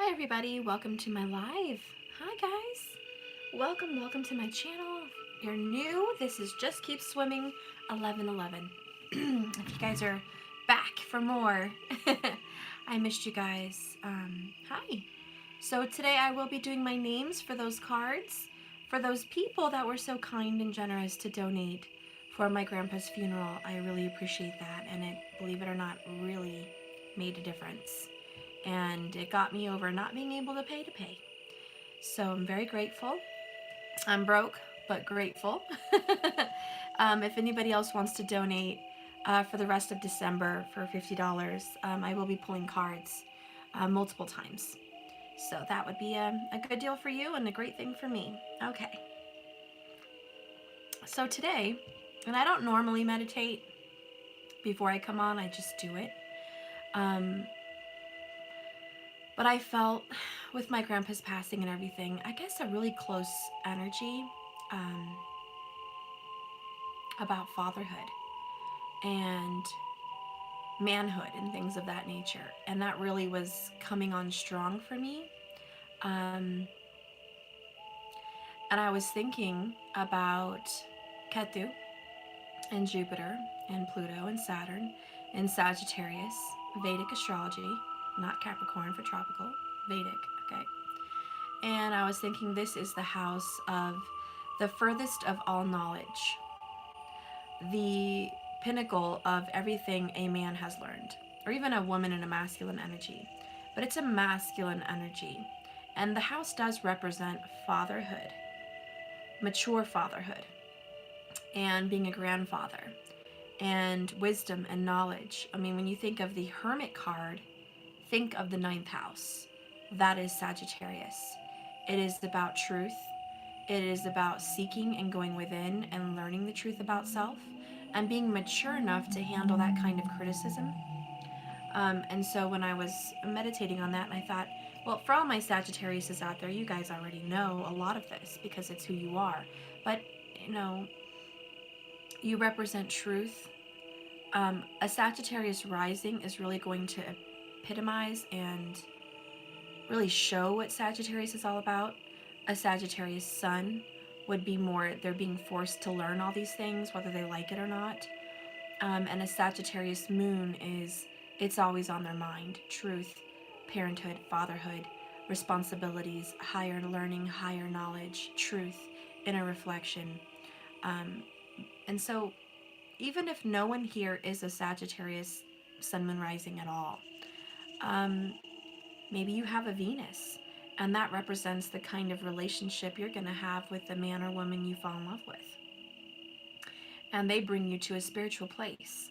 Hi everybody, welcome to my live. Hi guys. Welcome to my channel. If you're new, this is Just Keep Swimming 1111. If you guys are back for more, I missed you guys. Hi. So today I will be doing my names for those cards, for those people that were so kind and generous to donate for my grandpa's funeral. I really appreciate that, and it, believe it or not, really made a difference. And it got me over not being able to pay. So I'm very grateful. I'm broke, but grateful. If anybody else wants to donate for the rest of December for $50, I will be pulling cards multiple times. So that would be a good deal for you and a great thing for me. Okay. So today, and I don't normally meditate before I come on, I just do it. But I felt with my grandpa's passing and everything, I guess a really close energy about fatherhood and manhood and things of that nature. And that really was coming on strong for me. And I was thinking about Ketu and Jupiter and Pluto and Saturn and Sagittarius, Vedic astrology, not Capricorn for tropical, Vedic, okay? And I was thinking this is the house of the furthest of all knowledge, the pinnacle of everything a man has learned, or even a woman in a masculine energy. But it's a masculine energy. And the house does represent fatherhood, mature fatherhood, and being a grandfather, and wisdom and knowledge. I mean, when you think of the Hermit card, think of the ninth house. That is Sagittarius. It is about truth. It is about seeking and going within and learning the truth about self and being mature enough to handle that kind of criticism. And so when I was meditating on that, and I thought, well, for all my Sagittariuses out there, you guys already know a lot of this because it's who you are. But, you know, you represent truth. A Sagittarius rising is really going to epitomize and really show what Sagittarius is all about. A Sagittarius sun would be more, they're being forced to learn all these things, whether they like it or not. And a Sagittarius moon is, it's always on their mind. Truth, parenthood, fatherhood, responsibilities, higher learning, higher knowledge, truth, inner reflection. And so even if no one here is a Sagittarius sun, moon, rising at all, maybe you have a Venus, and that represents the kind of relationship you're going to have with the man or woman you fall in love with. And they bring you to a spiritual place.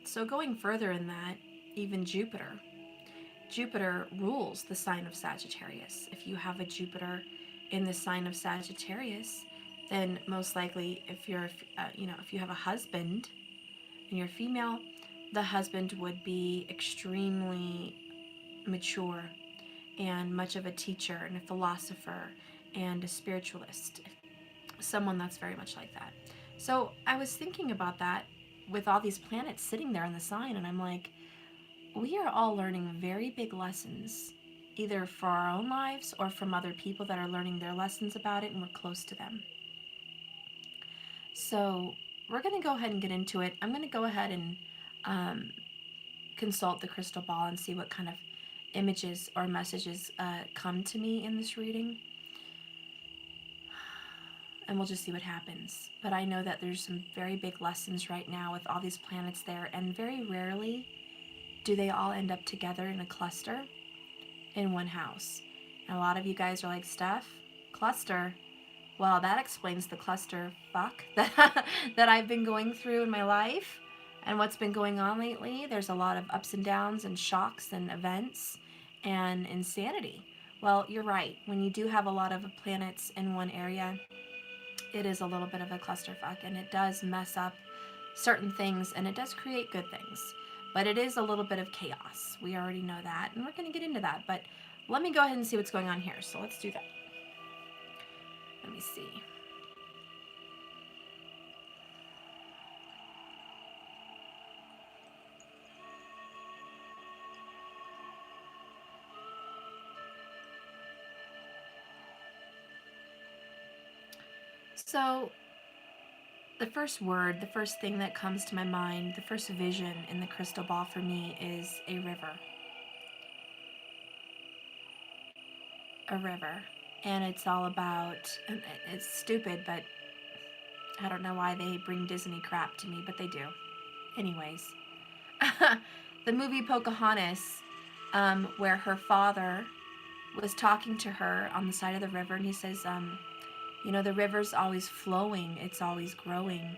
So going further in that, even Jupiter rules the sign of Sagittarius. If you have a Jupiter in the sign of Sagittarius, then most likely if you're, if you have a husband and you're female, the husband would be extremely mature and much of a teacher and a philosopher and a spiritualist, someone that's very much like that. So I was thinking about that with all these planets sitting there in the sign, and I'm like, we are all learning very big lessons, either for our own lives or from other people that are learning their lessons about it, and we're close to them. So we're going to go ahead and get into it. I'm going to go ahead and consult the crystal ball and see what kind of images or messages come to me in this reading. And we'll just see what happens. But I know that there's some very big lessons right now with all these planets there, and very rarely do they all end up together in a cluster in one house. And a lot of you guys are like, Steph, cluster? Well, that explains the cluster fuck that I've been going through in my life and what's been going on lately. There's a lot of ups and downs and shocks and events and insanity. Well, you're right. When you do have a lot of planets in one area, it is a little bit of a clusterfuck, and it does mess up certain things, and it does create good things. But it is a little bit of chaos. We already know that, and we're going to get into that. But let me go ahead and see what's going on here. So let's do that. Let me see. So, the first word, the first thing that comes to my mind, the first vision in the crystal ball for me is a river. A river. And it's all about, and it's stupid, but I don't know why they bring Disney crap to me, but they do. Anyways, the movie Pocahontas, where her father was talking to her on the side of the river, and he says, the river's always flowing, it's always growing,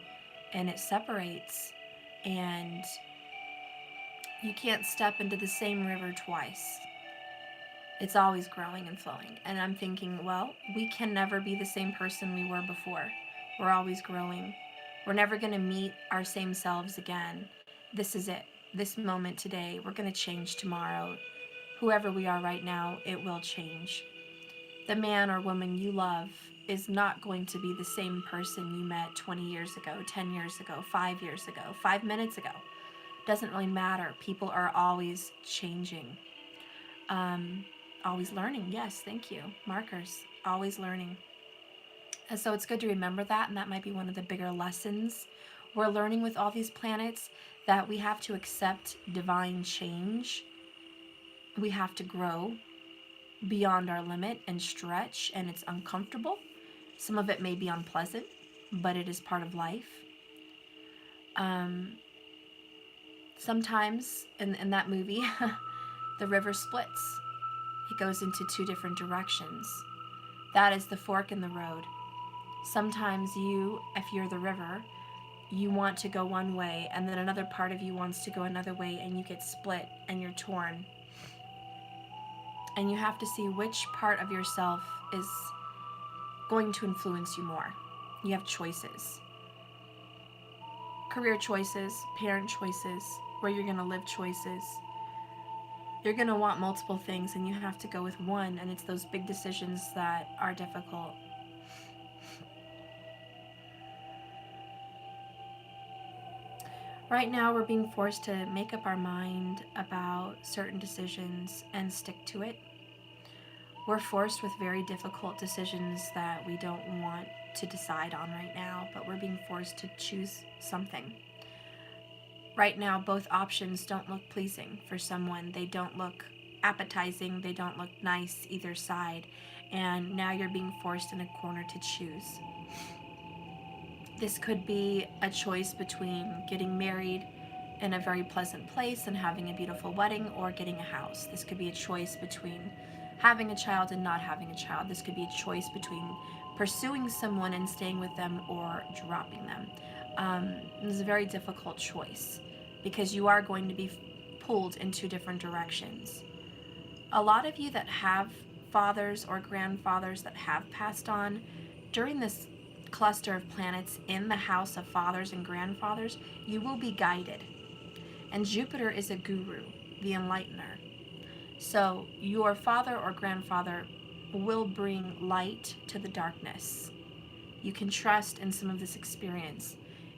and it separates, and you can't step into the same river twice. It's always growing and flowing. And I'm thinking, well, we can never be the same person we were before. We're always growing. We're never going to meet our same selves again. This is it. This moment today, we're going to change tomorrow. Whoever we are right now, it will change. The man or woman you love is not going to be the same person you met 20 years ago, 10 years ago, 5 years ago, 5 minutes ago. Doesn't really matter. People are always changing. Always learning. Yes, thank you. Markers. Always learning. And so it's good to remember that, and that might be one of the bigger lessons we're learning with all these planets, that we have to accept divine change. We have to grow beyond our limit and stretch, and it's uncomfortable. Some of it may be unpleasant, but it is part of life. Sometimes in that movie, the river splits. It goes into two different directions. That is the fork in the road. Sometimes you, if you're the river, you want to go one way, and then another part of you wants to go another way, and you get split and you're torn. And you have to see which part of yourself is going to influence you more. You have choices. Career choices, parent choices, where you're going to live choices. You're going to want multiple things, and you have to go with one, and it's those big decisions that are difficult. Right now, we're being forced to make up our mind about certain decisions and stick to it. We're forced with very difficult decisions that we don't want to decide on right now, but we're being forced to choose something. Right now, both options don't look pleasing for someone. They don't look appetizing. They don't look nice either side. And now you're being forced in a corner to choose. This could be a choice between getting married in a very pleasant place and having a beautiful wedding, or getting a house. This could be a choice between having a child and not having a child. This could be a choice between pursuing someone and staying with them, or dropping them. This is a very difficult choice, because you are going to be pulled in two different directions. A lot of you that have fathers or grandfathers that have passed on, during this cluster of planets in the house of fathers and grandfathers, you will be guided. And Jupiter is a guru, the enlightener. So your father or grandfather will bring light to the darkness. You can trust in some of this experience.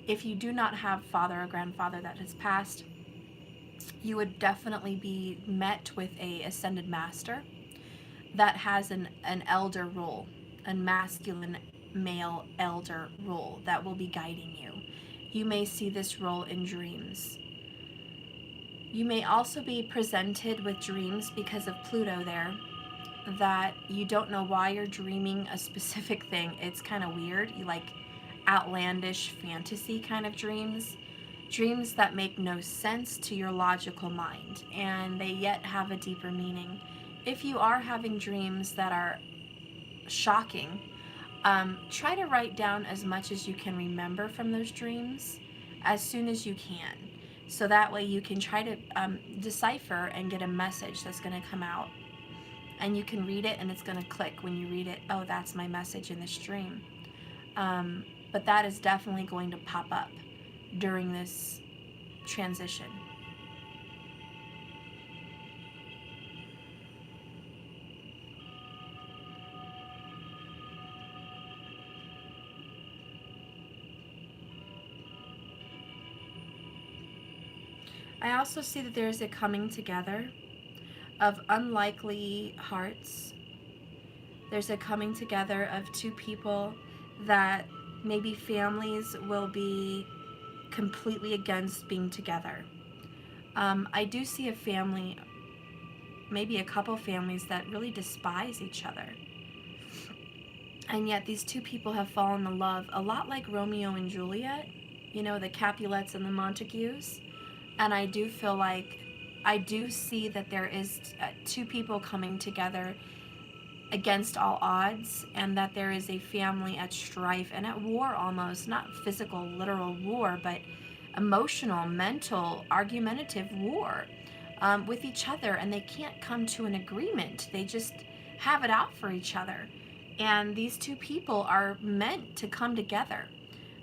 If you do not have father or grandfather that has passed, you would definitely be met with a ascended master that has an elder role, a masculine male elder role that will be guiding you. You may see this role in dreams. You may also be presented with dreams because of Pluto there, that you don't know why you're dreaming a specific thing. It's kind of weird. You like outlandish fantasy kind of dreams. Dreams that make no sense to your logical mind, and they yet have a deeper meaning. If you are having dreams that are shocking, try to write down as much as you can remember from those dreams as soon as you can. So that way you can try to decipher and get a message that's going to come out. And you can read it, and it's going to click when you read it. Oh, that's my message in this dream. But that is definitely going to pop up during this transition. I also see that there's a coming together of unlikely hearts. There's a coming together of two people that Maybe families will be completely against being together. I do see a family, maybe a couple families that really despise each other. And yet these two people have fallen in love, a lot like Romeo and Juliet, you know, the Capulets and the Montagues. And I do feel like, I do see that there is two people coming together against all odds, and that there is a family at strife and at war, almost not physical literal war, but emotional, mental, argumentative war with each other, and they can't come to an agreement. They just have it out for each other, and these two people are meant to come together.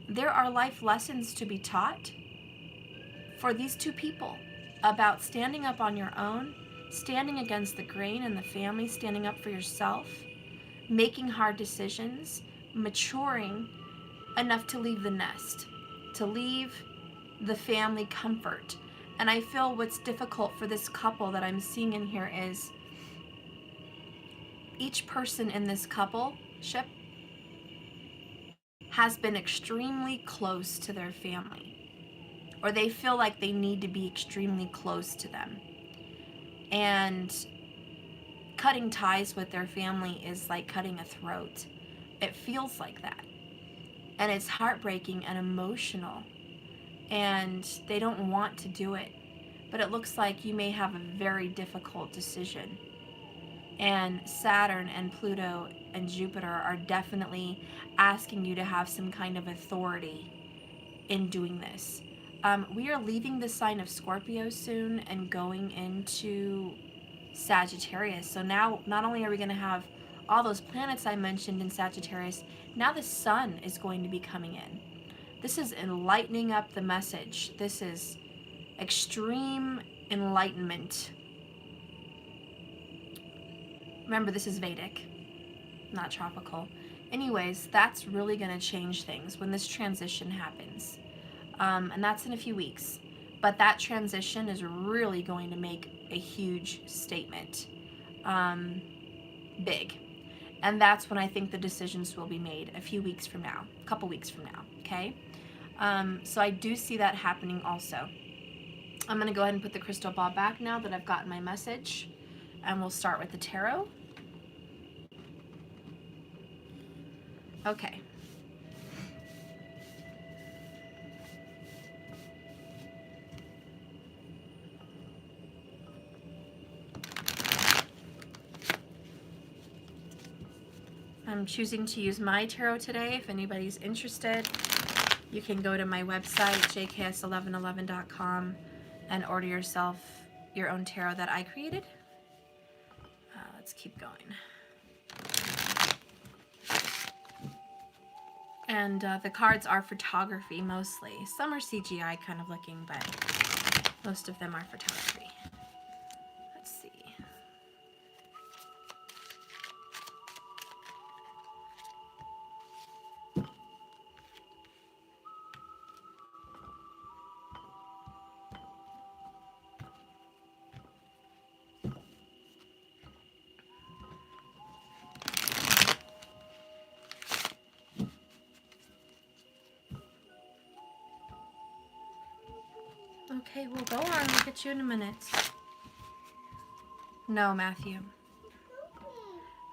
There are life lessons to be taught for these two people about standing up on your own, standing against the grain in the family, standing up for yourself, making hard decisions, maturing enough to leave the nest, to leave the family comfort. And I feel what's difficult for this couple that I'm seeing in here is each person in this coupleship has been extremely close to their family, or they feel like they need to be extremely close to them. And cutting ties with their family is like cutting a throat. It feels like that. And it's heartbreaking and emotional. And they don't want to do it. But it looks like you may have a very difficult decision. And Saturn and Pluto and Jupiter are definitely asking you to have some kind of authority in doing this. We are leaving the sign of Scorpio soon and going into Sagittarius. So now not only are we going to have all those planets I mentioned in Sagittarius, now the sun is going to be coming in. This is enlightening up the message. This is extreme enlightenment. Remember, this is Vedic, not tropical. Anyways, that's really going to change things when this transition happens. And that's in a few weeks. But that transition is really going to make a huge statement. Big. And that's when I think the decisions will be made, a few weeks from now, a couple weeks from now, okay? So I do see that happening also. I'm going to go ahead and put the crystal ball back now that I've gotten my message. And we'll start with the tarot. Okay. I'm choosing to use my tarot today. If anybody's interested, you can go to my website, jks1111.com, and order yourself your own tarot that I created. Let's keep going. And the cards are photography mostly. Some are CGI kind of looking, but most of them are photography. Let's see. Okay, we'll go on. We'll get you in a minute. No, Matthew.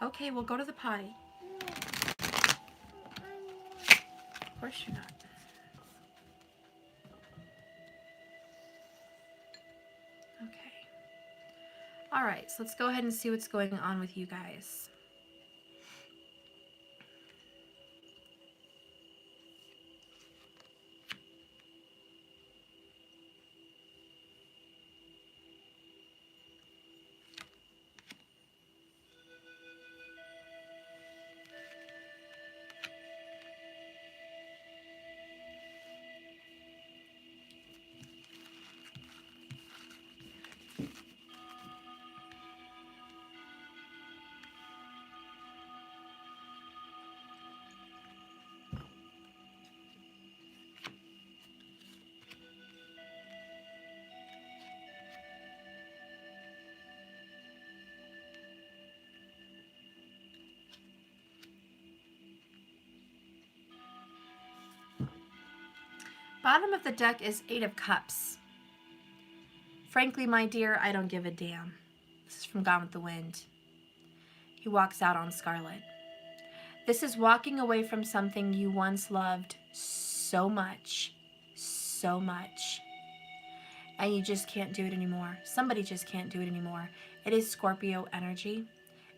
Okay, we'll go to the potty. Of course you're not. Okay. All right, so let's go ahead and see what's going on with you guys. Bottom of the deck is 8 of Cups. Frankly, my dear, I don't give a damn. This is from Gone with the Wind. He walks out on Scarlet. This is walking away from something you once loved so much, and you just can't do it anymore. Somebody just can't do it anymore. It is Scorpio energy.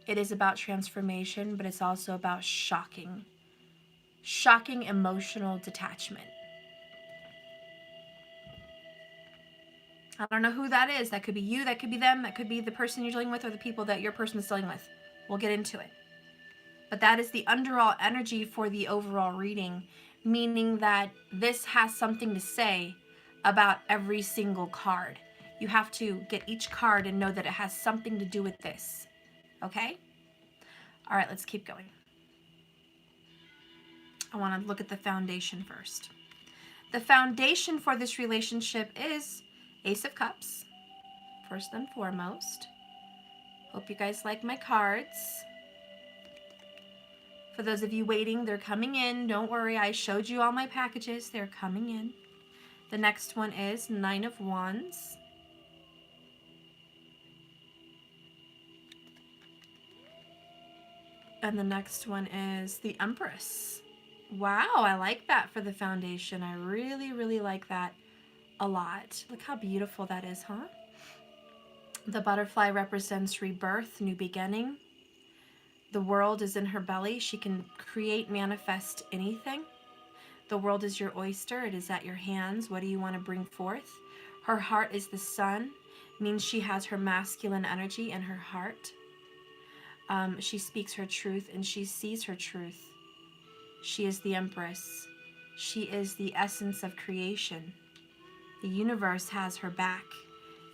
It is about transformation, but it's also about shocking emotional detachment. I don't know who that is. That could be you, that could be them, that could be the person you're dealing with or the people that your person is dealing with. We'll get into it. But that is the underall energy for the overall reading, meaning that this has something to say about every single card. You have to get each card and know that it has something to do with this. Okay? All right, let's keep going. I want to look at the foundation first. The foundation for this relationship is Ace of Cups, first and foremost. Hope you guys like my cards. For those of you waiting, they're coming in. Don't worry, I showed you all my packages. They're coming in. The next one is 9 of Wands. And the next one is the Empress. Wow, I like that for the foundation. I really, really like that a lot. Look how beautiful that is, huh? The butterfly represents rebirth, new beginning. The world is in her belly. She can create, manifest anything. The world is your oyster. It is at your hands. What do you want to bring forth? Her heart is the sun, means she has her masculine energy in her heart. She speaks her truth and she sees her truth. She is the Empress. She is the essence of creation. The universe has her back.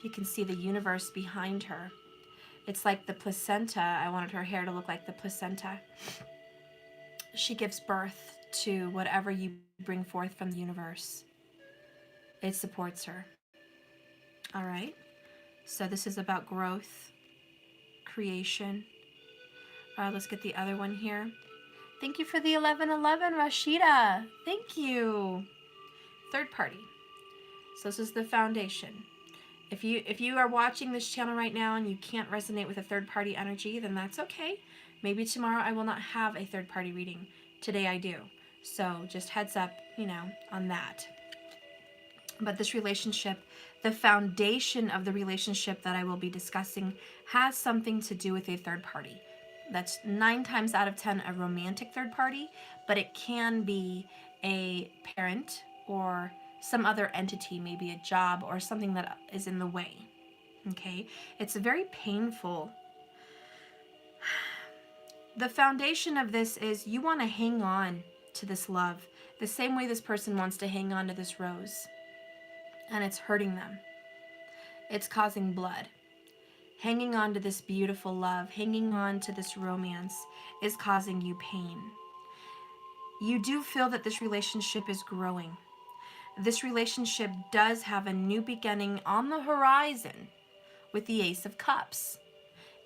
You can see the universe behind her. It's like the placenta. I wanted her hair to look like the placenta. She gives birth to whatever you bring forth from the universe. It supports her. All right. So this is about growth, creation. All right, let's get the other one here. Thank you for the 1111, Rashida. Thank you. Third party. So this is the foundation. If you are watching this channel right now and you can't resonate with a third-party energy, then that's okay. Maybe tomorrow I will not have a third-party reading. Today I do. So just heads up, on that. But this relationship, the foundation of the relationship that I will be discussing has something to do with a third party. That's 9 times out of 10 a romantic third party, but it can be a parent or some other entity, maybe a job or something that is in the way. Okay? It's very painful. The foundation of this is you want to hang on to this love the same way this person wants to hang on to this rose. And it's hurting them. It's causing blood. Hanging on to this beautiful love, hanging on to this romance is causing you pain. You do feel that this relationship is growing. This relationship does have a new beginning on the horizon with the Ace of Cups.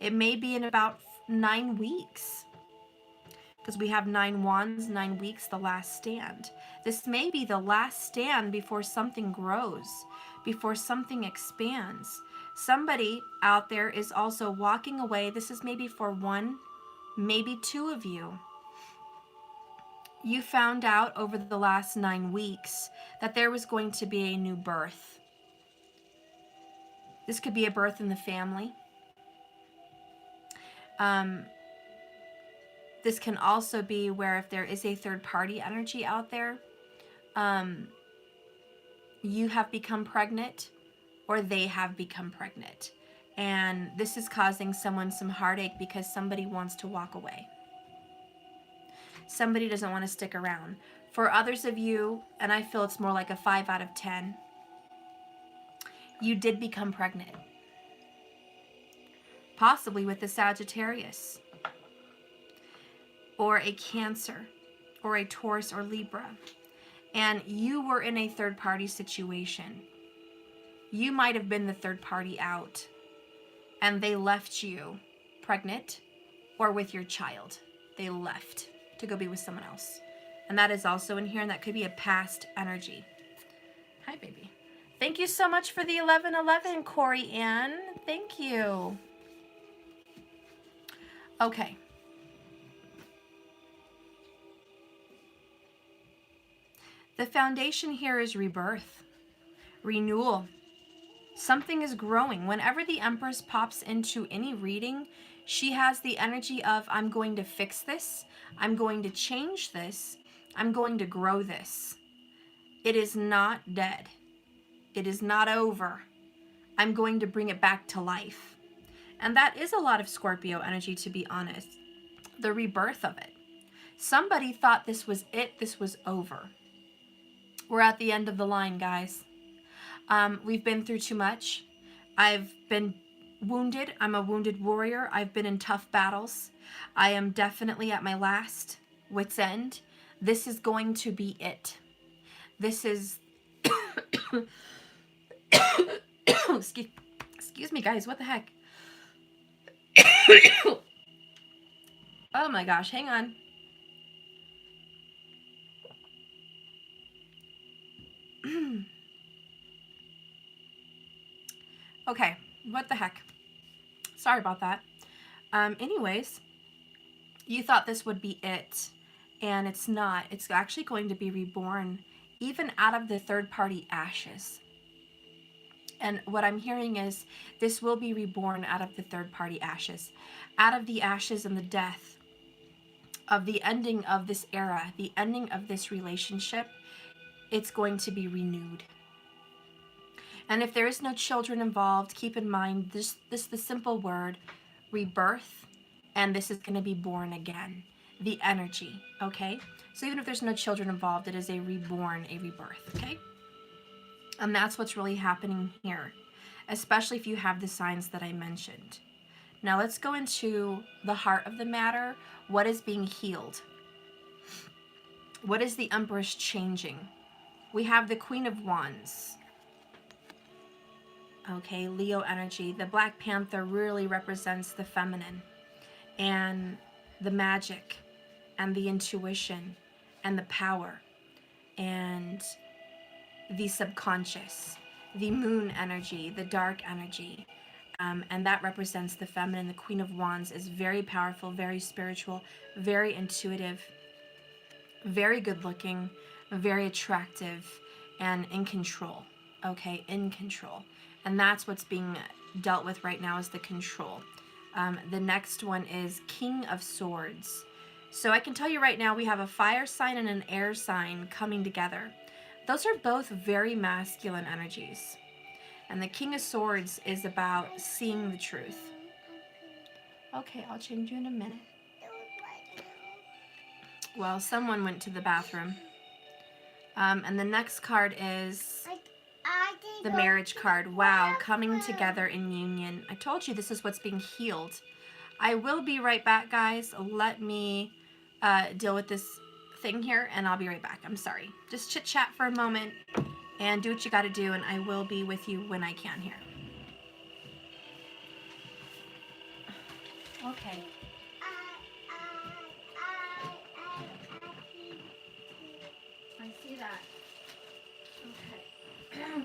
It may be in about 9 weeks because we have 9 wands, 9 weeks, the last stand. This may be the last stand before something grows, before something expands. Somebody out there is also walking away. This is maybe for 1, maybe 2 of you. You found out over the last 9 weeks that there was going to be a new birth. This could be a birth in the family. This can also be where if there is a third party energy out there, you have become pregnant or they have become pregnant. And this is causing someone some heartache because somebody wants to walk away. Somebody doesn't want to stick around. For others of you, and I feel it's more like a 5 out of 10, you did become pregnant. Possibly with a Sagittarius, or a Cancer, or a Taurus or Libra. And you were in a third party situation. You might have been the third party out, and they left you pregnant or with your child. They left to go be with someone else. And that is also in here, and that could be a past energy. Hi, baby. Thank you so much for the 1111, Corey Ann. Thank you. Okay. The foundation here is rebirth, renewal. Something is growing. Whenever the Empress pops into any reading, she has the energy of, I'm going to fix this. I'm going to change this. I'm going to grow this. It is not dead. It is not over. I'm going to bring it back to life. And that is a lot of Scorpio energy, to be honest. The rebirth of it. Somebody thought this was it. This was over. We're at the end of the line, guys. We've been through too much. I've been wounded. I'm a wounded warrior. I've been in tough battles. I am definitely at my last wit's end. This is going to be it. This is... Excuse me, guys. What the heck? Oh my gosh. Hang on. Okay. What the heck? Sorry about that. Anyways, you thought this would be it, and it's not. It's actually going to be reborn, even out of the third-party ashes. And what I'm hearing is this will be reborn out of the third-party ashes, out of the ashes and the death of the ending of this era, the ending of this relationship. It's going to be renewed. And if there is no children involved, keep in mind this the simple word, rebirth, and this is going to be born again. The energy, okay? So even if there's no children involved, it is a reborn, a rebirth, okay? And that's what's really happening here, especially if you have the signs that I mentioned. Now let's go into the heart of the matter. What is being healed? What is the Empress changing? We have the Queen of Wands. Okay, Leo energy. The Black Panther really represents the feminine and the magic and the intuition and the power and the subconscious, the moon energy, the dark energy. And that represents the feminine. The Queen of Wands is very powerful, very spiritual, very intuitive, very good looking, very attractive, and in control. Okay, in control. And that's what's being dealt with right now, is the control. The next one is King of Swords. So I can tell you right now, we have a fire sign and an air sign coming together. Those are both very masculine energies. And the King of Swords is about seeing the truth. Okay, I'll change you in a minute. Well, someone went to the bathroom. And the next card is the marriage card. Wow, coming together in union. I told you this is what's being healed. I will be right back, guys. Let me deal with this thing here, and I'll be right back. I'm sorry. Just chit-chat for a moment and do what you got to do, and I will be with you when I can here. Okay. I see that. Okay.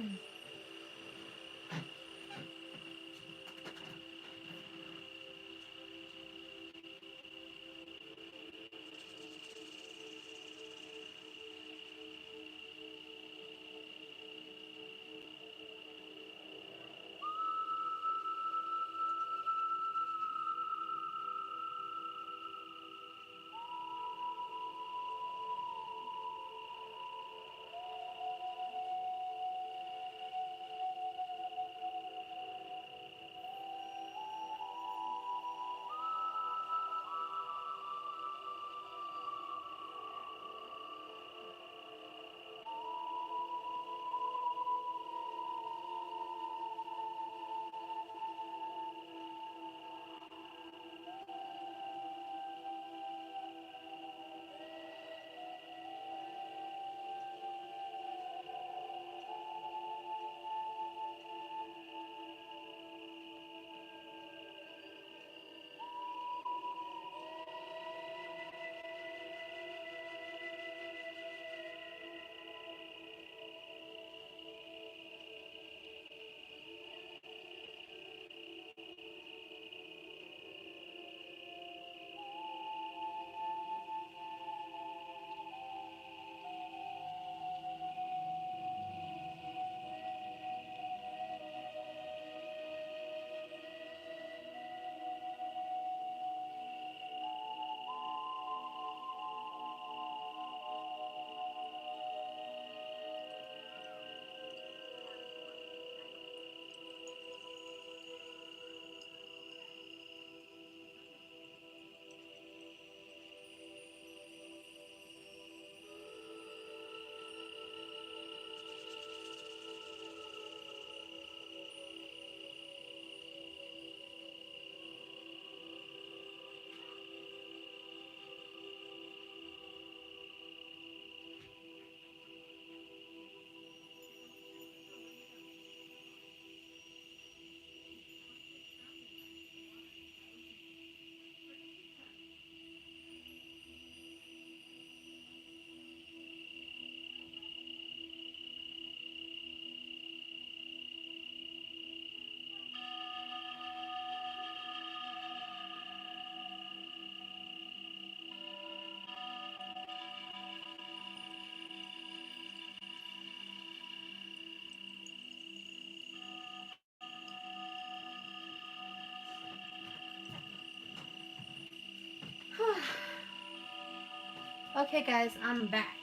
Okay, guys, I'm back.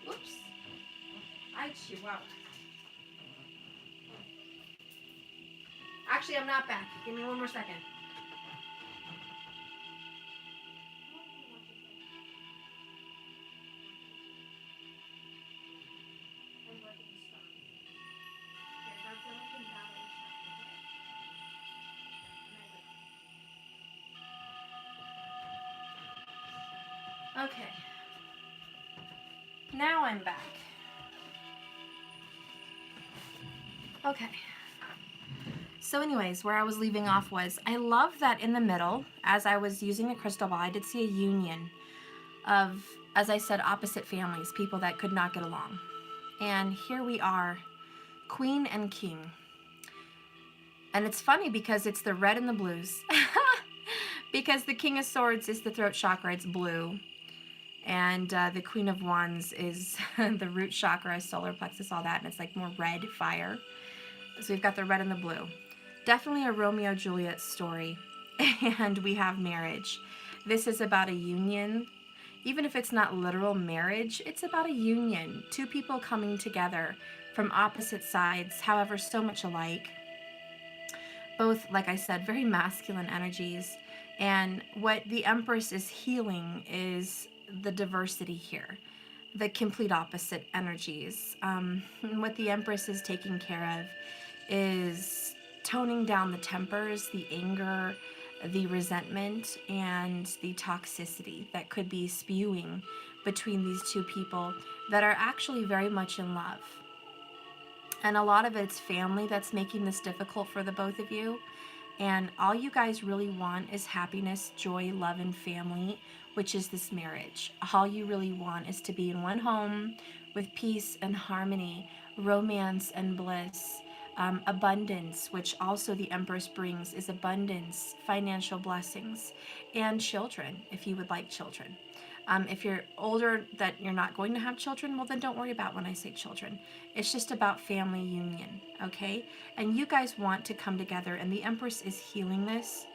Oops. I chihuahua. Actually, I'm not back. Give me one more second. Okay. Now I'm back. Okay. So anyways, where I was leaving off was, I love that in the middle, as I was using the crystal ball, I did see a union of, as I said, opposite families, people that could not get along. And here we are, Queen and King. And it's funny because it's the red and the blues. Because the King of Swords is the throat chakra, it's blue. And the Queen of Wands is the root chakra, solar plexus, all that, and it's like more red fire. So we've got the red and the blue. Definitely a Romeo-Juliet story. And we have marriage. This is about a union. Even if it's not literal marriage, it's about a union. Two people coming together from opposite sides, however, so much alike. Both, like I said, very masculine energies. And what the Empress is healing is the diversity here, the complete opposite energies. What the Empress is taking care of is toning down the tempers, the anger, the resentment, and the toxicity that could be spewing between these two people that are actually very much in love. And a lot of it's family that's making this difficult for the both of you. And all you guys really want is happiness, joy, love, and family, which is this marriage. All you really want is to be in one home with peace and harmony, romance and bliss, abundance, which also the Empress brings is abundance, financial blessings, and children, if you would like children. If you're older that you're not going to have children, well then don't worry about when I say children. It's just about family union, okay? And you guys want to come together, and the Empress is healing this.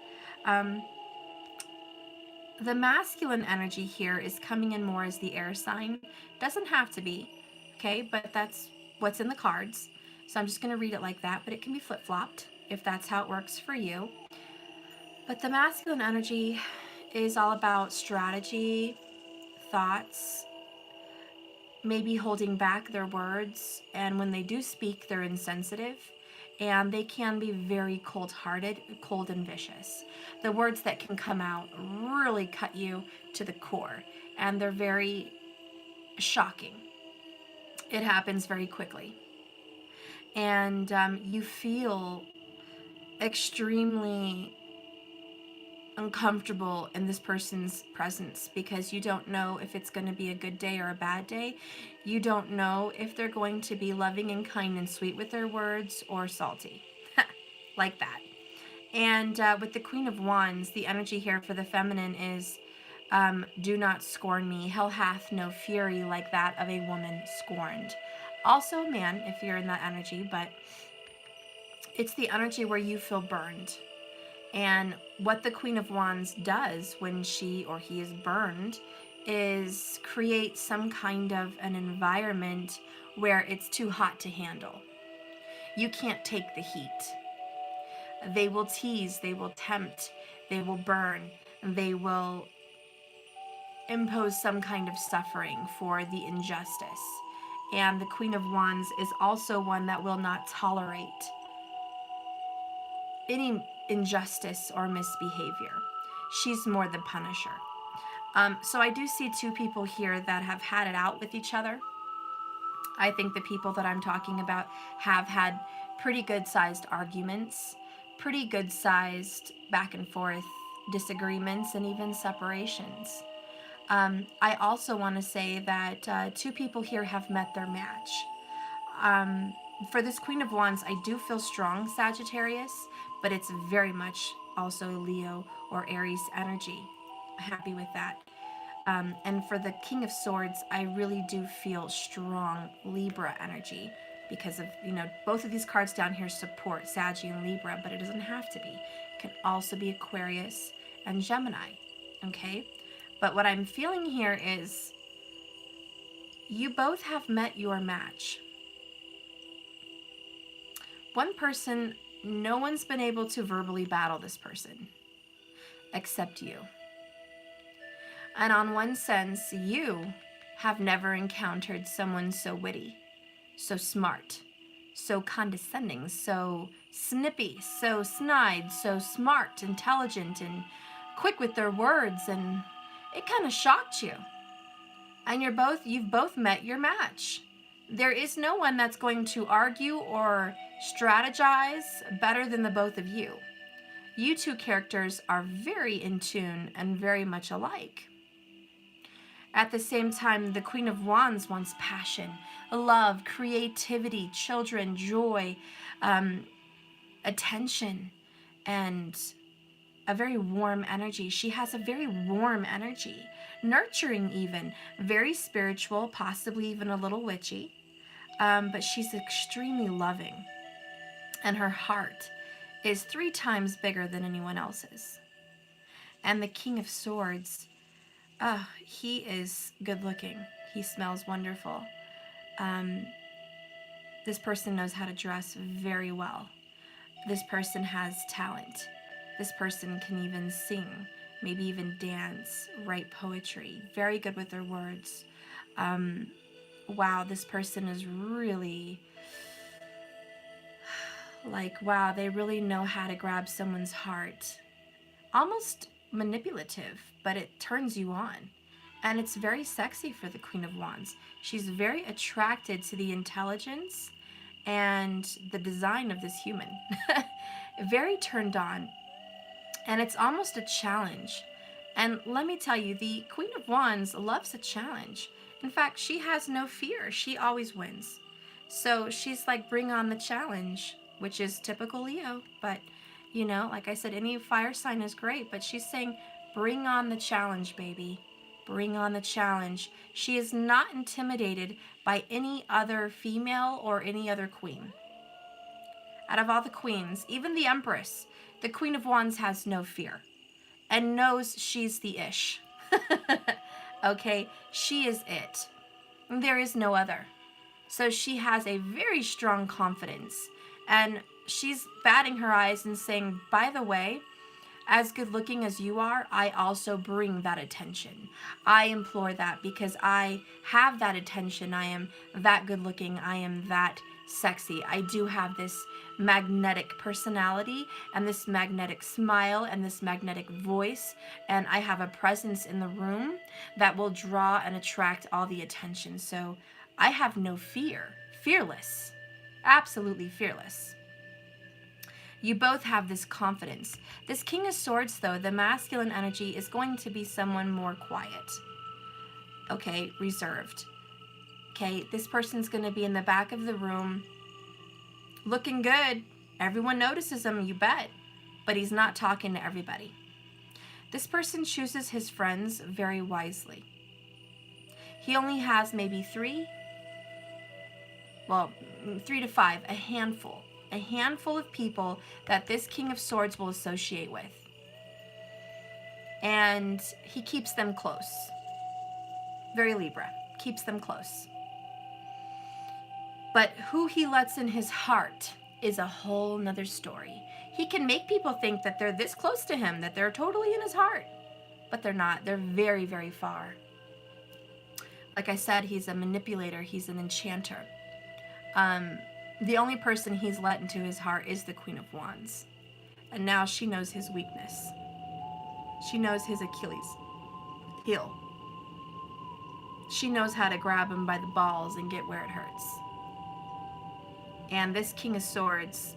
The masculine energy here is coming in more as the air sign. Doesn't have to be, okay? But that's what's in the cards. So I'm just going to read it like that, but it can be flip-flopped if that's how it works for you. But the masculine energy is all about strategy, thoughts, maybe holding back their words, and when they do speak, they're insensitive, and they can be very cold-hearted, cold and vicious. The words that can come out really cut you to the core, and they're very shocking. It happens very quickly. And you feel extremely uncomfortable in this person's presence because you don't know if it's going to be a good day or a bad day. You don't know if they're going to be loving and kind and sweet with their words or salty. Like that. And with the Queen of Wands, the energy here for the feminine is do not scorn me. Hell hath no fury like that of a woman scorned. Also, man, if you're in that energy, but it's the energy where you feel burned. And what the Queen of Wands does when she or he is burned is create some kind of an environment where it's too hot to handle. You can't take the heat. They will tease, they will tempt, they will burn, they will impose some kind of suffering for the injustice. And the Queen of Wands is also one that will not tolerate any injustice or misbehavior. She's more the punisher. So I do see two people here that have had it out with each other. I think the people that I'm talking about have had pretty good sized arguments, pretty good sized back and forth disagreements, and even separations. I also want to say that two people here have met their match. For this Queen of Wands, I do feel strong Sagittarius, but it's very much also Leo or Aries energy. Happy with that. And for the King of Swords, I really do feel strong Libra energy because of, both of these cards down here support Saggy and Libra, but it doesn't have to be. It can also be Aquarius and Gemini, okay? But what I'm feeling here is You both have met your match. One person, no one's been able to verbally battle this person except you. And on one sense, you have never encountered someone so witty, so smart, so condescending, so snippy, so snide, so smart, intelligent, and quick with their words, and it kind of shocked you. And you've both met your match. There is no one that's going to argue or strategize better than the both of you. You two characters are very in tune and very much alike. At the same time, the Queen of Wands wants passion, love, creativity, children, joy, attention, and a very warm energy. She has a very warm energy, nurturing even, very spiritual, possibly even a little witchy, but she's extremely loving. And her heart is 3 times bigger than anyone else's. And the King of Swords, he is good looking. He smells wonderful. This person knows how to dress very well. This person has talent. This person can even sing, maybe even dance, write poetry. Very good with their words. Wow, this person is really wow, they really know how to grab someone's heart. Almost manipulative, but it turns you on. And it's very sexy for the Queen of Wands. She's very attracted to the intelligence and the design of this human. Very turned on. And it's almost a challenge. And let me tell you, the Queen of Wands loves a challenge. In fact, she has no fear. She always wins. So she's like, bring on the challenge, which is typical Leo. But, you know, like I said, any fire sign is great. But she's saying, bring on the challenge, baby. Bring on the challenge. She is not intimidated by any other female or any other queen. Out of all the queens, even the Empress, the Queen of Wands has no fear and knows she's the ish. Okay, she is it. There is no other. So she has a very strong confidence, and she's batting her eyes and saying, by the way, as good looking as you are, I also bring that attention. I implore that because I have that attention. I am that good looking. I am that sexy. I do have this magnetic personality and this magnetic smile and this magnetic voice, and I have a presence in the room that will draw and attract all the attention. So I have no fear. Fearless. Absolutely fearless. You both have this confidence. This King of Swords, though, the masculine energy is going to be someone more quiet. Okay, reserved. Okay, this person's going to be in the back of the room, looking good. Everyone notices him, you bet. But he's not talking to everybody. This person chooses his friends very wisely. He only has maybe 3 to 5, a handful of people that this King of Swords will associate with. And he keeps them close. Very Libra, keeps them close. But who he lets in his heart is a whole nother story. He can make people think that they're this close to him, that they're totally in his heart. But they're not. They're very, very far. Like I said, he's a manipulator. He's an enchanter. The only person he's let into his heart is the Queen of Wands. And now she knows his weakness. She knows his Achilles heel. She knows how to grab him by the balls and get where it hurts. And this King of Swords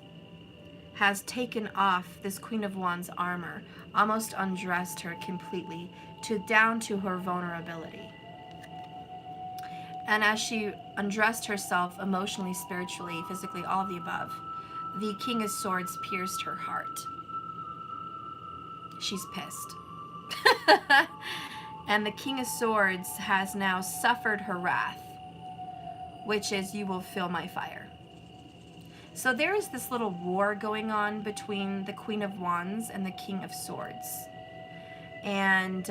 has taken off this Queen of Wands armor, almost undressed her completely, down to her vulnerability. And as she undressed herself emotionally, spiritually, physically, all of the above, the King of Swords pierced her heart. She's pissed. And the King of Swords has now suffered her wrath, which is, you will feel my fire. So there is this little war going on between the Queen of Wands and the King of Swords. And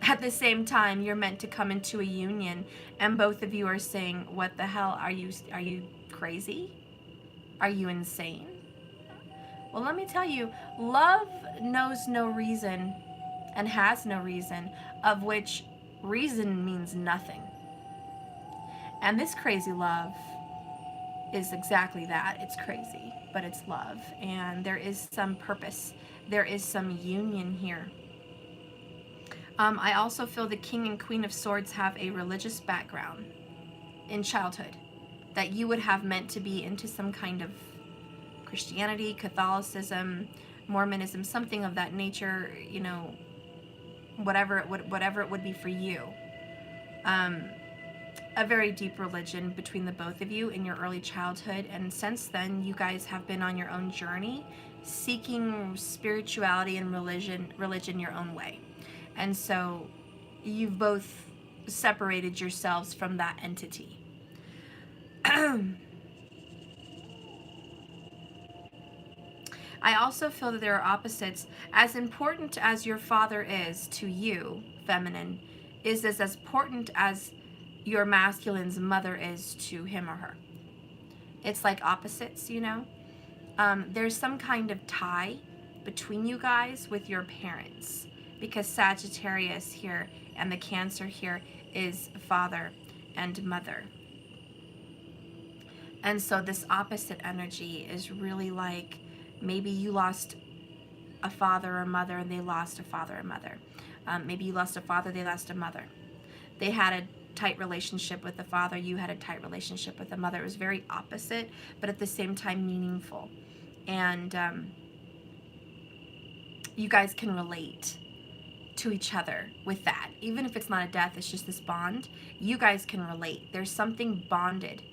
At the same time, you're meant to come into a union, and both of you are saying, what the hell, are you crazy? Are you insane? Well, let me tell you, love knows no reason and has no reason, of which reason means nothing. And this crazy love is exactly that. It's crazy, but it's love. And there is some purpose. There is some union here. I also feel the King and Queen of Swords have a religious background in childhood that you would have meant to be into some kind of Christianity, Catholicism, Mormonism, something of that nature, you know, whatever it would be for you. A very deep religion between the both of you in your early childhood, and since then you guys have been on your own journey seeking spirituality and religion your own way. And so you've both separated yourselves from that entity. I also feel that there are opposites. As important as your father is to you, feminine, is as important as your masculine's mother is to him or her. It's like opposites, you know? There's some kind of tie between you guys with your parents, because Sagittarius here and the Cancer here is father and mother. And so this opposite energy is really like, maybe you lost a father or mother and they lost a father or mother. Maybe you lost a father, they lost a mother. They had a tight relationship with the father, you had a tight relationship with the mother. It was very opposite, but at the same time meaningful. And you guys can relate to each other with that. Even if it's not a death, it's just this bond. You guys can relate. There's something bonded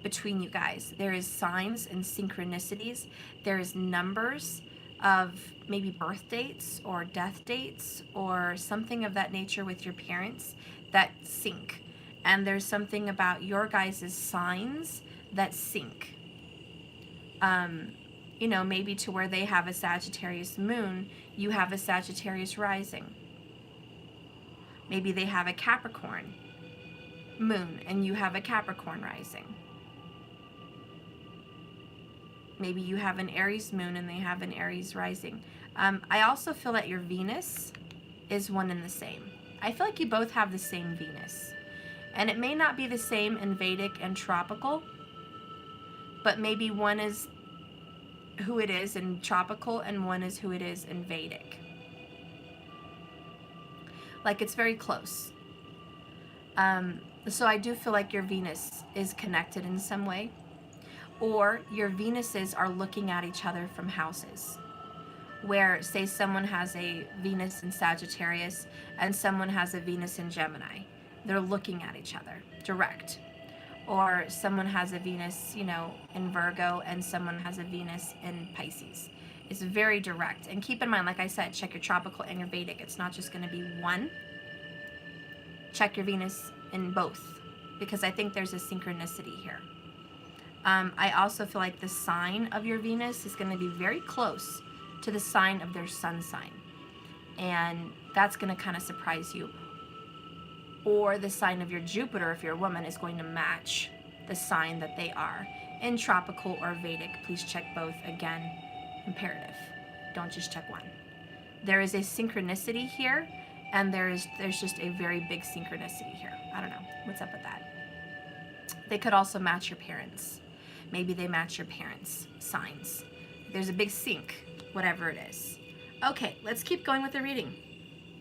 between you guys. There is signs and synchronicities. There is numbers of maybe birth dates or death dates or something of that nature with your parents that sync. And there's something about your guys' signs that sync. You know, maybe to where they have a Sagittarius moon, you have a Sagittarius rising. Maybe they have a Capricorn moon and you have a Capricorn rising. Maybe you have an Aries moon and they have an Aries rising. I also feel that your Venus is one and the same. I feel like you both have the same Venus. And it may not be the same in Vedic and tropical, but maybe one is who it is in tropical and one is who it is in Vedic. Like, it's very close. So I do feel like your Venus is connected in some way. Or your Venuses are looking at each other from houses. Where, say, someone has a Venus in Sagittarius and someone has a Venus in Gemini. They're looking at each other, direct. Or someone has a Venus, you know, in Virgo and someone has a Venus in Pisces. It's very direct. And keep in mind, like I said, check your tropical and your Vedic. It's not just going to be one. Check your Venus in both, because I think there's a synchronicity here. I also feel like the sign of your Venus is going to be very close to the sign of their sun sign. And that's going to kind of surprise you. Or the sign of your Jupiter, if you're a woman, is going to match the sign that they are. In tropical or Vedic, please check both. Again, imperative. Don't just check one. There is a synchronicity here, and there's just a very big synchronicity here. I don't know. What's up with that? They could also match your parents. Maybe they match your parents' signs. There's a big sync, whatever it is. Okay, let's keep going with the reading.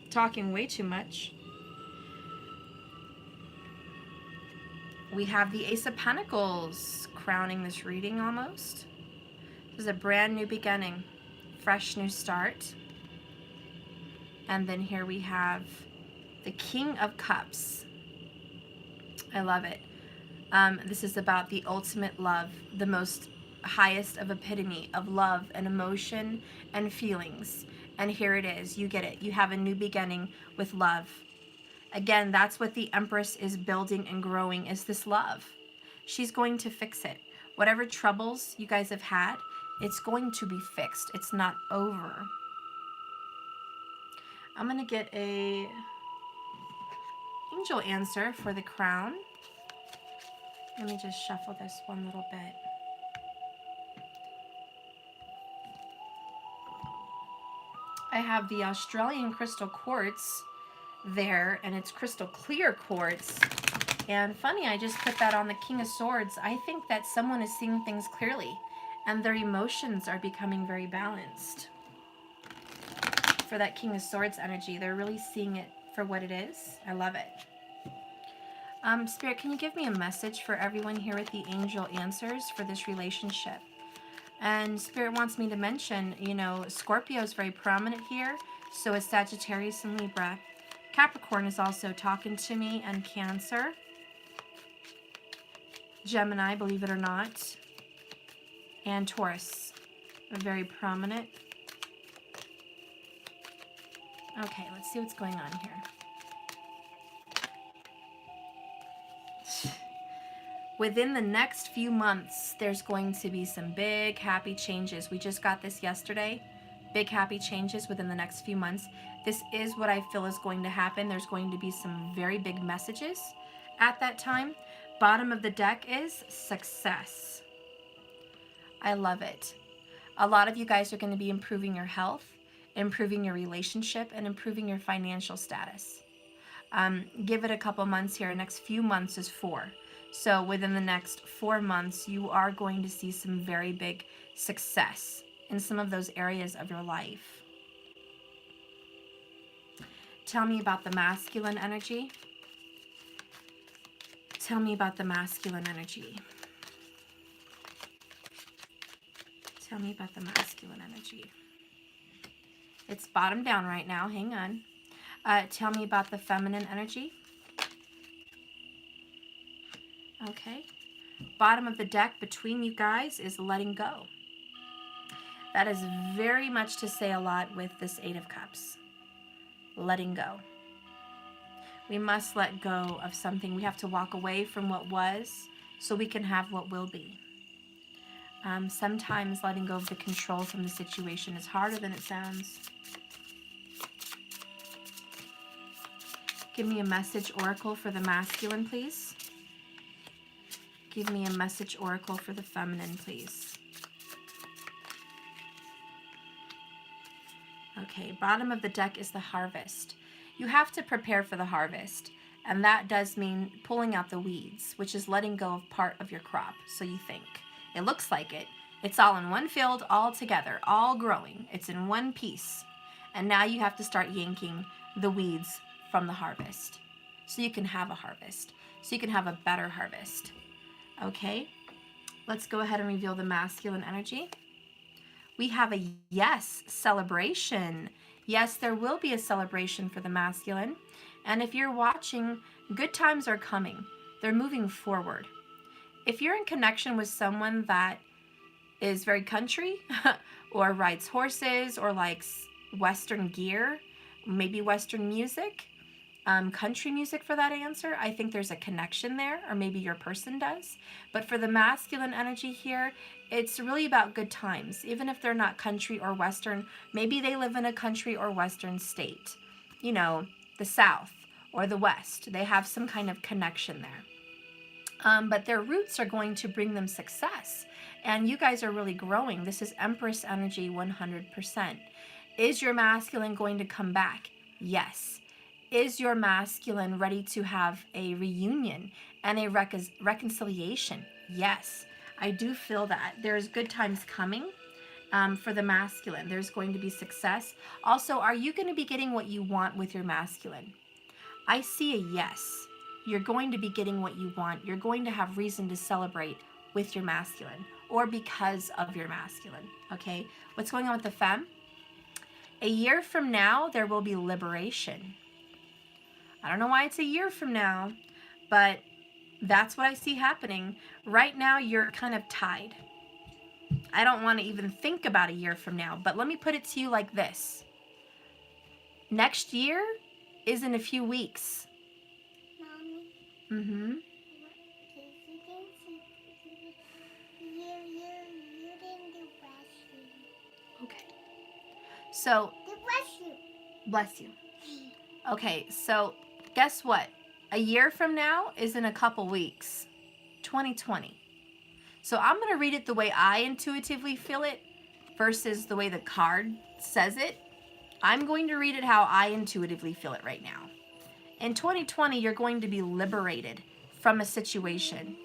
Talking way too much. We have the Ace of Pentacles crowning this reading almost. This is a brand new beginning, fresh new start. And then here we have the King of Cups. I love it. This is about the ultimate love, the most highest of epitome of love and emotion and feelings. And here it is. You get it. You have a new beginning with love. Again, that's what the Empress is building and growing, is this love. She's going to fix it. Whatever troubles you guys have had, it's going to be fixed. It's not over. I'm going to get a angel answer for the crown. Let me just shuffle this one little bit. I have the Australian crystal quartz there, and it's crystal clear quartz. And funny, I just put that on the King of Swords. I think that someone is seeing things clearly, and their emotions are becoming very balanced. For that King of Swords energy, they're really seeing it for what it is. I love it. Spirit, can you give me a message for everyone here with the angel answers for this relationship? And Spirit wants me to mention, you know, Scorpio is very prominent here. So is Sagittarius and Libra. Capricorn is also talking to me, and Cancer. Gemini, believe it or not. And Taurus are very prominent. Okay, let's see what's going on here. Within the next few months, there's going to be some big happy changes. We just got this yesterday. Big happy changes within the next few months. This is what I feel is going to happen. There's going to be some very big messages at that time. Bottom of the deck is success. I love it. A lot of you guys are going to be improving your health, improving your relationship, and improving your financial status. Give it a couple months here. Next few months is 4. So within the next 4 months, you are going to see some very big success in some of those areas of your life. Tell me about the masculine energy. Tell me about the masculine energy. Tell me about the masculine energy. It's bottom down right now. Hang on. Tell me about the feminine energy. Okay. Bottom of the deck between you guys is letting go. That is very much to say a lot with this 8 of Cups. Letting go. We must let go of something. We have to walk away from what was so we can have what will be. Sometimes letting go of the control from the situation is harder than it sounds. Give me a message oracle for the masculine, please. Give me a message oracle for the feminine, please. Okay, bottom of the deck is the harvest. You have to prepare for the harvest, and that does mean pulling out the weeds, which is letting go of part of your crop, so you think. It looks like it. It's all in one field, all together, all growing. It's in one piece. And now you have to start yanking the weeds from the harvest, so you can have a harvest, so you can have a better harvest. Okay, let's go ahead and reveal the masculine energy. We have a yes celebration. Yes, there will be a celebration for the masculine. And if you're watching, good times are coming. They're moving forward. If you're in connection with someone that is very country or rides horses or likes Western gear, maybe Western music, country music for that answer, I think there's a connection there, or maybe your person does. But for the masculine energy here, it's really about good times. Even if they're not country or Western, maybe they live in a country or Western state, you know, the South or the West. They have some kind of connection there. But their roots are going to bring them success. And you guys are really growing. This is Empress energy 100%. Is your masculine going to come back? Yes. Is your masculine ready to have a reunion and a reconciliation? Yes, I do feel that. There's good times coming for the masculine. There's going to be success. Also, are you going to be getting what you want with your masculine? I see a yes. You're going to be getting what you want. You're going to have reason to celebrate with your masculine or because of your masculine. Okay, what's going on with the femme? A year from now, there will be liberation. I don't know why it's a year from now, but that's what I see happening. Right now, you're kind of tied. I don't want to even think about a year from now, but let me put it to you like this. Next year is in a few weeks. Mommy. Mm-hmm. You didn't do bless you. Okay. So. Do bless you. Bless you. Okay, so guess what? A year from now is in a couple weeks, 2020. So I'm going to read it the way I intuitively feel it versus the way the card says it. I'm going to read it how I intuitively feel it right now. In 2020, you're going to be liberated from a situation.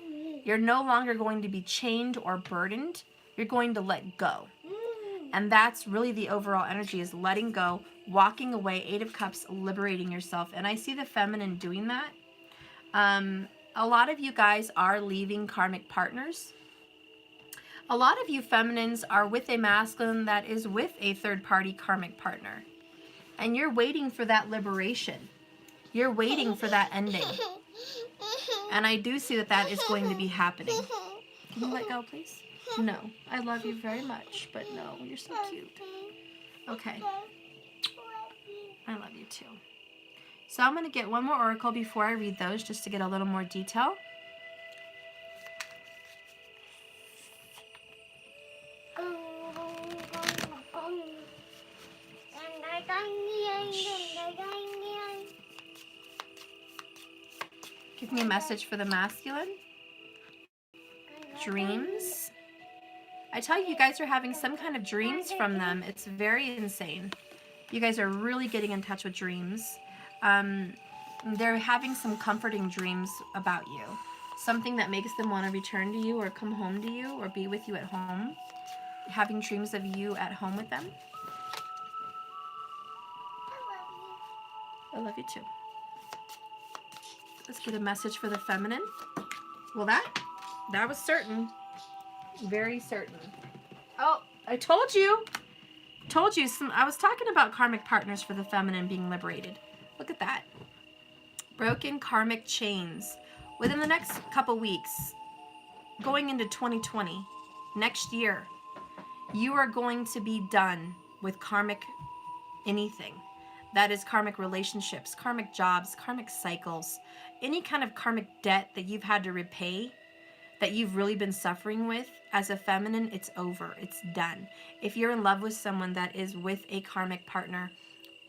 You're no longer going to be chained or burdened. You're going to let go. And that's really the overall energy, is letting go, walking away, 8 of Cups, liberating yourself. And I see the feminine doing that. A lot of you guys are leaving karmic partners. A lot of you feminines are with a masculine that is with a third-party karmic partner. And you're waiting for that liberation. You're waiting for that ending. And I do see that that is going to be happening. Can you let go, please? No. I love you very much, but no, you're so cute. Okay. I love you too. So I'm going to get one more oracle before I read those, just to get a little more detail. Give me a message for the masculine. Dreams. I tell you, you guys are having some kind of dreams from them. It's very insane. You guys are really getting in touch with dreams. They're having some comforting dreams about you. Something that makes them want to return to you or come home to you or be with you at home. Having dreams of you at home with them. I love you too. Let's get a message for the feminine. Well, that was certain. Very certain. Oh, I told you. I was talking about karmic partners for the feminine being liberated. Look at that. Broken karmic chains. Within the next couple weeks, going into 2020, next year, you are going to be done with karmic anything. That is karmic relationships, karmic jobs, karmic cycles, any kind of karmic debt that you've had to repay, that you've really been suffering with. As a feminine, it's over. It's done. If you're in love with someone that is with a karmic partner,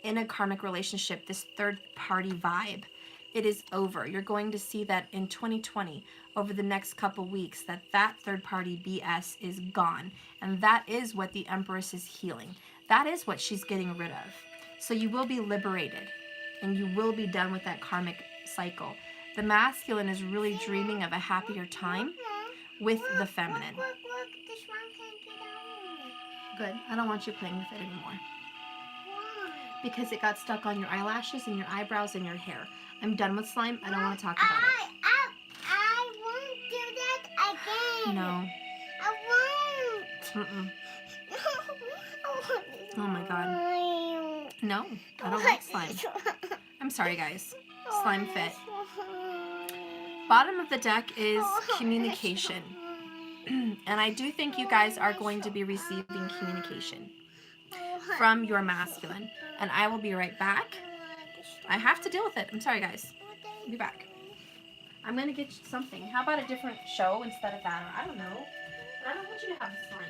in a karmic relationship, this third party vibe, it is over. You're going to see that in 2020, over the next couple weeks, that third party BS is gone. And that is what the Empress is healing. That is what she's getting rid of. So you will be liberated and you will be done with that karmic cycle. The masculine is really dreaming of a happier time with the feminine. Look, the slime can't get out. Good. I don't want you playing with it anymore. Why? Because it got stuck on your eyelashes and your eyebrows and your hair. I'm done with slime. I don't want to talk about it. I won't do that again. No. I won't. Mm-mm. Oh my God. No, I don't like slime. I'm sorry, guys. Slime fit. Bottom of the deck is communication. And I do think you guys are going to be receiving communication from your masculine. And I will be right back. I have to deal with it. I'm sorry, guys. I'll be back. I'm going to get you something. How about a different show instead of that? I don't know. I don't want you to have slime.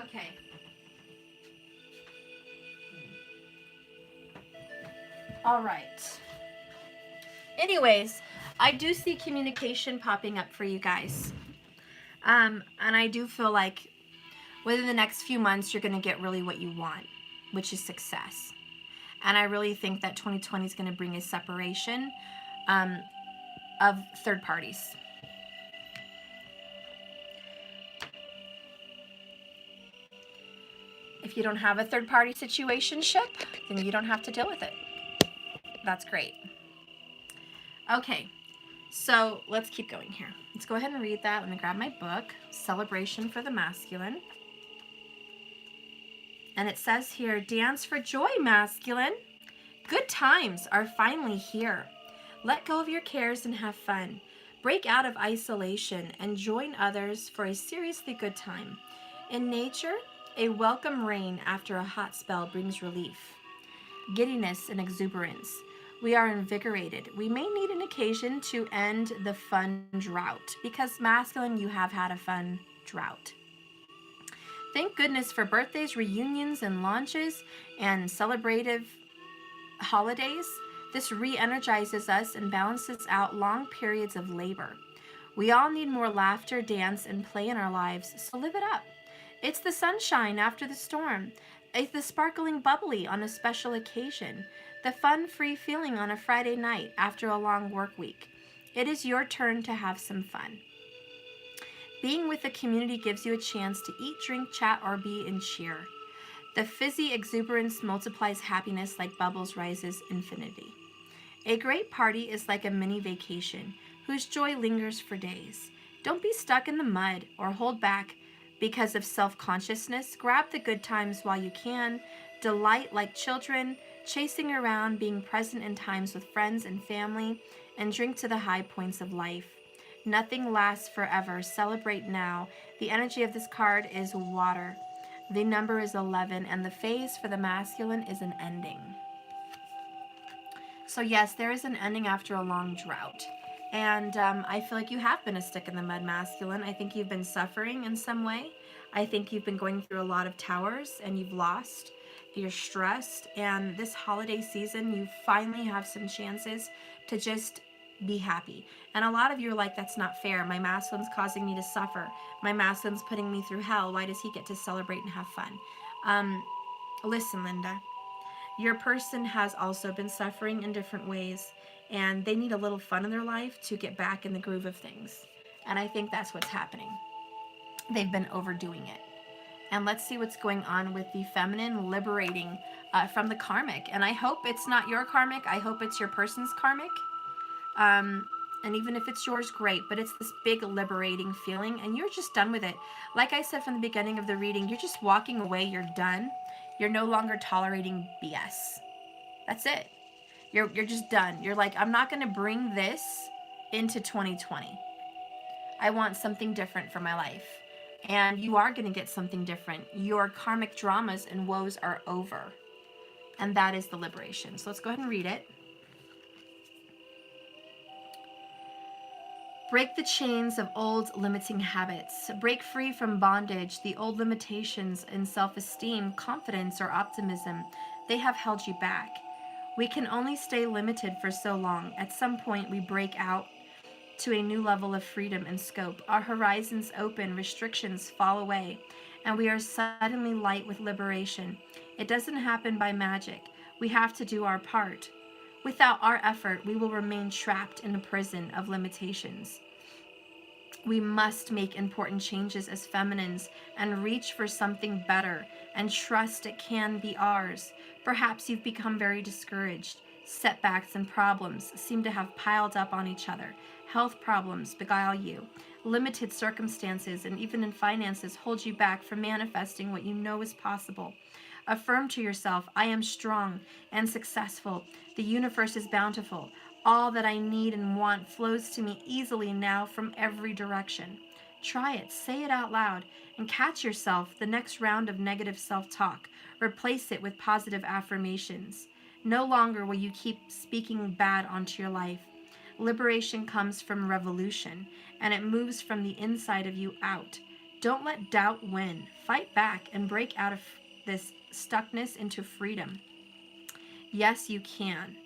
Okay. All right. Anyways, I do see communication popping up for you guys. And I do feel like within the next few months, you're going to get really what you want, which is success. And I really think that 2020 is going to bring a separation of third parties. If you don't have a third-party situationship, then you don't have to deal with it. That's great. Okay, so let's keep going here. Let's go ahead and read that. Let me grab my book, Celebration for the Masculine. And it says here, dance for joy, masculine. Good times are finally here. Let go of your cares and have fun. Break out of isolation and join others for a seriously good time. In nature, A welcome rain after a hot spell brings relief. Giddiness and exuberance. We are invigorated. We may need an occasion to end the fun drought because, masculine, you have had a fun drought. Thank goodness for birthdays, reunions, and launches and celebrative holidays. This re energizes us and balances out long periods of labor. We all need more laughter, dance, and play in our lives, so live it up. It's the sunshine after the storm. It's the sparkling bubbly on a special occasion. The fun free feeling on a Friday night after a long work week. It is your turn to have some fun. Being with the community gives you a chance to eat, drink, chat, or be in cheer. The fizzy exuberance multiplies happiness like bubbles rises infinity. A great party is like a mini vacation whose joy lingers for days. Don't be stuck in the mud or hold back because of self-consciousness. Grab the good times while you can. Delight like children, chasing around, being present in times with friends and family, and drink to the high points of life. Nothing lasts forever. Celebrate now. The energy of this card is water. The number is 11, and the phase for the masculine is an ending. So yes, there is an ending after a long drought. And I feel like you have been a stick in the mud, masculine. I think you've been suffering in some way. I think you've been going through a lot of towers and you've lost. You're stressed. And this holiday season, you finally have some chances to just be happy. And a lot of you are like, that's not fair. My masculine's causing me to suffer. My masculine's putting me through hell. Why does he get to celebrate and have fun? Listen, Linda. Your person has also been suffering in different ways, and they need a little fun in their life to get back in the groove of things. And I think that's what's happening. They've been overdoing it. And let's see what's going on with the feminine liberating from the karmic. And I hope it's not your karmic. I hope it's your person's karmic. And even if it's yours, great. But it's this big liberating feeling, and you're just done with it. Like I said from the beginning of the reading, you're just walking away. You're done. You're no longer tolerating BS. That's it. You're just done. You're like, I'm not going to bring this into 2020. I want something different for my life. And you are going to get something different. Your karmic dramas and woes are over. And that is the liberation. So let's go ahead and read it. Break the chains of old limiting habits. Break free from bondage, the old limitations in self-esteem, confidence, or optimism. They have held you back. We can only stay limited for so long. At some point, we break out to a new level of freedom and scope. Our horizons open, restrictions fall away, and we are suddenly light with liberation. It doesn't happen by magic. We have to do our part. Without our effort, we will remain trapped in a prison of limitations. We must make important changes as feminines and reach for something better and trust it can be ours. Perhaps you've become very discouraged. Setbacks and problems seem to have piled up on each other. Health problems beguile you. Limited circumstances and even in finances hold you back from manifesting what you know is possible. Affirm to yourself, I am strong and successful. The universe is bountiful. All that I need and want flows to me easily now from every direction. Try it, say it out loud, and catch yourself the next round of negative self-talk. Replace it with positive affirmations. No longer will you keep speaking bad onto your life. Liberation comes from revolution, and it moves from the inside of you out. Don't let doubt win. Fight back and break out of this stuckness into freedom. Yes, you can.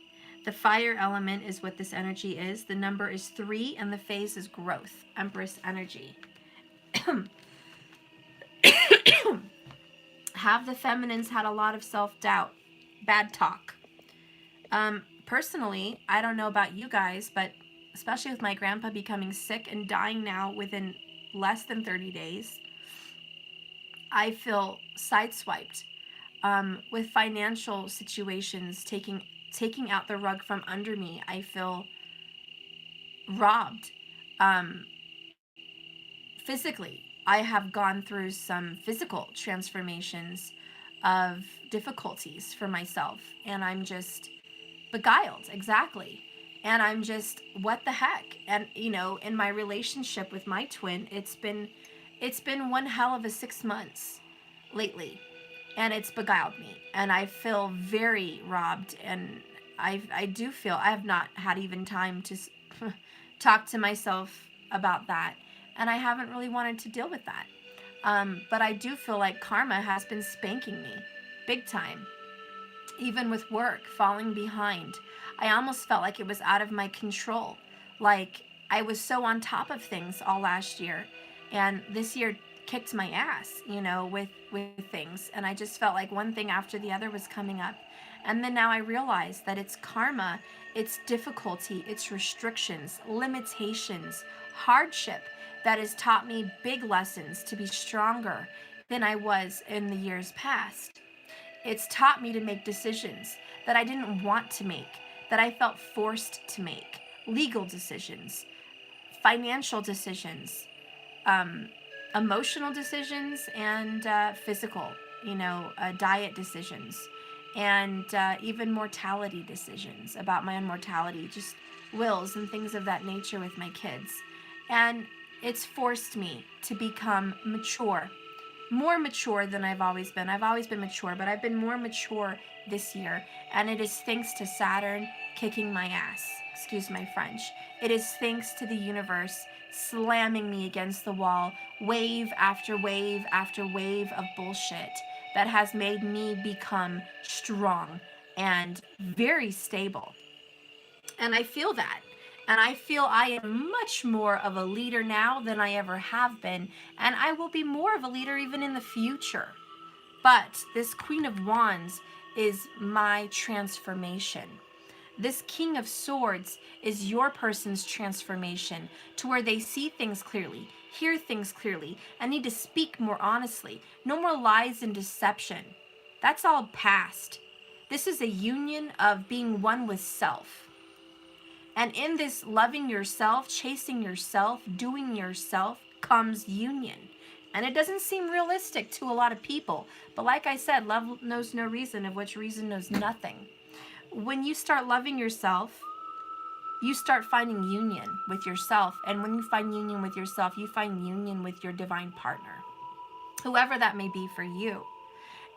The fire element is what this energy is. The number is 3, and the phase is growth. Empress energy. Have the feminines had a lot of self-doubt? Bad talk. Personally, I don't know about you guys, but especially with my grandpa becoming sick and dying now within less than 30 days, I feel sideswiped. With financial situations taking out the rug from under me, I feel robbed. Physically, I have gone through some physical transformations of difficulties for myself, and I'm just beguiled, exactly. And I'm just, what the heck? And in my relationship with my twin, it's been one hell of a 6 months. lately, and it's beguiled me, and I feel very robbed, and I do feel I have not had even time to talk to myself about that, and I haven't really wanted to deal with that. But I do feel like karma has been spanking me big time, even with work, falling behind. I almost felt like it was out of my control. Like I was so on top of things all last year, and this year kicked my ass, with things. And I just felt like one thing after the other was coming up. And then now I realize that it's karma, it's difficulty, it's restrictions, limitations, hardship that has taught me big lessons to be stronger than I was in the years past. It's taught me to make decisions that I didn't want to make, that I felt forced to make. Legal decisions, financial decisions, um, emotional decisions, and physical, diet decisions, and even mortality decisions about my own mortality, just wills and things of that nature with my kids. And it's forced me to become mature, more mature than I've always been. I've always been mature, but I've been more mature this year. And it is thanks to Saturn kicking my ass. Excuse my French. It is thanks to the universe slamming me against the wall, wave after wave after wave of bullshit that has made me become strong and very stable. And I feel that. And I feel I am much more of a leader now than I ever have been. And I will be more of a leader even in the future. But this Queen of Wands is my transformation. This King of Swords is your person's transformation to where they see things clearly, hear things clearly, and need to speak more honestly. No more lies and deception. That's all past. This is a union of being one with self. And in this loving yourself, chasing yourself, doing yourself comes union. And it doesn't seem realistic to a lot of people. But like I said, love knows no reason, of which reason knows nothing. When you start loving yourself, you start finding union with yourself. And when you find union with yourself, you find union with your divine partner, whoever that may be for you.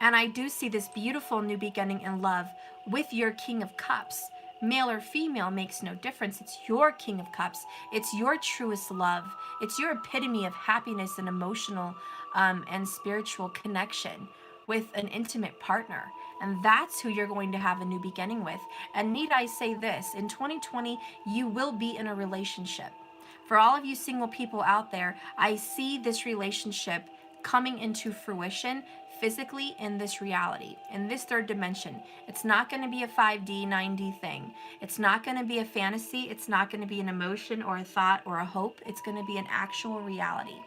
And I do see this beautiful new beginning in love with your King of Cups. Male or female makes no difference. It's your King of Cups. It's your truest love. It's your epitome of happiness and emotional and spiritual connection with an intimate partner. And that's who you're going to have a new beginning with. And need I say this, in 2020, you will be in a relationship. For all of you single people out there, I see this relationship coming into fruition physically in this reality, in this third dimension. It's not going to be a 5D, 9D thing. It's not going to be a fantasy. It's not going to be an emotion or a thought or a hope. It's going to be an actual reality.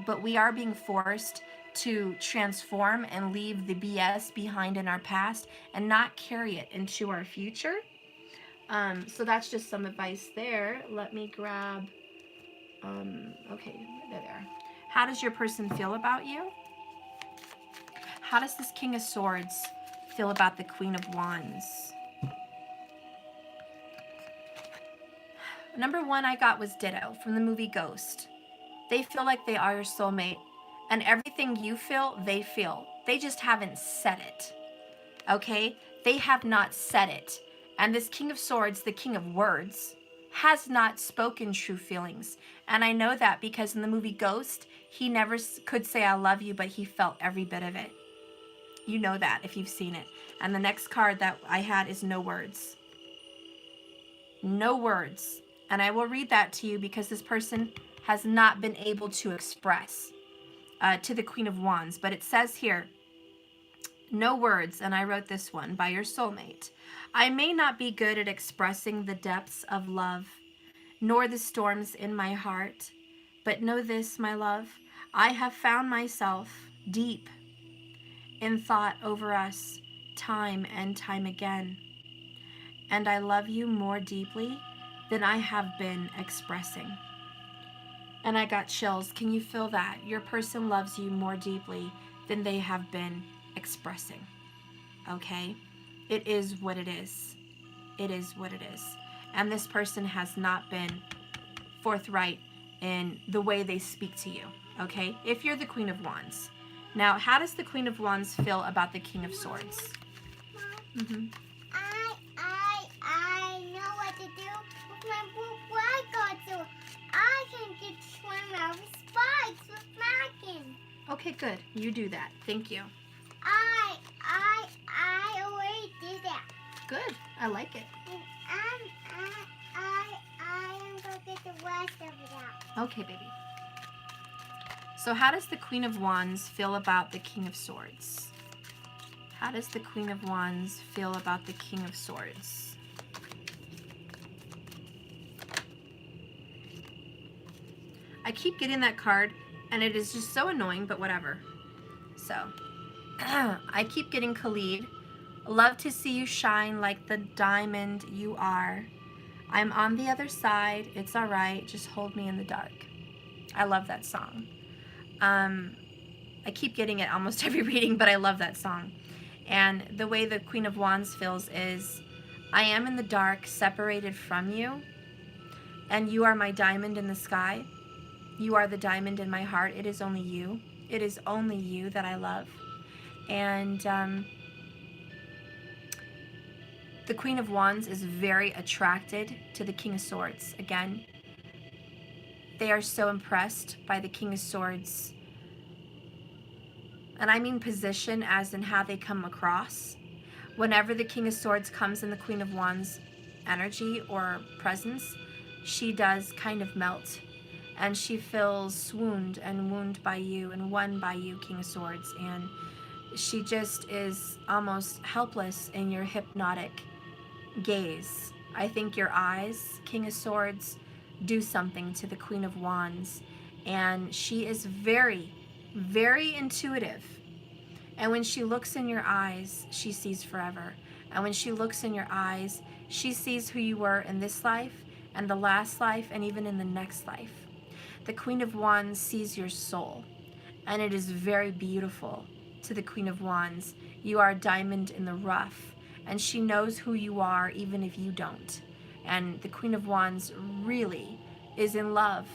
But we are being forced to transform and leave the BS behind in our past and not carry it into our future. So that's just some advice there. Let me grab, okay, there. How does your person feel about you? How does this King of Swords feel about the Queen of Wands? Number one I got was Ditto from the movie Ghost. They feel like they are your soulmate, and everything you feel, they feel. They just haven't said it, okay? They have not said it. And this King of Swords, the King of Words, has not spoken true feelings. And I know that because in the movie Ghost, he never could say I love you, but he felt every bit of it. You know that if you've seen it. And the next card that I had is no words. No words. And I will read that to you because this person has not been able to express to the Queen of Wands. But it says here, no words, and I wrote this one, by your soulmate. I may not be good at expressing the depths of love, nor the storms in my heart, but know this, my love, I have found myself deep in thought over us time and time again. And I love you more deeply than I have been expressing. And I got chills. Can you feel that? Your person loves you more deeply than they have been expressing. Okay? It is what it is. It is what it is. And this person has not been forthright in the way they speak to you. Okay? If you're the Queen of Wands, Now, how does the Queen of Wands feel about the King of Swords? Mom, Mm-hmm. I know what to do with my blue I go to. I can get swim over spikes with Mackin. Okay, good. You do that. Thank you. I already did that. Good. I like it. And I am gonna get the rest of it out. Okay, baby. So how does the Queen of Wands feel about the King of Swords? How does the Queen of Wands feel about the King of Swords? I keep getting that card, and it is just so annoying, but whatever. So, I keep getting Khalid. Love to see you shine like the diamond you are. I'm on the other side. It's all right. Just hold me in the dark. I love that song. I keep getting it almost every reading, but I love that song. And the way the Queen of Wands feels is, I am in the dark, separated from you, and you are my diamond in the sky. You are the diamond in my heart. It is only you. It is only you that I love. And the Queen of Wands is very attracted to the King of Swords. Again, they are so impressed by the King of Swords. And I mean position as in how they come across. Whenever the King of Swords comes in the Queen of Wands energy or presence, she does kind of melt. And she feels swooned and wounded by you and won by you, King of Swords. And she just is almost helpless in your hypnotic gaze. I think your eyes, King of Swords, do something to the Queen of Wands. And she is very, very intuitive. And when she looks in your eyes, she sees forever. And when she looks in your eyes, she sees who you were in this life and the last life and even in the next life. The Queen of Wands sees your soul, and it is very beautiful to the Queen of Wands. You are a diamond in the rough, and she knows who you are even if you don't. And the Queen of Wands really is in love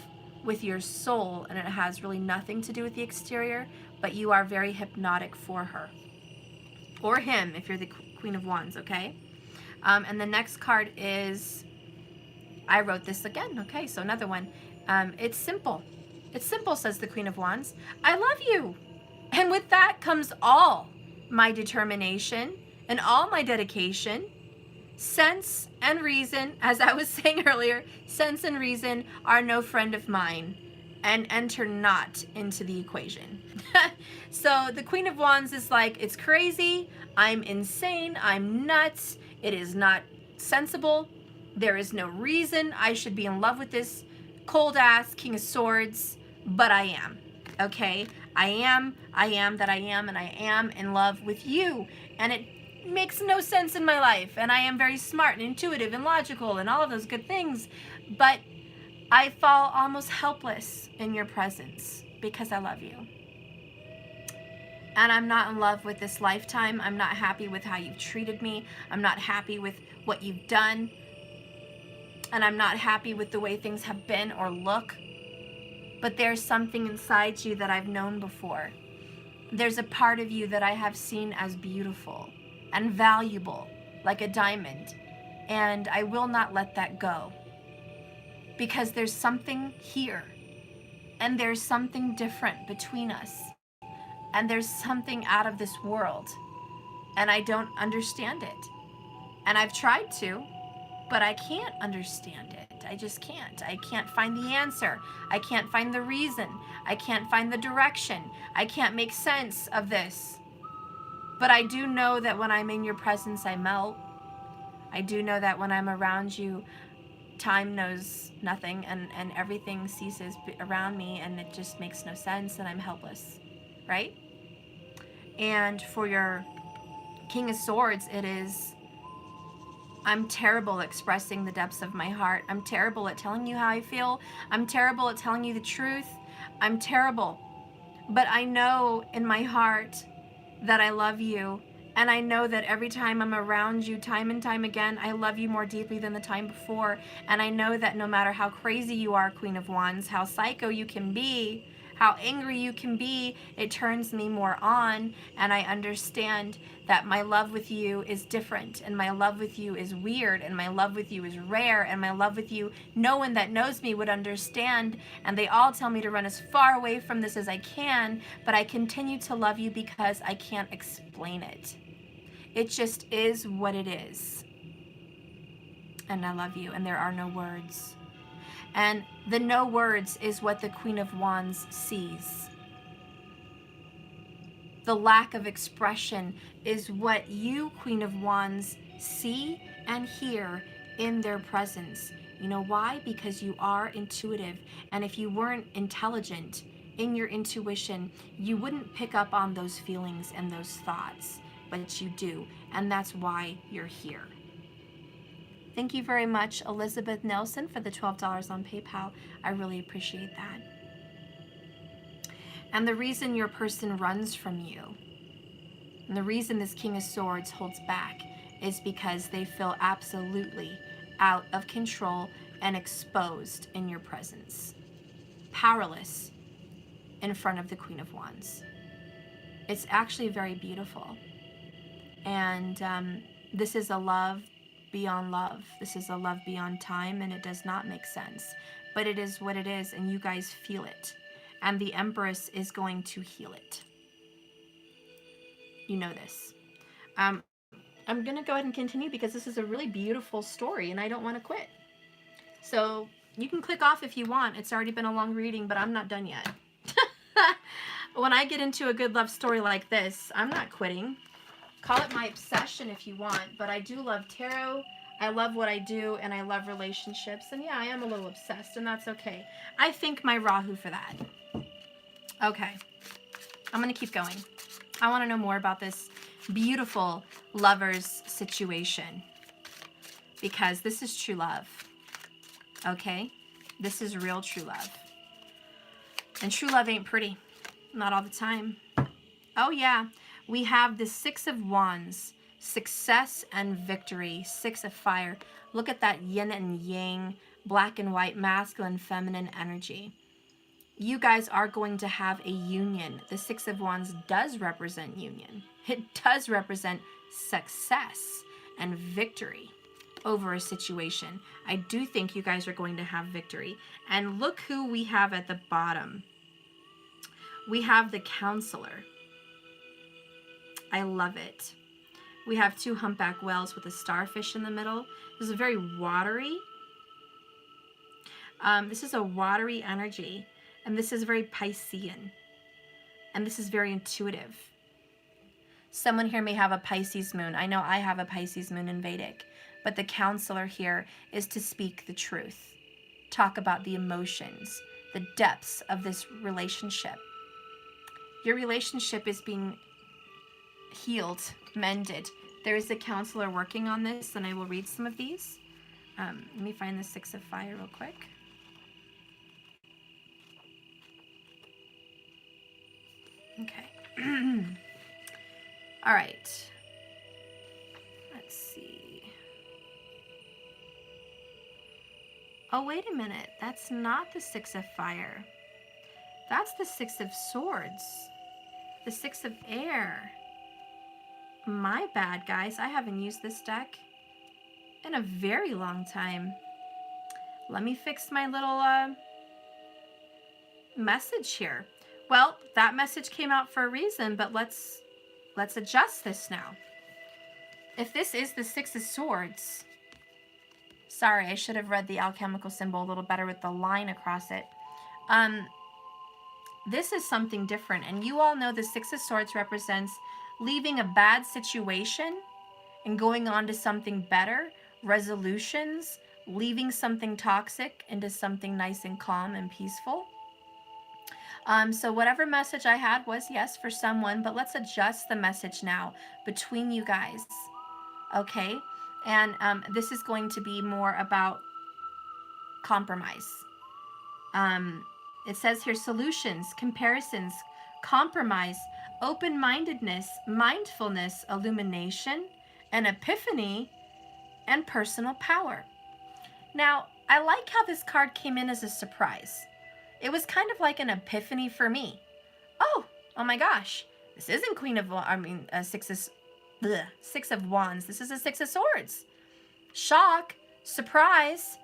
with your soul, and it has really nothing to do with the exterior, but you are very hypnotic for her. Or him, if you're the Queen of Wands, okay? And the next card is, I wrote this again, okay, so another one. It's simple. It's simple, says the Queen of Wands. I love you. And with that comes all my determination and all my dedication. Sense and reason, as I was saying earlier, sense and reason are no friend of mine and enter not into the equation. So the Queen of Wands is like, it's crazy, I'm insane, I'm nuts, it is not sensible, there is no reason I should be in love with this cold ass King of Swords, but I am, okay? I am that I am, and I am in love with you, and it makes no sense in my life, and I am very smart and intuitive and logical and all of those good things, but I fall almost helpless in your presence because I love you. And I'm not in love with this lifetime. I'm not happy with how you've treated me. I'm not happy with what you've done. And I'm not happy with the way things have been or look. But there's something inside you that I've known before. There's a part of you that I have seen as beautiful and valuable, like a diamond. And I will not let that go. Because there's something here. And there's something different between us. And there's something out of this world. And I don't understand it. And I've tried to, but I can't understand it. I just can't. I can't find the answer. I can't find the reason. I can't find the direction. I can't make sense of this. But I do know that when I'm in your presence, I melt. I do know that when I'm around you, time knows nothing and everything ceases around me and it just makes no sense and I'm helpless, right? And for your King of Swords, it is, I'm terrible at expressing the depths of my heart. I'm terrible at telling you how I feel. I'm terrible at telling you the truth. I'm terrible. But I know in my heart that I love you. And I know that every time I'm around you, time and time again, I love you more deeply than the time before. And I know that no matter how crazy you are, Queen of Wands, how psycho you can be, how angry you can be, it turns me more on, and I understand that my love with you is different, and my love with you is weird, and my love with you is rare, and my love with you, no one that knows me would understand, and they all tell me to run as far away from this as I can, but I continue to love you because I can't explain it. It just is what it is. And I love you, and there are no words. And the no words is what the Queen of Wands sees. The lack of expression is what you, Queen of Wands, see and hear in their presence. You know why? Because you are intuitive. And if you weren't intelligent in your intuition, you wouldn't pick up on those feelings and those thoughts. But you do. And that's why you're here. Thank you very much, Elizabeth Nelson, for the $12 on PayPal. I really appreciate that. And the reason your person runs from you, and the reason this King of Swords holds back, is because they feel absolutely out of control and exposed in your presence. Powerless in front of the Queen of Wands. It's actually very beautiful. And this is a love beyond love. This is a love beyond time, and it does not make sense. But it is what it is, and you guys feel it. And the Empress is going to heal it. You know this. I'm going to go ahead and continue because this is a really beautiful story, and I don't want to quit. So you can click off if you want. It's already been a long reading, but I'm not done yet. When I get into a good love story like this, I'm not quitting. Call it my obsession if you want, but I do love tarot. I love what I do, and I love relationships. And yeah, I am a little obsessed, and that's okay. I thank my Rahu for that. Okay, I'm going to keep going. I want to know more about this beautiful lovers situation, because this is true love. Okay? This is real true love. And true love ain't pretty. Not all the time. Oh yeah. We have the Six of Wands, success and victory, Six of Fire. Look at that yin and yang, black and white, masculine, feminine energy. You guys are going to have a union. The Six of Wands does represent union. It does represent success and victory over a situation. I do think you guys are going to have victory. And look who we have at the bottom. We have the Counselor. I love it. We have two humpback whales with a starfish in the middle. This is very watery. This is a watery energy. And this is very Piscean. And this is very intuitive. Someone here may have a Pisces moon. I know I have a Pisces moon in Vedic. But the Counselor here is to speak the truth. Talk about the emotions, the depths of this relationship. Your relationship is being healed, mended. There is a Counselor working on this, and I will read some of these. Let me find the Six of Fire real quick. Okay. All right. Let's see. Oh, wait a minute. That's not the Six of Fire. That's the Six of Swords. The Six of Air. My bad, guys. I haven't used this deck in a very long time. Let me fix my little message here. Well, that message came out for a reason, but let's adjust this now. If this is the Six of Swords, sorry, I should have read the alchemical symbol a little better with the line across it. This is something different, and you all know the Six of Swords represents leaving a bad situation and going on to something better, resolutions, leaving something toxic into something nice and calm and peaceful. So whatever message I had was yes for someone, but let's adjust the message now between you guys, okay? And this is going to be more about compromise. It says here solutions, comparisons, compromise, open-mindedness, mindfulness, illumination, an epiphany, and personal power. Now, I like how this card came in as a surprise. It was kind of like an epiphany for me. Oh my gosh, this isn't Six of Wands. This is a Six of Swords. Shock, surprise,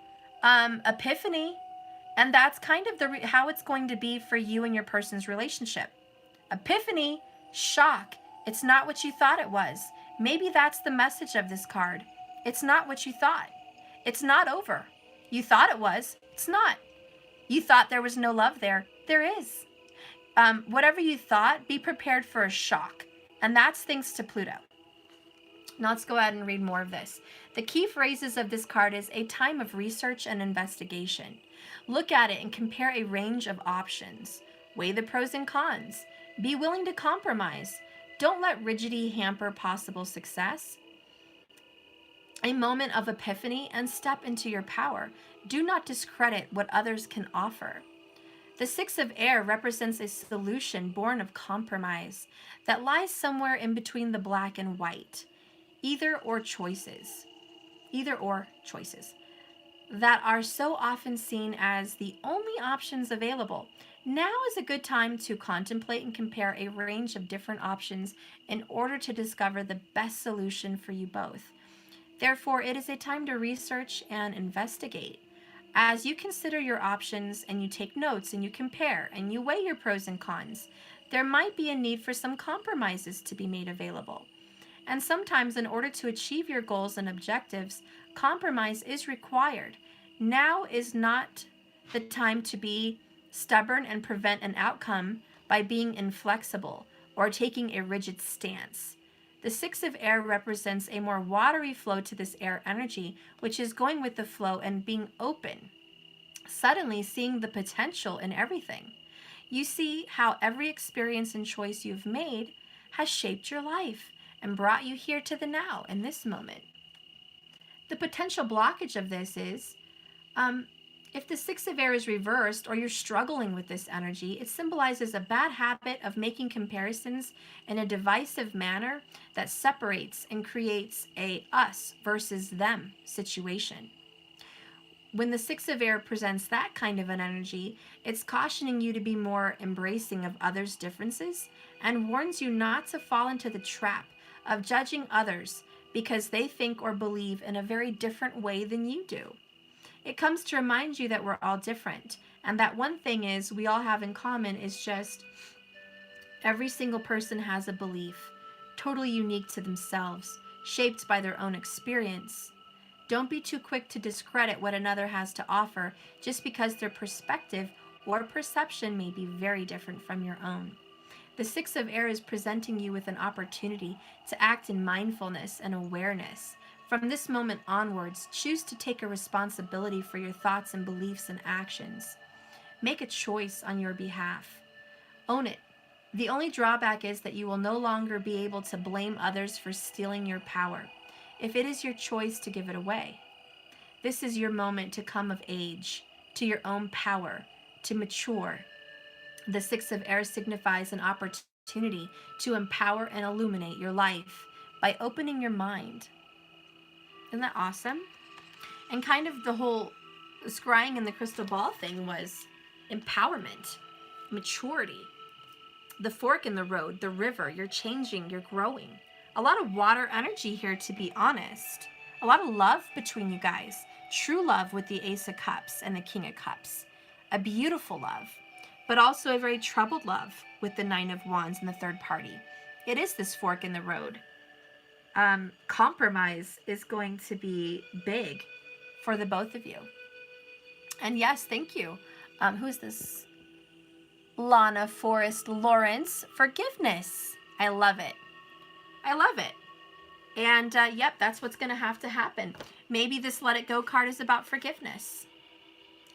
epiphany, and that's kind of how it's going to be for you and your person's relationship. Epiphany, shock. It's not what you thought it was. Maybe that's the message of this card. It's not what you thought. It's not over. You thought it was. It's not. You thought there was no love there. There is. Whatever you thought, be prepared for a shock. And that's thanks to Pluto. Now let's go ahead and read more of this. The key phrases of this card is a time of research and investigation. Look at it and compare a range of options. Weigh the pros and cons. Be willing to compromise. Don't let rigidity hamper possible success. A moment of epiphany and step into your power. Do not discredit what others can offer. The Six of Air represents a solution born of compromise that lies somewhere in between the black and white. Either or choices that are so often seen as the only options available. Now is a good time to contemplate and compare a range of different options in order to discover the best solution for you both. Therefore, it is a time to research and investigate. As you consider your options and you take notes and you compare and you weigh your pros and cons, there might be a need for some compromises to be made available. And sometimes, in order to achieve your goals and objectives, compromise is required. Now is not the time to be stubborn and prevent an outcome by being inflexible or taking a rigid stance. The Six of Air represents a more watery flow to this air energy, which is going with the flow and being open, suddenly seeing the potential in everything. You see how every experience and choice you've made has shaped your life and brought you here to the now in this moment. The potential blockage of this is if the Six of Air is reversed or you're struggling with this energy, it symbolizes a bad habit of making comparisons in a divisive manner that separates and creates a us versus them situation. When the Six of Air presents that kind of an energy, it's cautioning you to be more embracing of others' differences and warns you not to fall into the trap of judging others because they think or believe in a very different way than you do. It comes to remind you that we're all different, and that one thing is we all have in common is just every single person has a belief, totally unique to themselves, shaped by their own experience. Don't be too quick to discredit what another has to offer just because their perspective or perception may be very different from your own. The Six of Air is presenting you with an opportunity to act in mindfulness and awareness. From this moment onwards, choose to take a responsibility for your thoughts and beliefs and actions. Make a choice on your behalf. Own it. The only drawback is that you will no longer be able to blame others for stealing your power, if it is your choice to give it away. This is your moment to come of age, to your own power, to mature. The Six of Air signifies an opportunity to empower and illuminate your life by opening your mind. Isn't that awesome? And kind of the whole scrying in the crystal ball thing was empowerment, maturity, the fork in the road, the river. You're changing, you're growing. A lot of water energy here, to be honest. A lot of love between you guys. True love with the Ace of Cups and the King of Cups. A beautiful love, but also a very troubled love with the Nine of Wands and the third party. It is this fork in the road. Compromise is going to be big for the both of you. And yes, thank you. Who's this? Lana Forrest Lawrence. Forgiveness. I love it. I love it. And yep, that's what's going to happen. Maybe this Let It Go card is about forgiveness.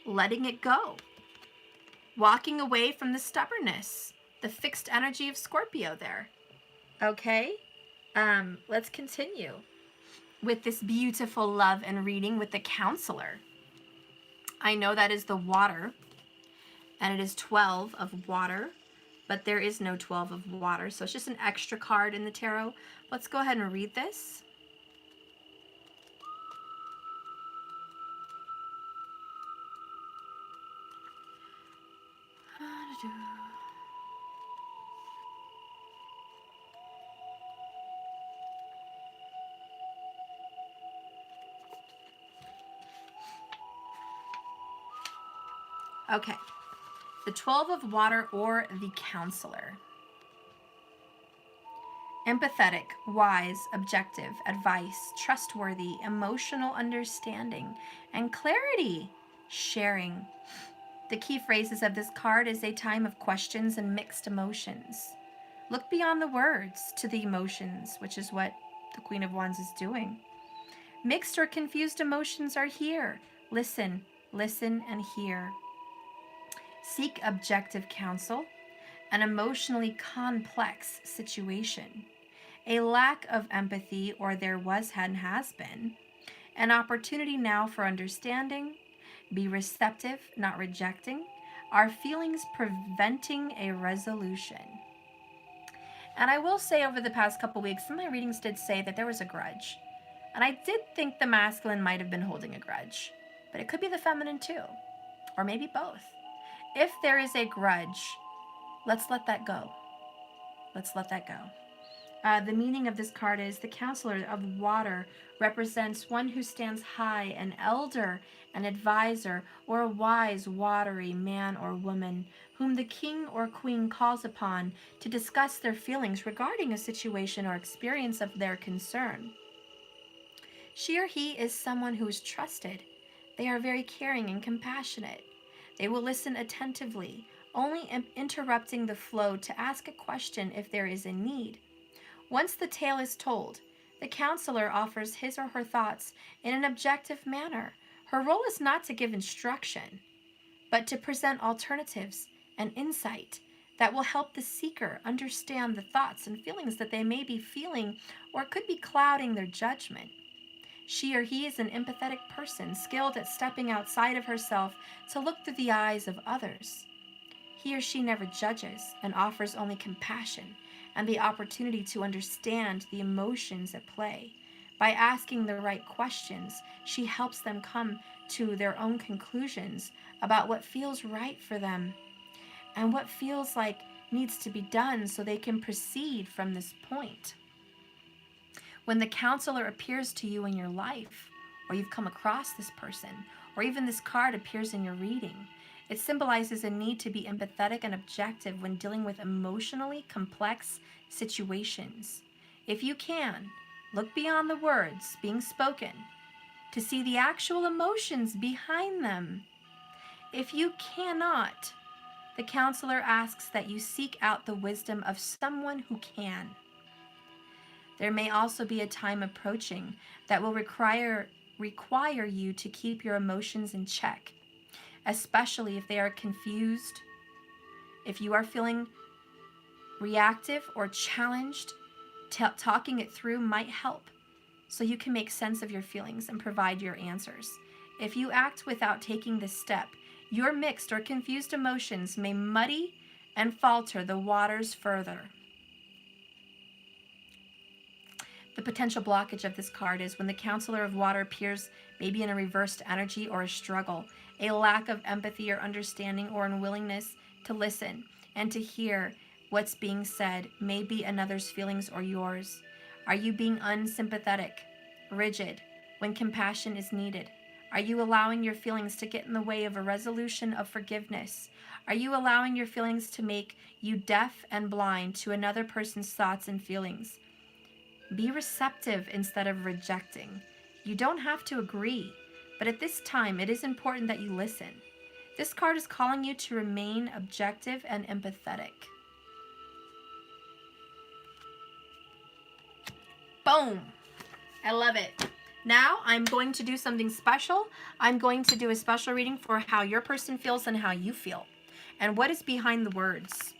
Letting it go. Walking away from the stubbornness. The fixed energy of Scorpio there. Okay? Let's continue with this beautiful love and reading with the Counselor. I know that is the water, and it is 12 of water, but there is no 12 of water, so it's just an extra card in the tarot. Let's go ahead and read this. Okay. The 12 of water, or the counselor. Empathetic, wise, objective, advice, trustworthy, emotional understanding, and clarity, sharing. The key phrases of this card is a time of questions and mixed emotions. Look beyond the words to the emotions, which is what the Queen of Wands is doing. Mixed or confused emotions are here. Listen, listen, and hear. Seek objective counsel. An emotionally complex situation. A lack of empathy, or there was and has been. An opportunity now for understanding. Be receptive, not rejecting. Are feelings preventing a resolution? And I will say, over the past couple weeks, some of my readings did say that there was a grudge. And I did think the masculine might have been holding a grudge. But it could be the feminine too. Or maybe both. If there is a grudge, let's let that go. Let's let that go. The meaning of this card is the counselor of water represents one who stands high, an elder, an advisor, or a wise, watery man or woman whom the king or queen calls upon to discuss their feelings regarding a situation or experience of their concern. She or he is someone who is trusted. They are very caring and compassionate. They will listen attentively, only interrupting the flow to ask a question if there is a need. Once the tale is told, the counselor offers his or her thoughts in an objective manner. Her role is not to give instruction, but to present alternatives and insight that will help the seeker understand the thoughts and feelings that they may be feeling or could be clouding their judgment. She or he is an empathetic person, skilled at stepping outside of herself to look through the eyes of others. He or she never judges and offers only compassion and the opportunity to understand the emotions at play. By asking the right questions, she helps them come to their own conclusions about what feels right for them and what feels like needs to be done so they can proceed from this point. When the counselor appears to you in your life, or you've come across this person, or even this card appears in your reading, it symbolizes a need to be empathetic and objective when dealing with emotionally complex situations. If you can, look beyond the words being spoken to see the actual emotions behind them. If you cannot, the counselor asks that you seek out the wisdom of someone who can. There may also be a time approaching that will require you to keep your emotions in check, especially if they are confused. If you are feeling reactive or challenged, talking it through might help so you can make sense of your feelings and provide your answers. If you act without taking this step, your mixed or confused emotions may muddy and falter the waters further. The potential blockage of this card is when the counselor of water appears maybe in a reversed energy or a struggle, a lack of empathy or understanding or unwillingness to listen and to hear what's being said, may be another's feelings or yours. Are you being unsympathetic, rigid, when compassion is needed? Are you allowing your feelings to get in the way of a resolution of forgiveness? Are you allowing your feelings to make you deaf and blind to another person's thoughts and feelings? Be receptive instead of rejecting. You don't have to agree, but at this time, it is important that you listen. This card is calling you to remain objective and empathetic. Boom! I love it. Now I'm going to do something special. I'm going to do a special reading for how your person feels and how you feel, and what is behind the words.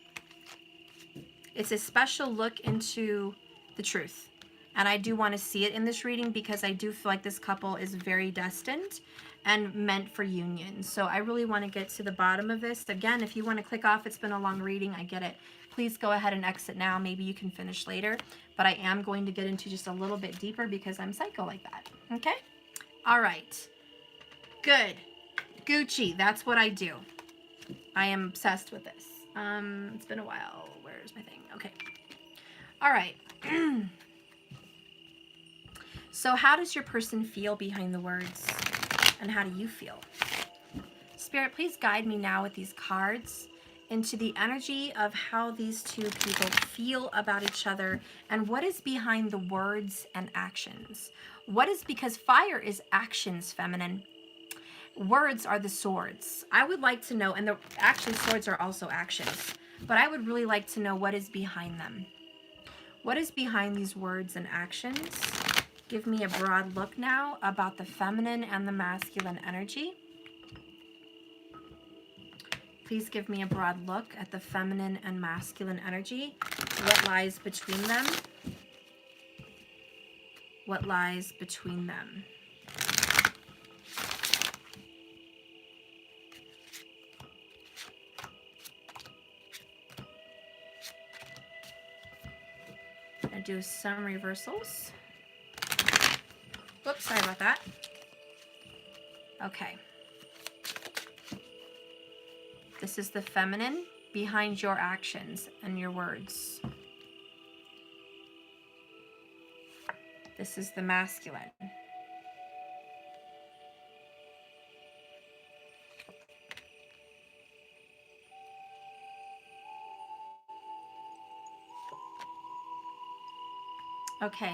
It's a special look into the truth. And I do want to see it in this reading because I do feel like this couple is very destined and meant for union. So I really want to get to the bottom of this. Again, if you want to click off, it's been a long reading, I get it. Please go ahead and exit now. Maybe you can finish later. But I am going to get into just a little bit deeper because I'm psycho like that. Okay? All right. Good. Gucci, that's what I do. I am obsessed with this. It's been a while. Where's my thing? Okay. All right. So how does your person feel behind the words? And how do you feel? Spirit, please guide me now with these cards into the energy of how these two people feel about each other and what is behind the words and actions. What is, because fire is actions, feminine. Words are the swords. I would like to know, and actually swords are also actions, but I would really like to know what is behind them. What is behind these words and actions? Give me a broad look now about the feminine and the masculine energy. Please give me a broad look at the feminine and masculine energy. What lies between them? What lies between them? I do some reversals. Whoops, sorry about that. Okay. This is the feminine behind your actions and your words. This is the masculine. Okay.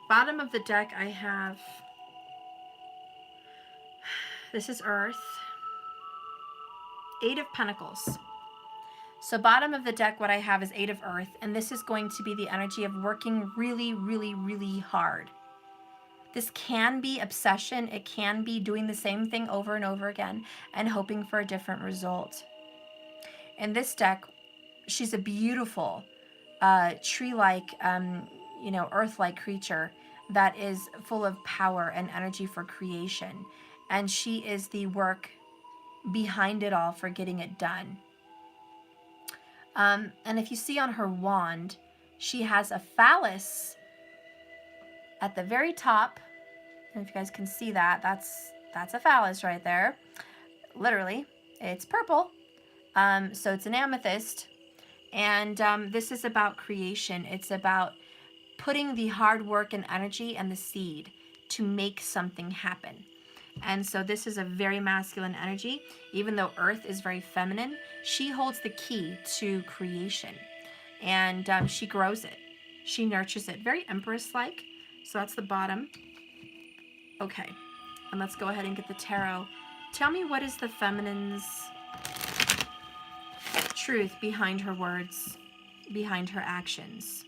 Bottom of the deck I have, this is Earth. 8 of Pentacles. So bottom of the deck, what I have is 8 of Earth, and this is going to be the energy of working really, really, really hard. This can be obsession. It can be doing the same thing over and over again and hoping for a different result. In this deck, she's a beautiful tree-like, earth-like creature that is full of power and energy for creation. And she is the work behind it all for getting it done. And if you see on her wand, she has a phallus at the very top. And if you guys can see that, that's a phallus right there. Literally, it's purple. So it's an amethyst. And this is about creation. It's about putting the hard work and energy and the seed to make something happen. And so this is a very masculine energy. Even though Earth is very feminine, she holds the key to creation. And she grows it. She nurtures it. Very Empress-like. So that's the bottom. Okay. And let's go ahead and get the tarot. Tell me, what is the feminine's truth behind her words, behind her actions?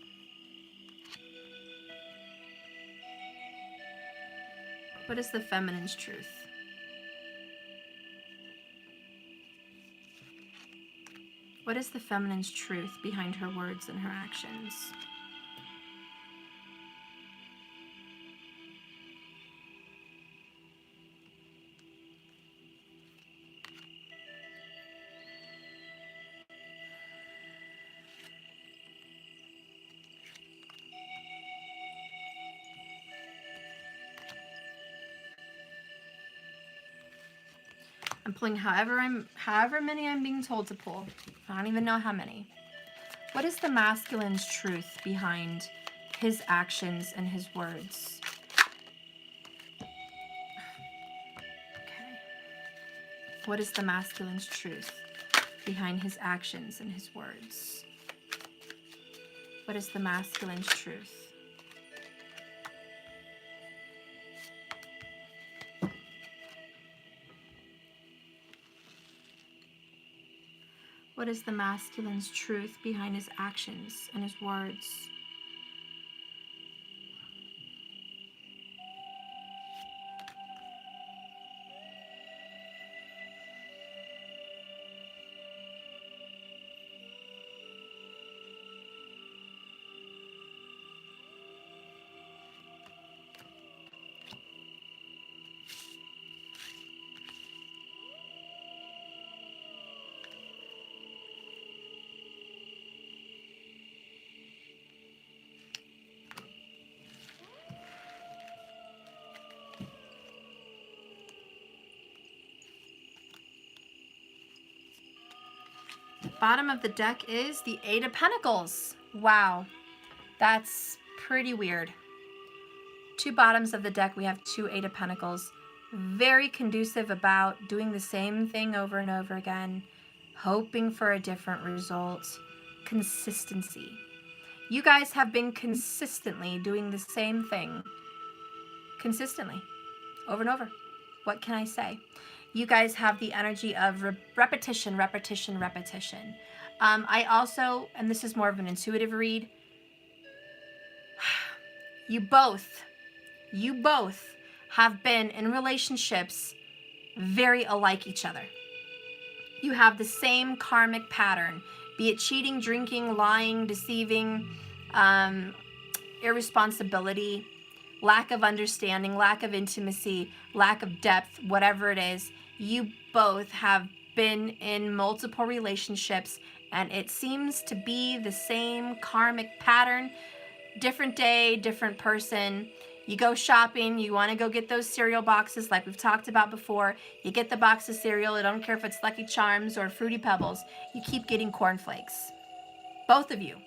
What is the feminine's truth? What is the feminine's truth behind her words and her actions? I'm pulling however many I'm being told to pull. I don't even know how many. What is the masculine's truth behind his actions and his words? Okay. What is the masculine's truth behind his actions and his words? What is the masculine's truth? What is the masculine's truth behind his actions and his words? Bottom of the deck is the Eight of Pentacles. Wow, that's pretty weird. Two bottoms of the deck, we have two Eight of Pentacles. Very conducive about doing the same thing over and over again, hoping for a different result. Consistency. You guys have been consistently doing the same thing. Consistently. Over and over. What can I say? You guys have the energy of repetition, repetition, repetition. I also, and this is more of an intuitive read, you both have been in relationships very alike each other. You have the same karmic pattern, be it cheating, drinking, lying, deceiving, irresponsibility, lack of understanding, lack of intimacy, lack of depth, whatever it is. You both have been in multiple relationships, and it seems to be the same karmic pattern. Different day, different person. You go shopping, you want to go get those cereal boxes like we've talked about before. You get the box of cereal. I don't care if it's Lucky Charms or Fruity Pebbles. You keep getting cornflakes. Both of you.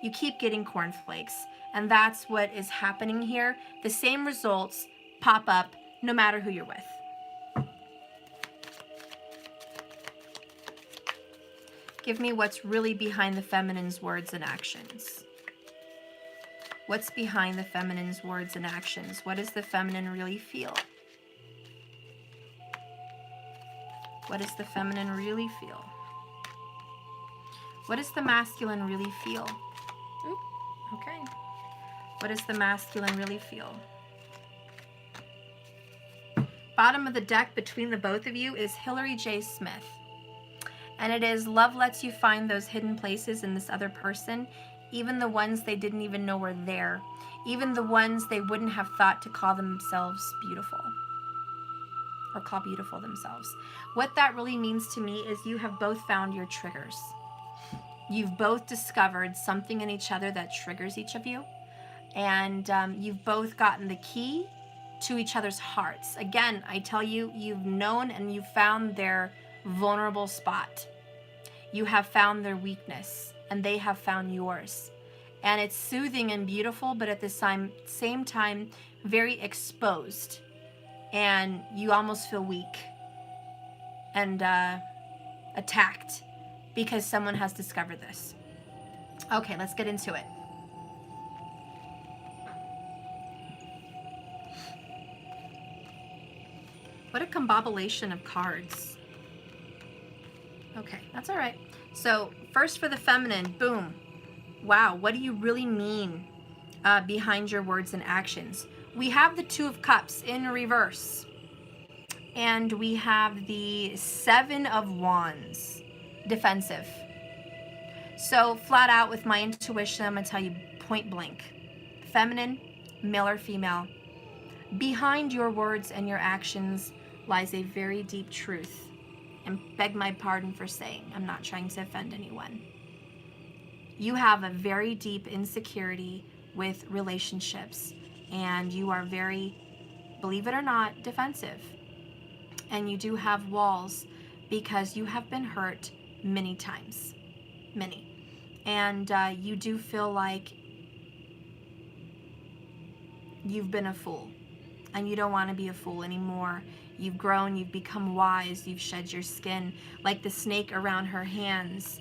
You keep getting cornflakes. And that's what is happening here. The same results pop up no matter who you're with. Give me what's really behind the feminine's words and actions. What's behind the feminine's words and actions? What does the feminine really feel? What does the feminine really feel? What does the masculine really feel? Ooh, okay. What does the masculine really feel? Bottom of the deck between the both of you is Hillary J. Smith. And it is love lets you find those hidden places in this other person, even the ones they didn't even know were there, even the ones they wouldn't have thought to call themselves beautiful or call beautiful themselves. What that really means to me is you have both found your triggers. You've both discovered something in each other that triggers each of you, and you've both gotten the key to each other's hearts. Again, I tell you, you've known and you've found their vulnerable spot. You have found their weakness, and they have found yours. And it's soothing and beautiful, but at the same time, very exposed. And you almost feel weak and attacked because someone has discovered this. Okay, let's get into it. What a combobulation of cards. Okay, that's all right. So first for the feminine, boom. Wow, what do you really mean behind your words and actions? We have the Two of Cups in reverse. And we have the Seven of Wands, defensive. So flat out with my intuition, I'm going to tell you point blank. Feminine, male or female. Behind your words and your actions lies a very deep truth. And beg my pardon for saying, I'm not trying to offend anyone. You have a very deep insecurity with relationships, and you are very, believe it or not, defensive. And you do have walls because you have been hurt many times, many. And you do feel like you've been a fool, and you don't want to be a fool anymore. You've grown, you've become wise, you've shed your skin. Like the snake around her hands,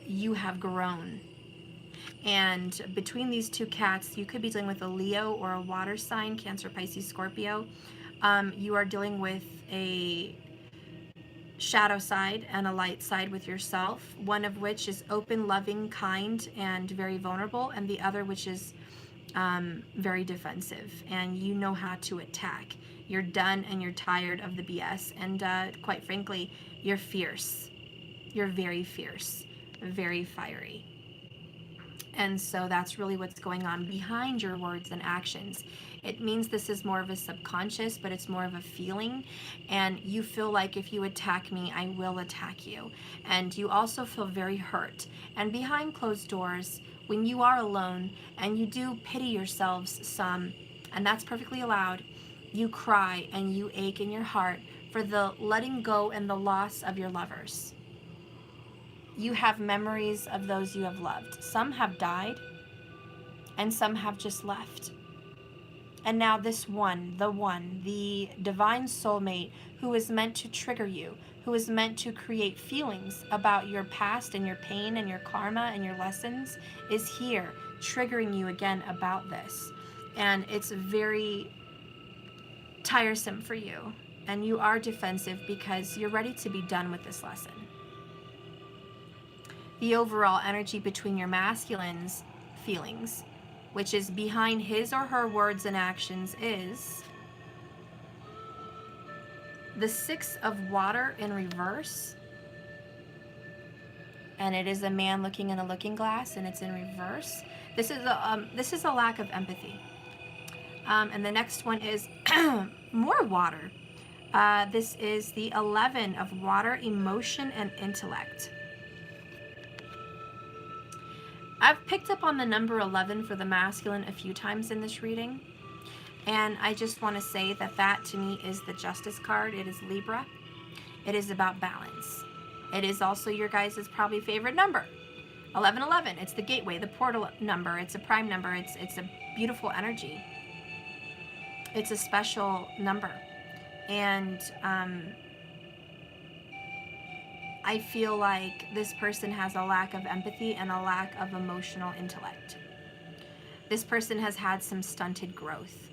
you have grown. And between these two cats, you could be dealing with a Leo or a water sign, Cancer, Pisces, Scorpio. You are dealing with a shadow side and a light side with yourself, one of which is open, loving, kind, and very vulnerable, and the other which is very defensive, and you know how to attack. You're done and you're tired of the BS, and quite frankly, you're fierce. You're very fierce, very fiery. And so that's really what's going on behind your words and actions. It means this is more of a subconscious, but it's more of a feeling. And you feel like if you attack me, I will attack you. And you also feel very hurt. And behind closed doors, when you are alone and you do pity yourselves some, and that's perfectly allowed, you cry and you ache in your heart for the letting go and the loss of your lovers. you have memories of those you have loved. Some have died, and some have just left. And now this one, the divine soulmate who is meant to trigger you, who is meant to create feelings about your past and your pain and your karma and your lessons, is here triggering you again about this. And it's very tiresome for you. And you are defensive because you're ready to be done with this lesson. The overall energy between your masculine's feelings, which is behind his or her words and actions, is the Six of Water in reverse. And it is a man looking in a looking glass, and it's in reverse. This is a lack of empathy. And the next one is more water. This is the 11 of water, emotion, and intellect. I've picked up on the number 11 for the masculine a few times in this reading. And I just want to say that that to me is the Justice card. It is Libra. It is about balance. It is also your guys' probably favorite number. 1111. It's the gateway, the portal number. It's a prime number. It's a beautiful energy. It's a special number. And I feel like this person has a lack of empathy and a lack of emotional intellect. This person has had some stunted growth.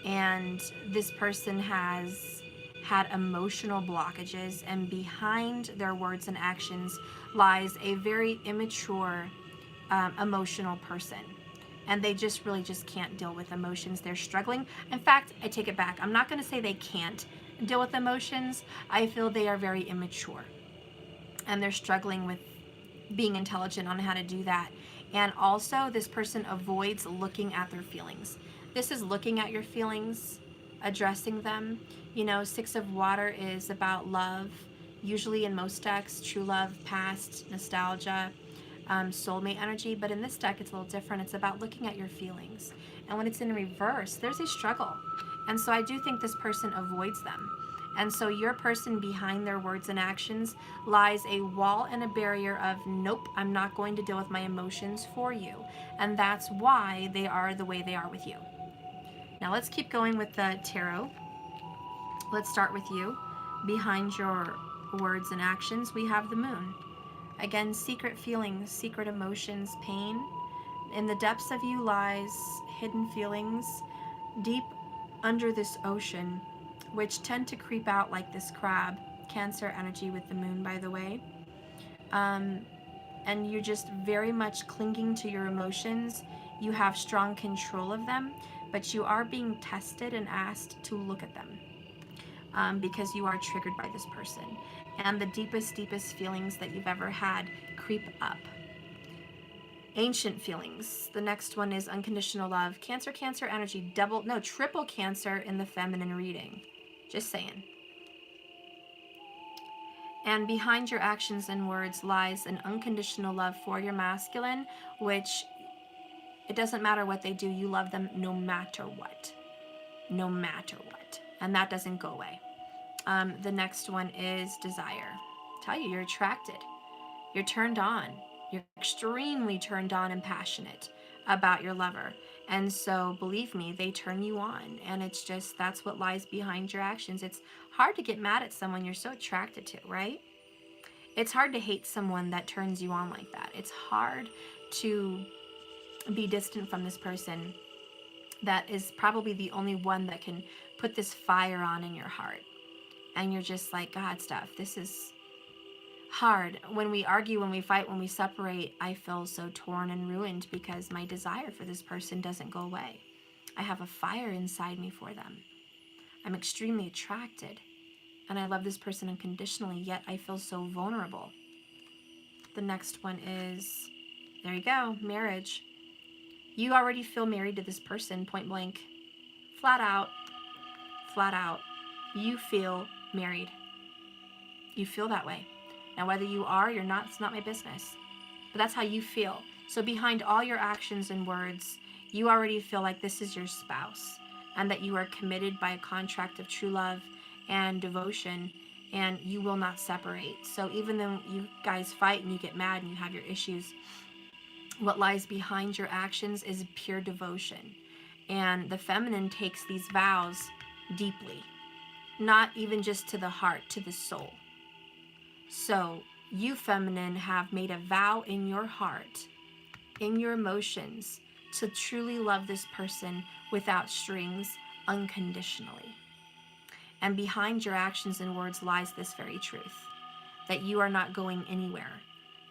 And this person has had emotional blockages, and behind their words and actions lies a very immature, emotional person. And they really can't deal with emotions. They're struggling. In fact, I take it back. I'm not going to say they can't deal with emotions. I feel they are very immature. And they're struggling with being intelligent on how to do that. And also, this person avoids looking at their feelings. This is looking at your feelings, addressing them. You know, Six of Water is about love. Usually in most decks, true love, past, nostalgia, soulmate energy. But in this deck, it's a little different. It's about looking at your feelings. And when it's in reverse, there's a struggle. And so I do think this person avoids them. And so your person behind their words and actions lies a wall and a barrier of, nope, I'm not going to deal with my emotions for you. And that's why they are the way they are with you. Now let's keep going with the tarot. Let's start with you. Behind your words and actions, we have the moon. Again, secret feelings, secret emotions, pain. In the depths of you lies hidden feelings deep under this ocean, which tend to creep out like this crab. Cancer energy with the moon, by the way. And you're just very much clinging to your emotions. You have strong control of them, but you are being tested and asked to look at them because you are triggered by this person. And the deepest feelings that you've ever had creep up. Ancient feelings. The next one is unconditional love. Cancer energy, triple Cancer in the feminine reading. Just saying. And behind your actions and words lies an unconditional love for your masculine, which it doesn't matter what they do, you love them no matter what. No matter what. And that doesn't go away. The next one is desire. Tell you, you're attracted. You're turned on. You're extremely turned on and passionate about your lover. And so, believe me, they turn you on. And it's just, that's what lies behind your actions. It's hard to get mad at someone you're so attracted to, right? It's hard to hate someone that turns you on like that. It's hard to be distant from this person that is probably the only one that can put this fire on in your heart. And you're just like, God, stuff, this is hard. When we argue, when we fight, when we separate, I feel so torn and ruined because my desire for this person doesn't go away. I have a fire inside me for them. I'm extremely attracted, and I love this person unconditionally, yet I feel so vulnerable. The next one is, there you go, marriage. You already feel married to this person, point blank. Flat out. You feel married. You feel that way. Now, whether you are or you're not, it's not my business. But that's how you feel. So behind all your actions and words, you already feel like this is your spouse and that you are committed by a contract of true love and devotion. and you will not separate. So even though you guys fight and you get mad and you have your issues, what lies behind your actions is pure devotion. And the feminine takes these vows deeply, not even just to the heart, to the soul. So you, feminine, have made a vow in your heart, in your emotions, to truly love this person without strings, unconditionally. And behind your actions and words lies this very truth, that you are not going anywhere.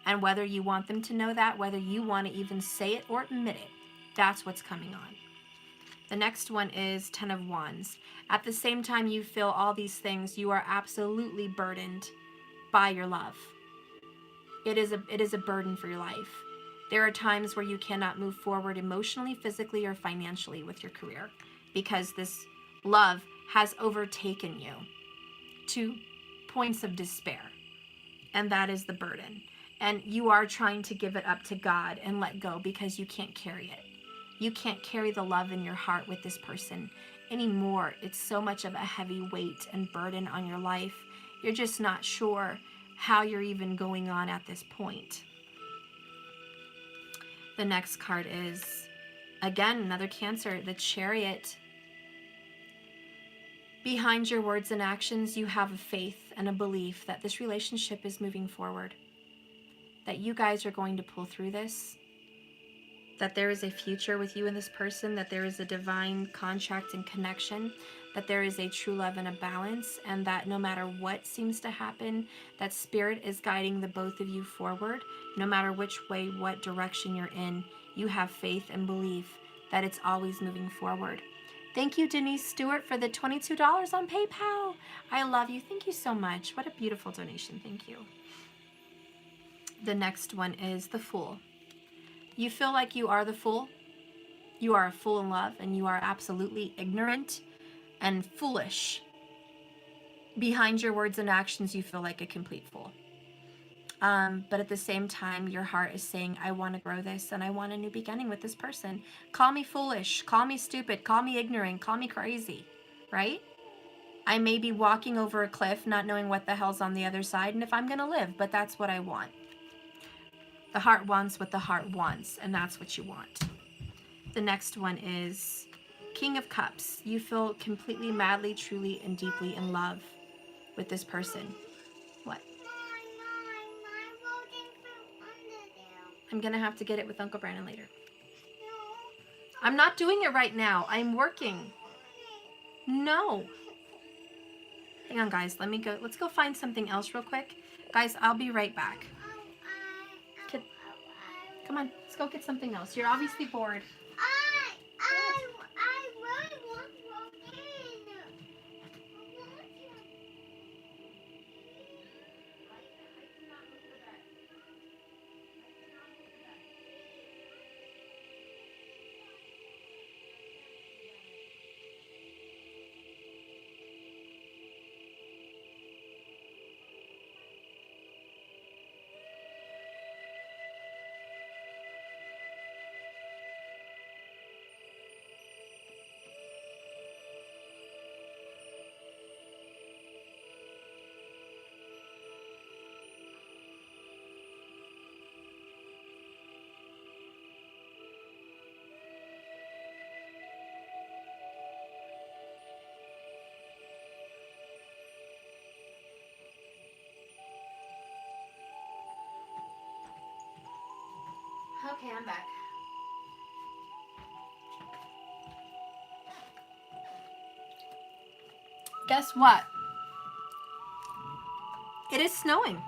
And whether you want them to know that, whether you want to even say it or admit it, that's what's coming on. The next one is 10 of Wands. At the same time you feel all these things, you are absolutely burdened by your love. It is a burden for your life. There are times where you cannot move forward emotionally, physically, or financially with your career because this love has overtaken you to points of despair. And that is the burden. And you are trying to give it up to God and let go because you can't carry it. You can't carry the love in your heart with this person anymore. It's so much of a heavy weight and burden on your life. You're just not sure how you're even going on at this point. The next card is, again, another Cancer, the Chariot. Behind your words and actions, you have a faith and a belief that this relationship is moving forward, that you guys are going to pull through this, that there is a future with you and this person, that there is a divine contract and connection, that there is a true love and a balance, and that no matter what seems to happen, that Spirit is guiding the both of you forward. No matter which way, what direction you're in, you have faith and belief that it's always moving forward. Thank you, Denise Stewart, for the $22 on PayPal. I love you. Thank you so much. What a beautiful donation. Thank you. The next one is the Fool. You feel like you are the fool. You are a fool in love, and you are absolutely ignorant and foolish. Behind your words and actions, you feel like a complete fool. But at the same time, your heart is saying, I want to grow this, and I want a new beginning with this person. Call me foolish, call me stupid, call me ignorant, call me crazy, right? I may be walking over a cliff, not knowing what the hell's on the other side, and if I'm going to live, but that's what I want. The heart wants what the heart wants, and that's what you want. The next one is King of Cups. You feel completely, madly, truly, and deeply in love with this person. What? My voting fell under there. I'm going to have to get it with Uncle Brandon later. No. I'm not doing it right now. I'm working. No. Hang on, guys. Let me go. Let's go find something else real quick. Guys, I'll be right back. Kid, come on. Let's go get something else. You're obviously bored. I really want protein. Okay, I'm back. Guess what? It is snowing.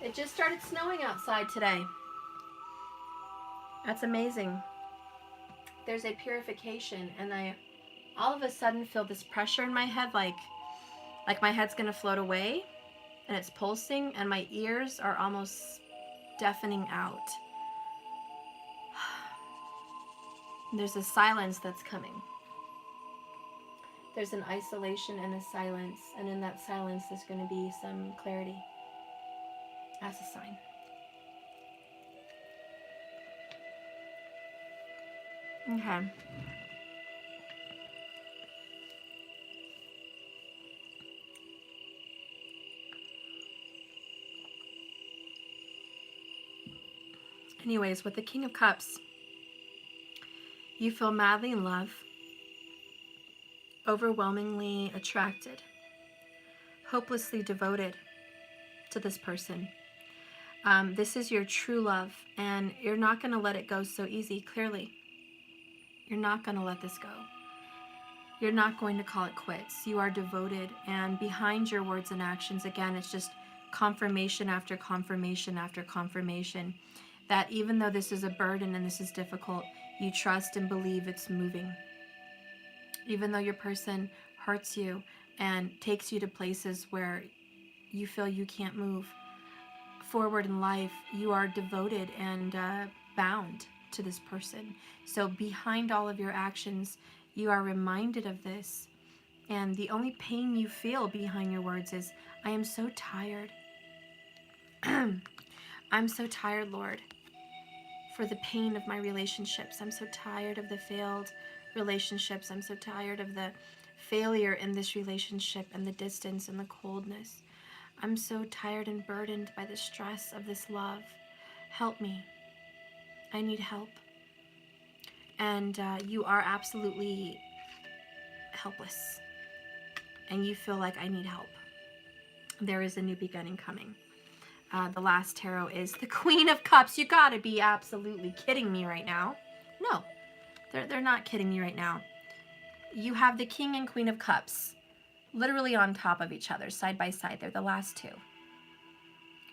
It just started snowing outside today. That's amazing. There's a purification, and I all of a sudden feel this pressure in my head, like my head's gonna float away, and it's pulsing, and my ears are almost deafening out. There's a silence that's coming. There's an isolation and a silence, and in that silence there's going to be some clarity as a sign. Okay. Anyways, with the King of Cups, you feel madly in love, overwhelmingly attracted, hopelessly devoted to this person. This is your true love, and you're not going to let it go so easy, clearly. You're not going to let this go. You're not going to call it quits. You are devoted, and behind your words and actions, again, it's just confirmation after confirmation after confirmation that even though this is a burden and this is difficult, you trust and believe it's moving. Even though your person hurts you and takes you to places where you feel you can't move forward in life, you are devoted and bound to this person. So behind all of your actions, you are reminded of this. And the only pain you feel behind your words is, I am so tired. I'm so tired, Lord, for the pain of my relationships. I'm so tired of the failed relationships. I'm so tired of the failure in this relationship and the distance and the coldness. I'm so tired and burdened by the stress of this love. Help me. I need help. And you are absolutely helpless. And you feel like I need help. There is a new beginning coming. The last tarot is the Queen of Cups. You gotta be absolutely kidding me right now. No, they're not kidding me right now. You have the King and Queen of Cups literally on top of each other, side by side. They're the last two.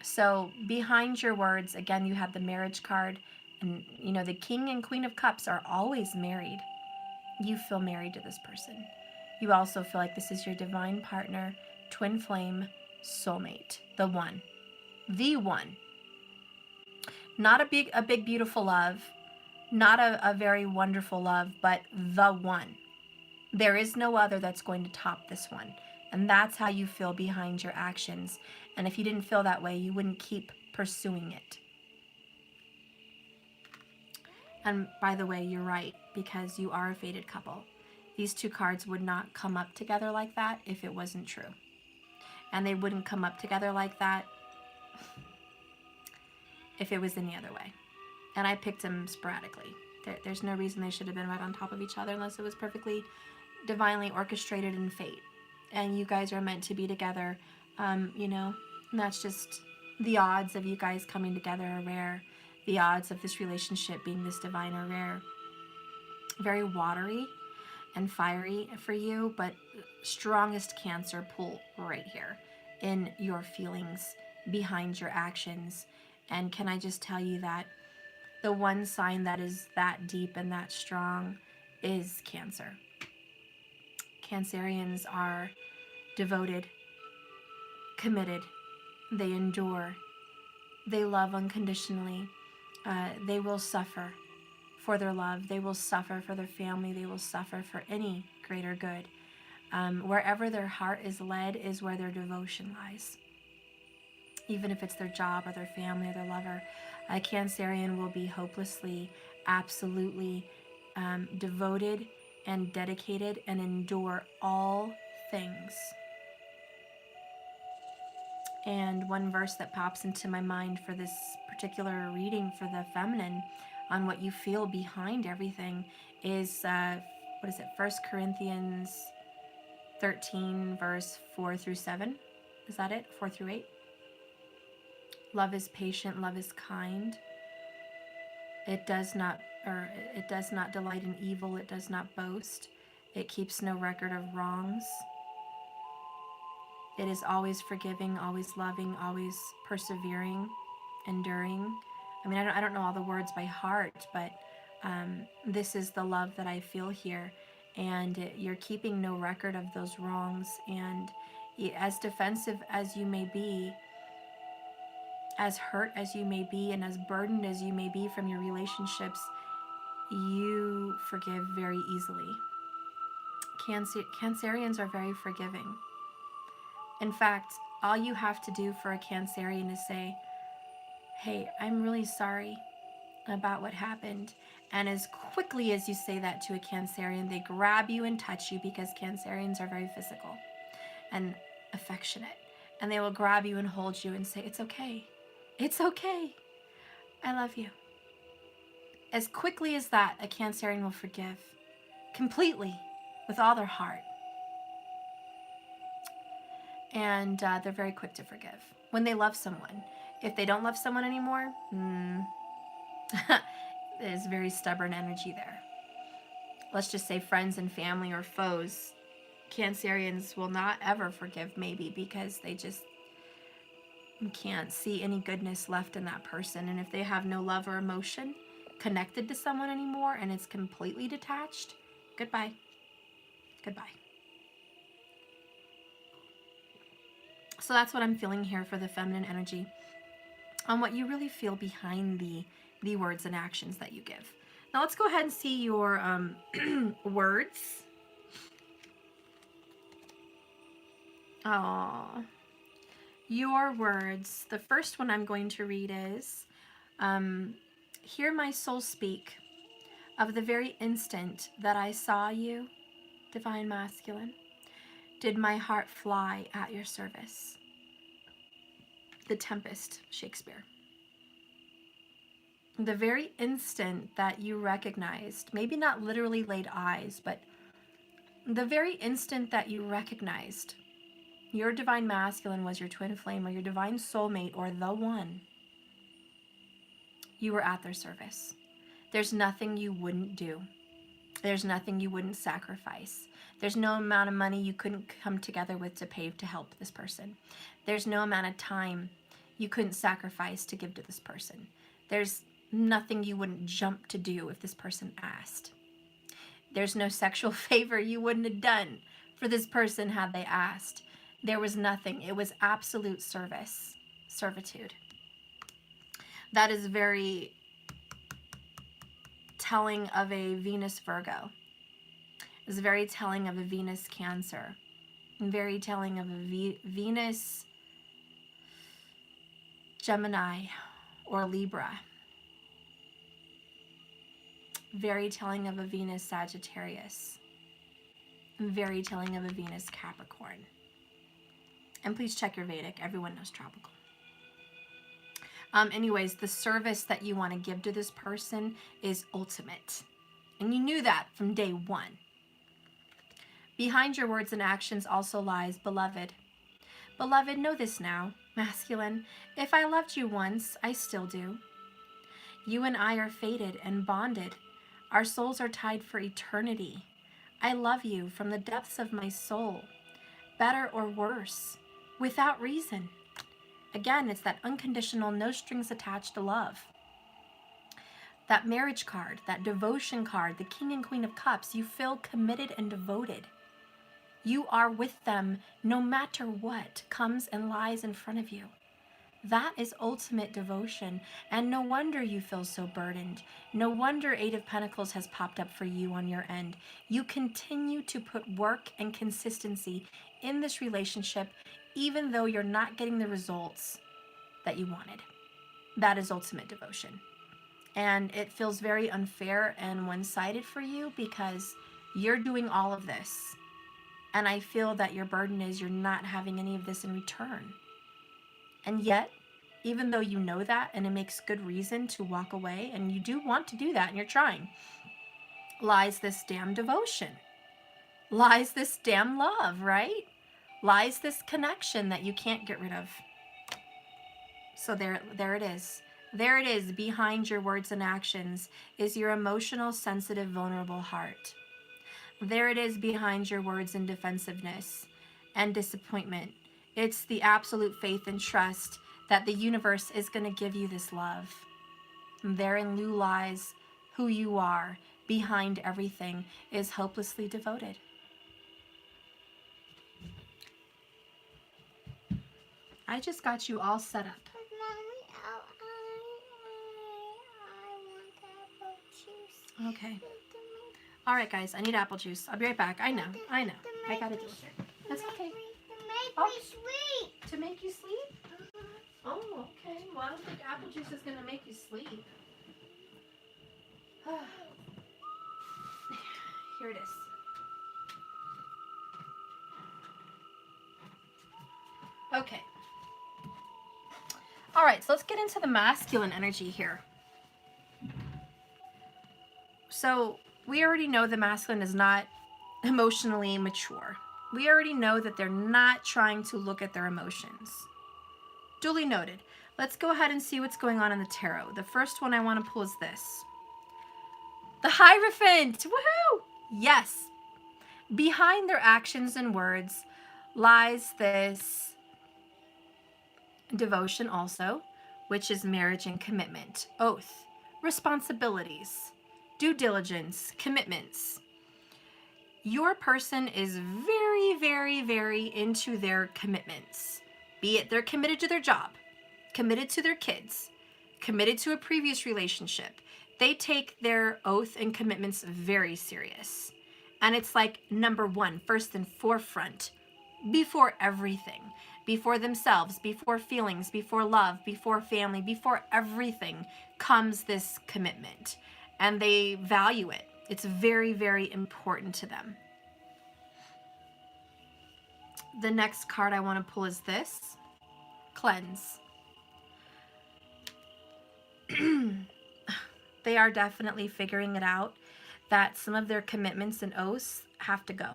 So behind your words, again, you have the marriage card. And, you know, the King and Queen of Cups are always married. You feel married to this person. You also feel like this is your divine partner, twin flame, soulmate, the one. The one. Not a big, beautiful love. Not a very wonderful love, but the one. There is no other that's going to top this one. And that's how you feel behind your actions. And if you didn't feel that way, you wouldn't keep pursuing it. And by the way, you're right, because you are a fated couple. These two cards would not come up together like that if it wasn't true. And they wouldn't come up together like that if it was any other way. And I picked them sporadically. There's no reason they should have been right on top of each other unless it was perfectly divinely orchestrated in fate. And you guys are meant to be together, you know, and that's just the odds of you guys coming together are rare. The odds of this relationship being this divine are rare. Very watery and fiery for you, but strongest Cancer pull right here in your feelings behind your actions. And can I just tell you that the one sign that is that deep and that strong is Cancer. Cancerians are devoted, committed, they endure, they love unconditionally, they will suffer for their love, they will suffer for their family, they will suffer for any greater good. Wherever their heart is led is where their devotion lies. Even if it's their job or their family or their lover, a Cancerian will be hopelessly, absolutely devoted and dedicated and endure all things. And one verse that pops into my mind for this particular reading for the feminine on what you feel behind everything is, 1 Corinthians 13, verse 4 through 7. Is that it? 4 through 8? Love is patient, love is kind. It does not delight in evil, it does not boast. It keeps no record of wrongs. It is always forgiving, always loving, always persevering, enduring. I mean, I don't know all the words by heart, but this is the love that I feel here. And you're keeping no record of those wrongs. And as defensive as you may be, as hurt as you may be, and as burdened as you may be from your relationships, you forgive very easily. Cancerians are very forgiving. In fact, all you have to do for a Cancerian is say, hey, I'm really sorry about what happened. And as quickly as you say that to a Cancerian, they grab you and touch you, because Cancerians are very physical and affectionate. And they will grab you and hold you and say, it's okay. It's okay. I love you. as quickly as that, a Cancerian will forgive completely with all their heart. And they're very quick to forgive when they love someone. If they don't love someone anymore, there's very stubborn energy there. Let's just say friends and family or foes. Cancerians will not ever forgive, maybe, because they just can't see any goodness left in that person. And if they have no love or emotion connected to someone anymore and it's completely detached, goodbye. Goodbye. So that's what I'm feeling here for the feminine energy, on what you really feel behind the words and actions that you give. Now let's go ahead and see your words. Oh, your words. The first one I'm going to read is, hear my soul speak of the very instant that I saw you, Divine Masculine, did my heart fly at your service. The Tempest, Shakespeare. The very instant that you recognized, maybe not literally laid eyes, but the very instant that you recognized your Divine Masculine was your twin flame or your divine soulmate or the one, you were at their service. There's nothing you wouldn't do. There's nothing you wouldn't sacrifice. There's no amount of money you couldn't come together with to pay to help this person. There's no amount of time you couldn't sacrifice to give to this person. There's nothing you wouldn't jump to do if this person asked. There's no sexual favor you wouldn't have done for this person had they asked. There was nothing. It was absolute service, servitude. That is very telling of a Venus Virgo. It's very telling of a Venus Cancer. And very telling of a Venus Gemini or Libra. Very telling of a Venus Sagittarius. Very telling of a Venus Capricorn. And please check your Vedic. Everyone knows tropical. Anyways, the service that you want to give to this person is ultimate. And you knew that from day one. Behind your words and actions also lies, beloved. Beloved, know this now, masculine. If I loved you once, I still do. You and I are fated and bonded. Our souls are tied for eternity. I love you from the depths of my soul, better or worse, without reason. Again, it's that unconditional, no strings attached love. That marriage card, that devotion card, the King and Queen of Cups, you feel committed and devoted. You are with them no matter what comes and lies in front of you. That is ultimate devotion, and no wonder you feel so burdened. No wonder Eight of Pentacles has popped up for you on your end. You continue to put work and consistency in this relationship, even though you're not getting the results that you wanted. That is ultimate devotion. And it feels very unfair and one-sided for you because you're doing all of this. And I feel that your burden is you're not having any of this in return. And yet, even though you know that and it makes good reason to walk away, and you do want to do that and you're trying, lies this damn devotion. Lies this damn love, right? Lies this connection that you can't get rid of. So there it is. There it is. Behind your words and actions is your emotional, sensitive, vulnerable heart. There it is behind your words and defensiveness and disappointment. It's the absolute faith and trust that the universe is going to give you this love. And therein lies who you are. Behind everything is hopelessly devoted. I just got you all set up. But Mommy, I want apple juice. Okay. All right, guys. I need apple juice. I'll be right back. I know. I gotta deal with it. That's okay. To make me sleep. To make you sleep? Oh, okay. Well, I don't think apple juice is gonna make you sleep. Here it is. Okay. All right, so let's get into the masculine energy here. So we already know the masculine is not emotionally mature. We already know that they're not trying to look at their emotions. Duly noted. Let's go ahead and see what's going on in the tarot. The first one I want to pull is this. The Hierophant! Woohoo! Yes. Behind their actions and words lies this devotion also, which is marriage and commitment, oath, responsibilities, due diligence, commitments. Your person is very, very, very into their commitments. Be it they're committed to their job, committed to their kids, committed to a previous relationship. They take their oath and commitments very serious. And it's like number one, first and forefront, before everything, before themselves, before feelings, before love, before family, before everything comes this commitment. And they value it. It's very, very important to them. The next card I want to pull is this. Cleanse. They are definitely figuring it out that some of their commitments and oaths have to go.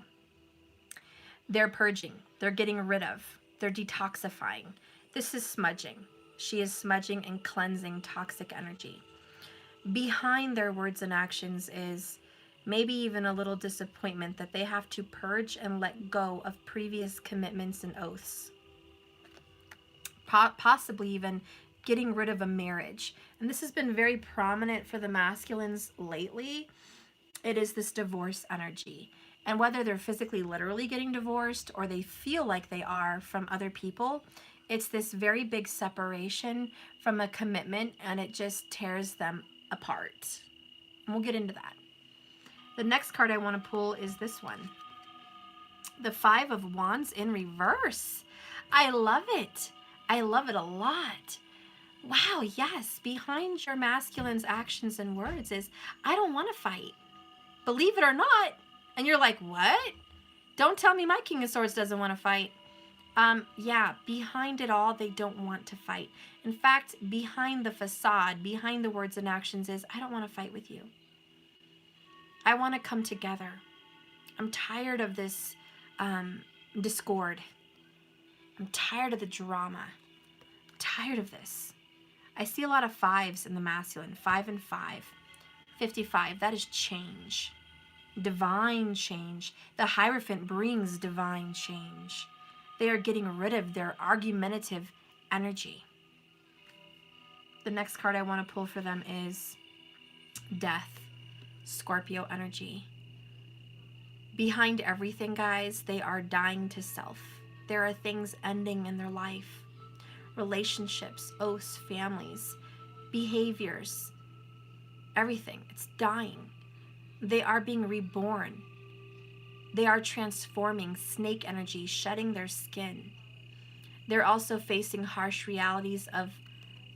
They're purging. They're getting rid of. They're detoxifying. This is smudging. She is smudging and cleansing toxic energy. Behind their words and actions is maybe even a little disappointment that they have to purge and let go of previous commitments and oaths. Possibly even getting rid of a marriage. And this has been very prominent for the masculines lately. It is this divorce energy. And whether they're physically, literally getting divorced or they feel like they are from other people, it's this very big separation from a commitment, and it just tears them apart. And we'll get into that. The next card I want to pull is this one. The Five of Wands in reverse. I love it. I love it a lot. Wow, yes. Behind your masculine's actions and words is, I don't want to fight. Believe it or not. And you're like, what? Don't tell me my King of Swords doesn't want to fight. Yeah, behind it all, they don't want to fight. In fact, behind the facade, behind the words and actions is, I don't want to fight with you. I want to come together. I'm tired of this discord. I'm tired of the drama. I'm tired of this. I see a lot of fives in the masculine. 5 and 5. 55. That is change. Divine change. The Hierophant brings divine change. They are getting rid of their argumentative energy. The next card I want to pull for them is Death. Scorpio energy. Behind everything, guys, they are dying to self. There are things ending in their life. Relationships, oaths, families, behaviors, everything. It's dying. They are being reborn. They are transforming, snake energy, shedding their skin. They're also facing harsh realities of,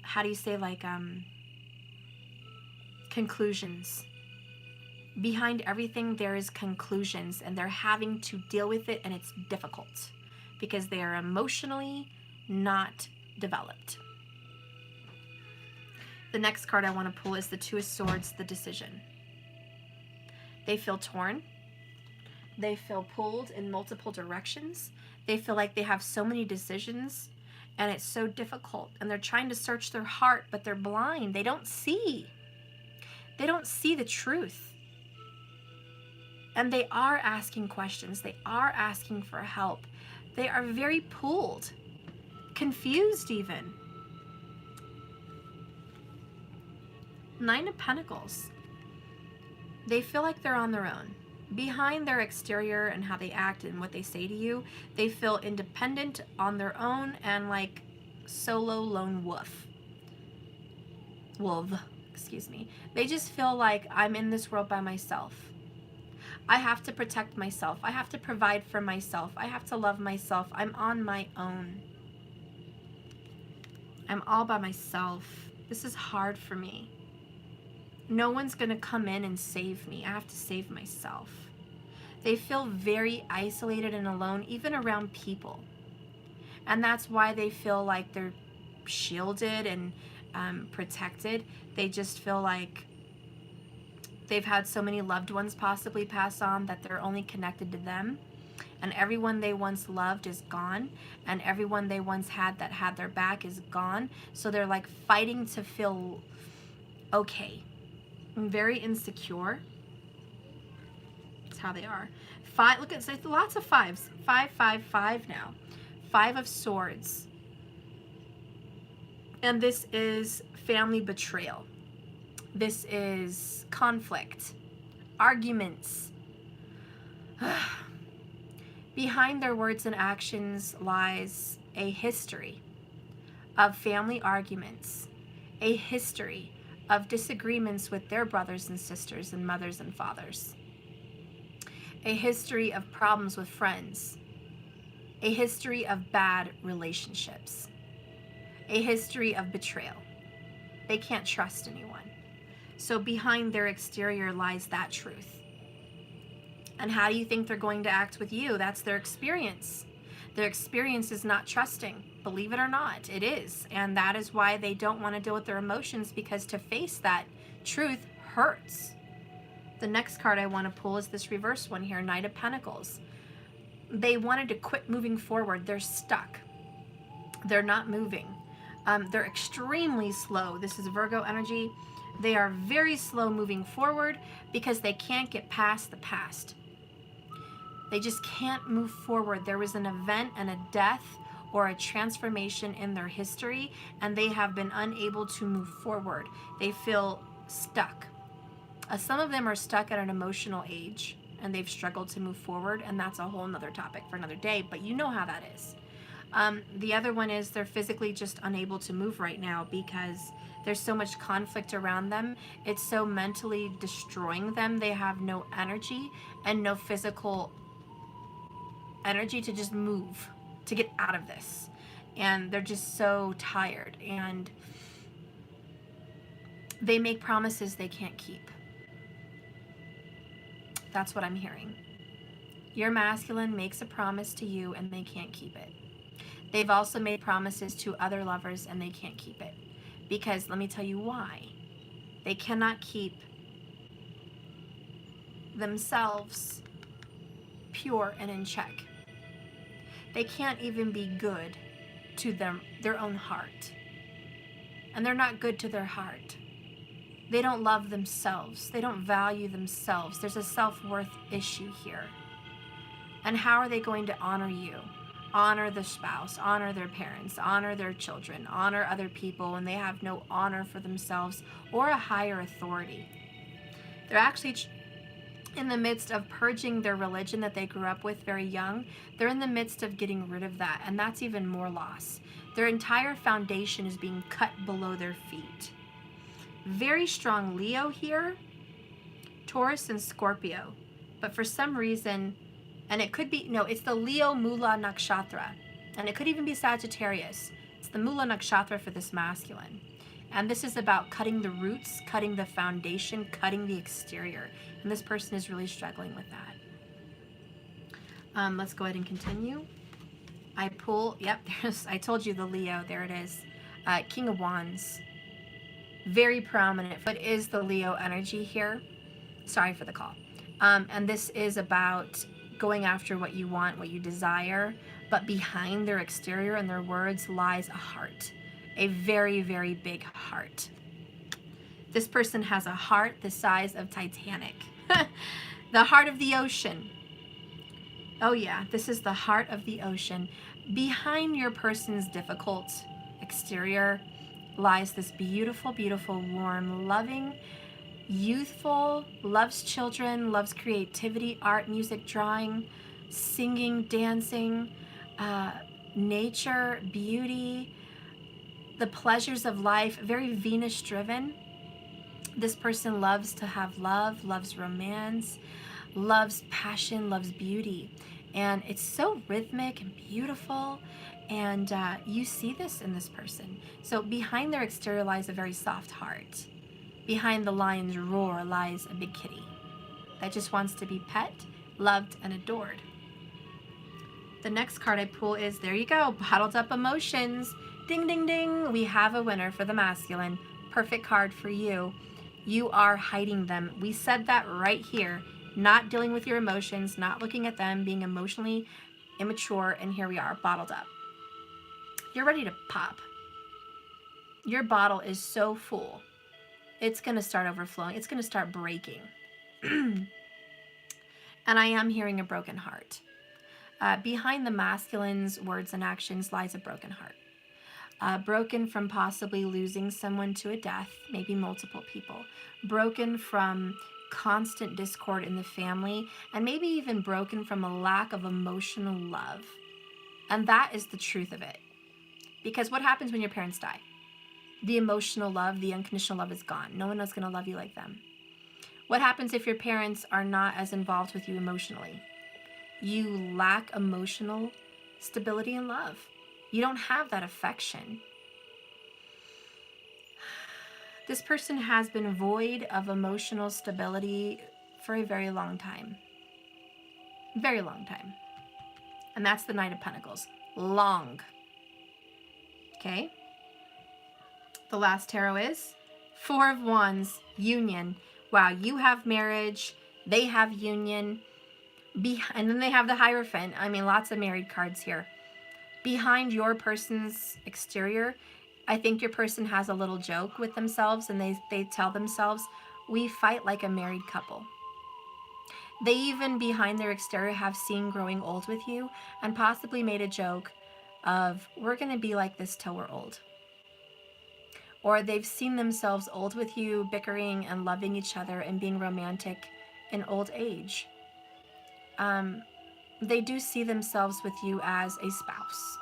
how do you say, like, conclusions. Behind everything, there is conclusions, and they're having to deal with it, and it's difficult because they are emotionally not developed. The next card I want to pull is the Two of Swords, the Decision. They feel torn. They feel pulled in multiple directions. They feel like they have so many decisions, and it's so difficult, and they're trying to search their heart, but they're blind. They don't see. They don't see the truth. And they are asking questions. They are asking for help. They are very pulled, confused even. 9 of Pentacles. They feel like they're on their own. Behind their exterior and how they act and what they say to you, they feel independent, on their own, and like solo lone wolf. Excuse me. They just feel like, I'm in this world by myself. I have to protect myself. I have to provide for myself. I have to love myself. I'm on my own. I'm all by myself. This is hard for me. No one's going to come in and save me. I have to save myself. They feel very isolated and alone, even around people. And that's why they feel like they're shielded and protected. They just feel like They've had so many loved ones possibly pass on that they're only connected to them. And everyone they once loved is gone. And everyone they once had that had their back is gone. So they're like fighting to feel okay. And very insecure. That's how they are. Five, look at, there's lots of fives. 5, 5, 5 now. 5 of Swords. And this is family betrayal. This is conflict, arguments. Behind their words and actions lies a history of family arguments, a history of disagreements with their brothers and sisters and mothers and fathers, a history of problems with friends, a history of bad relationships, a history of betrayal. They can't trust anyone. So behind their exterior lies that truth. And how do you think they're going to act with you? That's their experience. Their experience is not trusting. Believe it or not, it is. And that is why they don't want to deal with their emotions, because to face that truth hurts. The next card I want to pull is this reverse one here, Knight of Pentacles. They wanted to quit moving forward. They're stuck. They're not moving. They're extremely slow. This is Virgo energy. They are very slow moving forward because they can't get past the past. They just can't move forward. There was an event and a death or a transformation in their history, and they have been unable to move forward. They feel stuck. Some of them are stuck at an emotional age, and they've struggled to move forward, and that's a whole nother topic for another day, but you know how that is. The other one is they're physically just unable to move right now because there's so much conflict around them. It's so mentally destroying them. They have no energy and no physical energy to just move, to get out of this. And they're just so tired. And they make promises they can't keep. That's what I'm hearing. Your masculine makes a promise to you and they can't keep it. They've also made promises to other lovers and they can't keep it. Because let me tell you why. They cannot keep themselves pure and in check. They can't even be good to their own heart. And they're not good to their heart. They don't love themselves. They don't value themselves. There's a self-worth issue here. And how are they going to honor you? Honor the spouse, honor their parents, honor their children, honor other people when they have no honor for themselves or a higher authority. They're actually in the midst of purging their religion that they grew up with very young. They're in the midst of getting rid of that, and that's even more loss. Their entire foundation is being cut below their feet. Very strong Leo here, Taurus and Scorpio. But for some reason, and it could be, no, it's the Leo Mula Nakshatra. And it could even be Sagittarius. It's the Mula Nakshatra for this masculine. And this is about cutting the roots, cutting the foundation, cutting the exterior. And this person is really struggling with that. Let's go ahead and continue. I pull, yep, I told you the Leo, there it is. King of Wands. Very prominent, but is the Leo energy here. Sorry for the call. And this is about going after what you want, what you desire, but behind their exterior and their words lies a heart, a very, very big heart. This person has a heart the size of Titanic, the heart of the ocean. Oh yeah, this is the heart of the ocean. Behind your person's difficult exterior lies this beautiful, beautiful, warm, loving, youthful, loves children, loves creativity, art, music, drawing, singing, dancing, nature, beauty, the pleasures of life, very Venus driven. This person loves to have love, loves romance, loves passion, loves beauty. And it's so rhythmic and beautiful. And you see this in this person. So behind their exterior lies a very soft heart. Behind the lion's roar lies a big kitty that just wants to be pet, loved, and adored. The next card I pull is, there you go, bottled up emotions. Ding, ding, ding. We have a winner for the masculine. Perfect card for you. You are hiding them. We said that right here. Not dealing with your emotions, not looking at them, being emotionally immature, and here we are, bottled up. You're ready to pop. Your bottle is so full. It's going to start overflowing. It's going to start breaking. And I am hearing a broken heart. Behind the masculine's words and actions lies a broken heart. Broken from possibly losing someone to a death, maybe multiple people. Broken from constant discord in the family, and maybe even broken from a lack of emotional love. And that is the truth of it. Because what happens when your parents die? The emotional love, the unconditional love is gone. No one else is going to love you like them. What happens if your parents are not as involved with you emotionally? You lack emotional stability and love. You don't have that affection. This person has been void of emotional stability for a very long time. Very long time. And that's the Knight of Pentacles. Long. Okay? The last tarot is Four of Wands, union. Wow, you have marriage, they have union, and then they have the Hierophant. I mean, lots of married cards here. Behind your person's exterior, I think your person has a little joke with themselves, and they tell themselves, we fight like a married couple. They even, behind their exterior, have seen growing old with you and possibly made a joke of, we're going to be like this till we're old. Or they've seen themselves old with you, bickering and loving each other and being romantic in old age. They do see themselves with you as a spouse.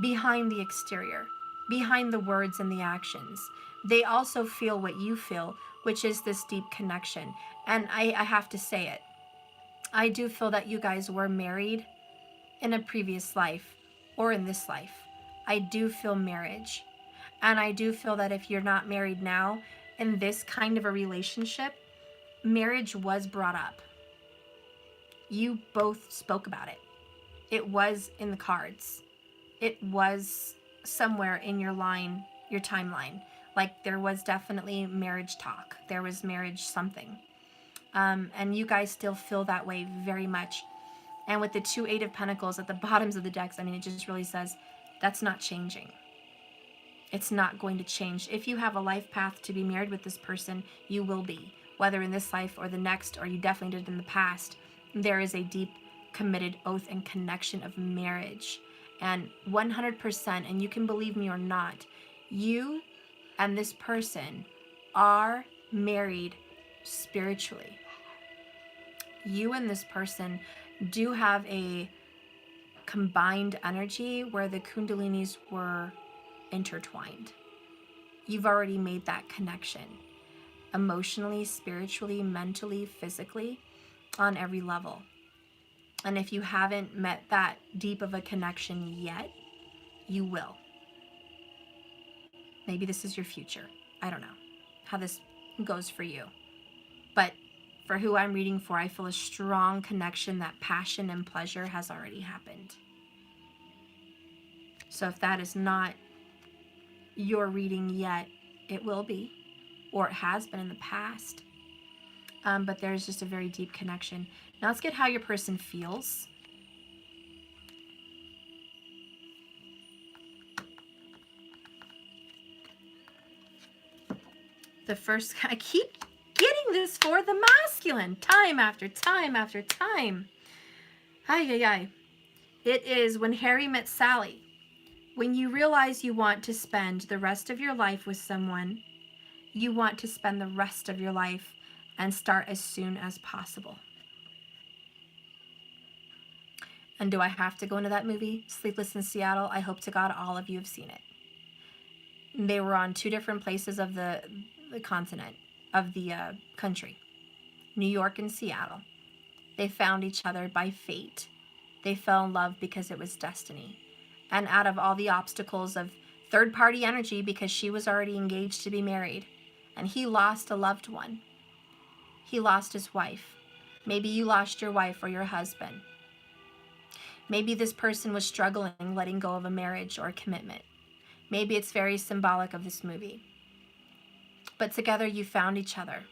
Behind the exterior, behind the words and the actions, they also feel what you feel, which is this deep connection. And I have to say it. I do feel that you guys were married in a previous life or in this life. I do feel marriage. And I do feel that if you're not married now, in this kind of a relationship, marriage was brought up. You both spoke about it. It was in the cards. It was somewhere in your line, your timeline. Like there was definitely marriage talk. There was marriage something. And you guys still feel that way very much. And with the 2 Eight of Pentacles at the bottoms of the decks, I mean, it just really says that's not changing. It's not going to change. If you have a life path to be married with this person, you will be. Whether in this life or the next, or you definitely did in the past, there is a deep, committed oath and connection of marriage. And 100%, and you can believe me or not, you and this person are married spiritually. You and this person do have a combined energy where the kundalinis were intertwined. You've already made that connection emotionally, spiritually, mentally, physically, on every level. And if you haven't met that deep of a connection yet, you will. Maybe this is your future. I don't know how this goes for you. But for who I'm reading for, I feel a strong connection that passion and pleasure has already happened. So if that is not your reading yet, it will be, or it has been in the past. But there's just a very deep connection. Now let's get how your person feels. The first, I keep getting this for the masculine, time after time after time. Ay, ay, ay. It is when Harry met Sally. When you realize you want to spend the rest of your life with someone, you want to spend the rest of your life and start as soon as possible. And do I have to go into that movie, Sleepless in Seattle? I hope to God all of you have seen it. They were on 2 different places of the continent, of the country, New York and Seattle. They found each other by fate. They fell in love because it was destiny. And out of all the obstacles of third-party energy, because she was already engaged to be married, and he lost a loved one. He lost his wife. Maybe you lost your wife or your husband. Maybe this person was struggling letting go of a marriage or a commitment. Maybe it's very symbolic of this movie. But together you found each other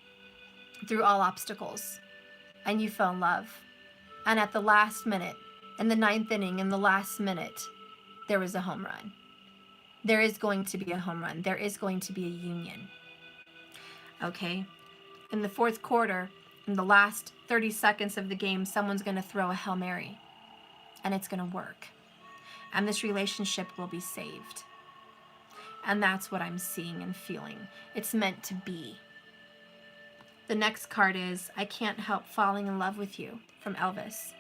through all obstacles, and you fell in love. And at the last minute, in the 9th inning, in the last minute, there was a home run. There is going to be a home run. There is going to be a union. Okay? In the 4th quarter, in the last 30 seconds of the game, someone's going to throw a Hail Mary, and it's going to work. And this relationship will be saved. And that's what I'm seeing and feeling. It's meant to be. The next card is I Can't Help Falling in Love with You from Elvis.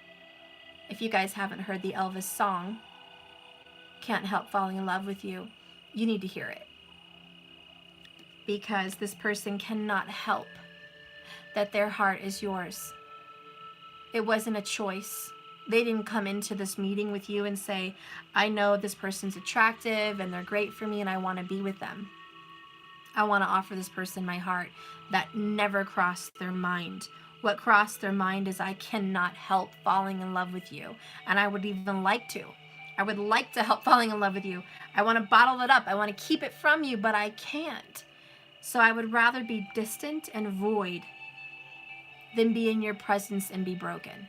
If you guys haven't heard the Elvis song, Can't Help Falling in Love with You, you need to hear it. Because this person cannot help that their heart is yours. It wasn't a choice. They didn't come into this meeting with you and say, I know this person's attractive and they're great for me and I want to be with them. I want to offer this person my heart. That never crossed their mind. What crossed their mind is I cannot help falling in love with you. And I would even like to. I would like to help falling in love with you. I want to bottle it up. I want to keep it from you, but I can't. So I would rather be distant and void than be in your presence and be broken.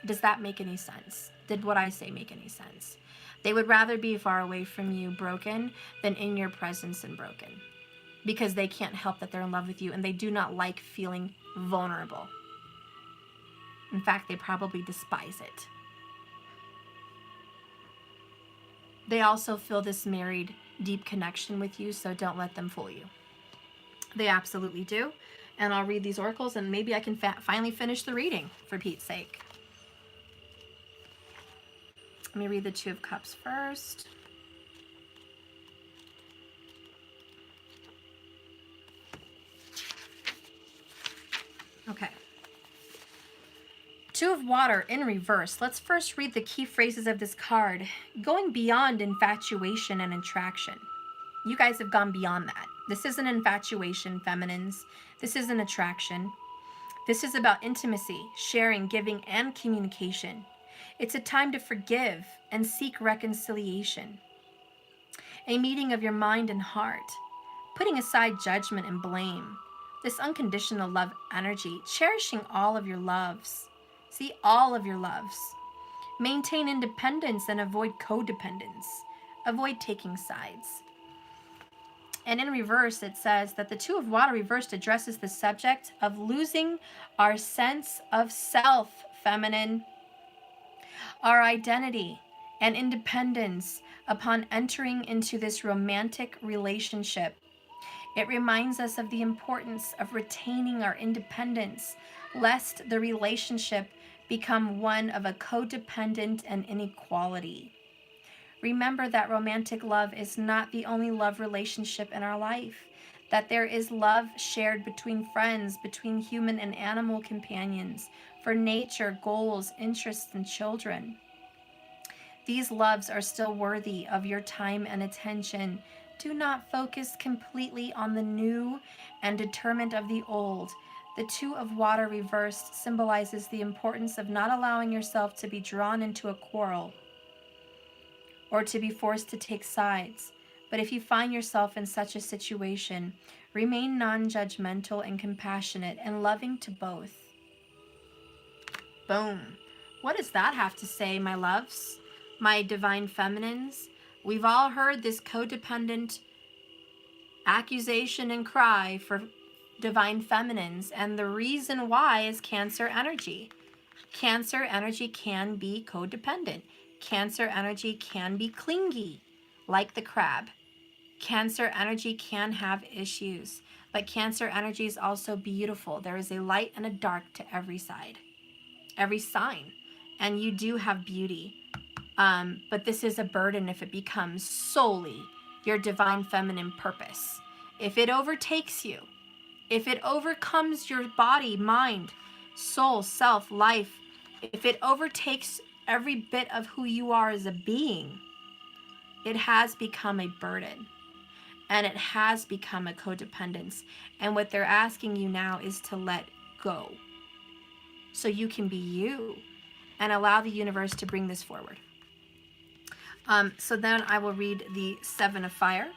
Does that make any sense? Did what I say make any sense? They would rather be far away from you broken than in your presence and broken. Because they can't help that they're in love with you and they do not like feeling vulnerable. In fact, they probably despise it. They also feel this married, deep connection with you, so don't let them fool you. They absolutely do. And I'll read these oracles and maybe I can finally finish the reading, for Pete's sake. Let me read the Two of Cups first. Okay. Two of Water in reverse. Let's first read the key phrases of this card. Going beyond infatuation and attraction. You guys have gone beyond that. This isn't infatuation, feminines. This isn't attraction. This is about intimacy, sharing, giving, and communication. It's a time to forgive and seek reconciliation. A meeting of your mind and heart. Putting aside judgment and blame. This unconditional love energy. Cherishing all of your loves. See, all of your loves. Maintain independence and avoid codependence. Avoid taking sides. And in reverse, it says that the Two of Water reversed addresses the subject of losing our sense of self, feminine, our identity and independence upon entering into this romantic relationship. It reminds us of the importance of retaining our independence, lest the relationship become one of a codependent and inequality. Remember that romantic love is not the only love relationship in our life, that there is love shared between friends, between human and animal companions, for nature, goals, interests, and children. These loves are still worthy of your time and attention. Do not focus completely on the new and determined of the old. The Two of Water reversed symbolizes the importance of not allowing yourself to be drawn into a quarrel or to be forced to take sides. But if you find yourself in such a situation, remain non-judgmental and compassionate and loving to both. Boom. What does that have to say, my loves? My divine feminines? We've all heard this codependent accusation and cry for divine feminines, and the reason why is Cancer energy. Cancer energy can be codependent. Cancer energy can be clingy, like the crab. Cancer energy can have issues, but Cancer energy is also beautiful. There is a light and a dark to every side, every sign, and you do have beauty. But this is a burden if it becomes solely your divine feminine purpose. If it overtakes you, if it overcomes your body, mind, soul, self, life, if it overtakes every bit of who you are as a being, it has become a burden. And it has become a codependence. And what they're asking you now is to let go, so you can be you and allow the universe to bring this forward. So then I will read the Seven of Fire.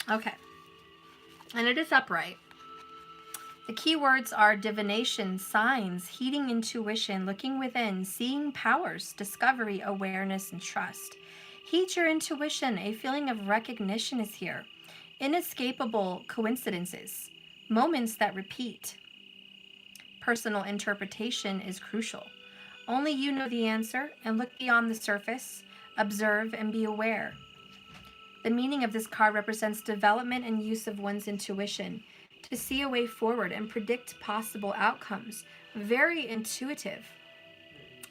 Okay. And it is upright. The key words are divination, signs, heeding intuition, looking within, seeing powers, discovery, awareness, and trust. Heed your intuition. A feeling of recognition is here. Inescapable coincidences, moments that repeat. Personal interpretation is crucial. Only you know the answer, and look beyond the surface, observe, and be aware. The meaning of this card represents development and use of one's intuition to see a way forward and predict possible outcomes. Very intuitive.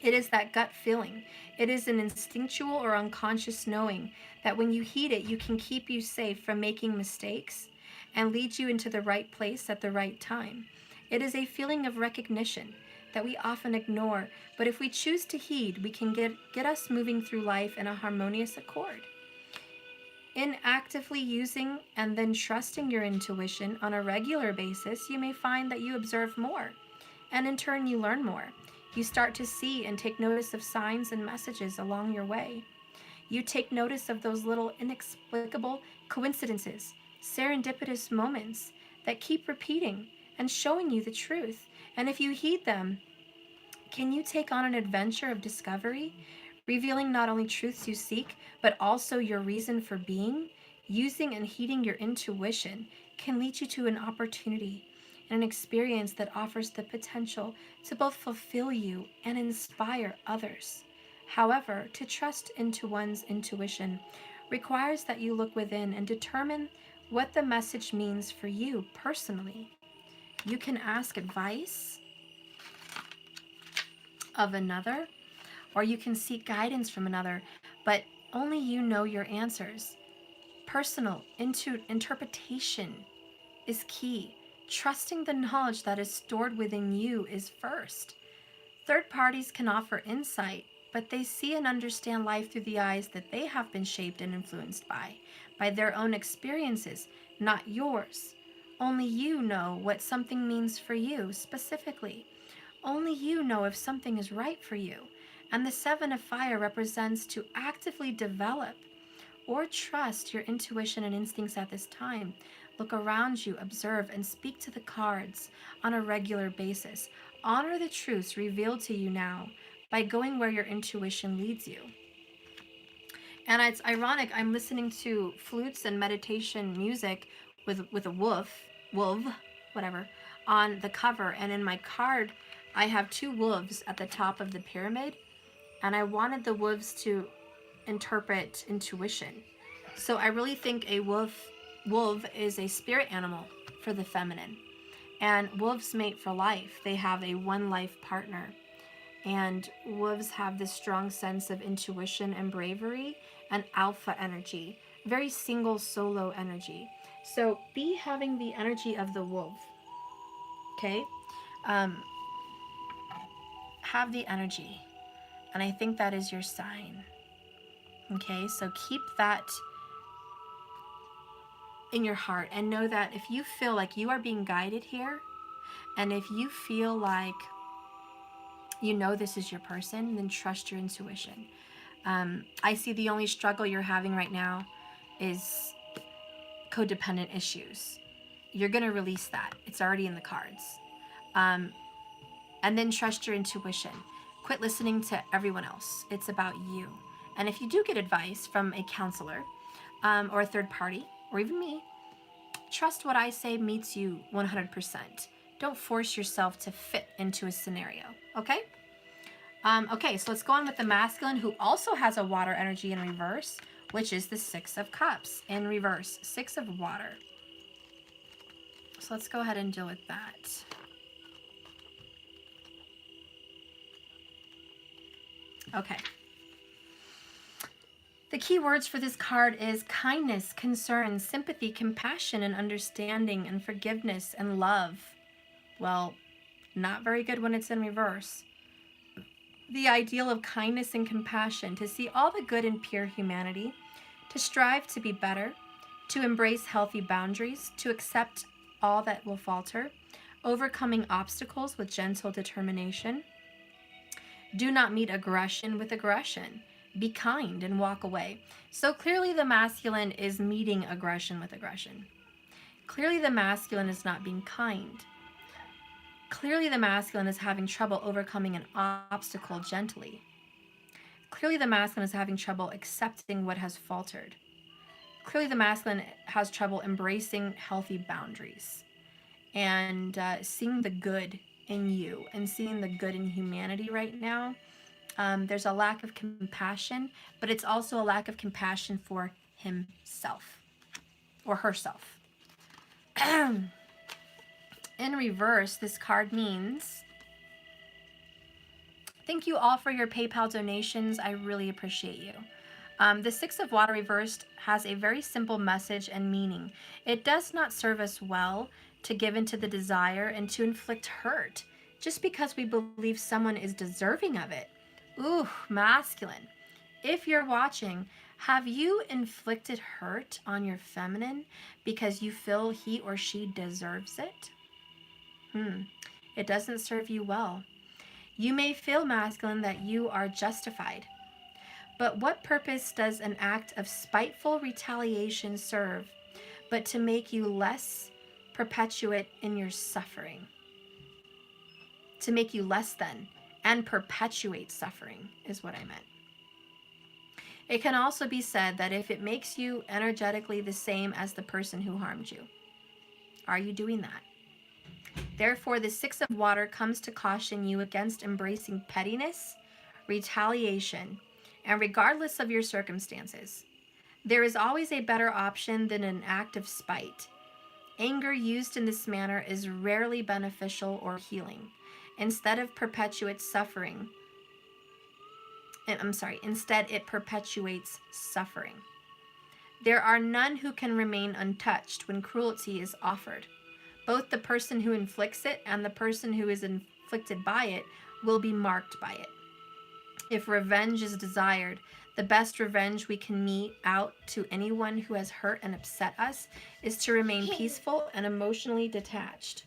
It is that gut feeling. It is an instinctual or unconscious knowing that when you heed it, you can keep you safe from making mistakes and lead you into the right place at the right time. It is a feeling of recognition that we often ignore, but if we choose to heed, we can get us moving through life in a harmonious accord. In actively using and then trusting your intuition on a regular basis, you may find that you observe more, and in turn, you learn more. You start to see and take notice of signs and messages along your way. You take notice of those little inexplicable coincidences, serendipitous moments that keep repeating and showing you the truth. And if you heed them, can you take on an adventure of discovery, revealing not only truths you seek, but also your reason for being? Using and heeding your intuition can lead you to an opportunity and an experience that offers the potential to both fulfill you and inspire others. However, to trust into one's intuition requires that you look within and determine what the message means for you personally. You can ask advice of another, or you can seek guidance from another, but only you know your answers. Personal interpretation is key. Trusting the knowledge that is stored within you is first. Third parties can offer insight, but they see and understand life through the eyes that they have been shaped and influenced by their own experiences, not yours. Only you know what something means for you specifically. Only you know if something is right for you. And the Seven of Fire represents to actively develop or trust your intuition and instincts at this time. Look around you, observe, and speak to the cards on a regular basis. Honor the truths revealed to you now by going where your intuition leads you. And it's ironic, I'm listening to flutes and meditation music with a wolf, whatever, on the cover. And in my card, I have two wolves at the top of the pyramid. And I wanted the wolves to interpret intuition. So I really think a wolf is a spirit animal for the feminine. And wolves mate for life. They have a one life partner. And wolves have this strong sense of intuition and bravery and alpha energy, very single solo energy. So be having the energy of the wolf. Okay? Have the energy. And I think that is your sign. Okay? So keep that in your heart and know that if you feel like you are being guided here, and if you feel like you know this is your person, then trust your intuition. I see the only struggle you're having right now is codependent issues. You're going to release that. It's already in the cards. And then trust your intuition. Quit listening to everyone else. It's about you. And if you do get advice from a counselor or a third party, or even me, trust what I say meets you 100%. Don't force yourself to fit into a scenario, okay? Okay, so let's go on with the masculine, who also has a water energy in reverse, which is the Six of Cups in reverse. Six of water. So let's go ahead and deal with that. Okay. The key words for this card is kindness, concern, sympathy, compassion, and understanding, and forgiveness and love. Well, not very good when it's in reverse. The ideal of kindness and compassion, to see all the good in pure humanity, to strive to be better, to embrace healthy boundaries, to accept all that will falter, overcoming obstacles with gentle determination. Do not meet aggression with aggression. Be kind and walk away. So clearly the masculine is meeting aggression with aggression. Clearly the masculine is not being kind. Clearly the masculine is having trouble overcoming an obstacle gently. Clearly the masculine is having trouble accepting what has faltered. Clearly the masculine has trouble embracing healthy boundaries and seeing the good in you and seeing the good in humanity right now. There's a lack of compassion, but it's also a lack of compassion for himself or herself. In reverse, this card means thank you all for your PayPal donations. I really appreciate you. The Six of Water reversed has a very simple message and meaning. It does not serve us well to give into the desire and to inflict hurt just because we believe someone is deserving of it. Ooh, masculine. If you're watching, have you inflicted hurt on your feminine because you feel he or she deserves it? It doesn't serve you well. You may feel, masculine, that you are justified. But what purpose does an act of spiteful retaliation serve but to make you less perpetuate in your suffering? To make you less than and perpetuate suffering is what I meant. It can also be said that if it makes you energetically the same as the person who harmed you, are you doing that? Therefore, the Six of Water comes to caution you against embracing pettiness, retaliation, and regardless of your circumstances. There is always a better option than an act of spite. Anger used in this manner is rarely beneficial or healing. Instead it perpetuates suffering. There are none who can remain untouched when cruelty is offered. Both the person who inflicts it and the person who is inflicted by it will be marked by it. If revenge is desired, the best revenge we can mete out to anyone who has hurt and upset us is to remain peaceful and emotionally detached.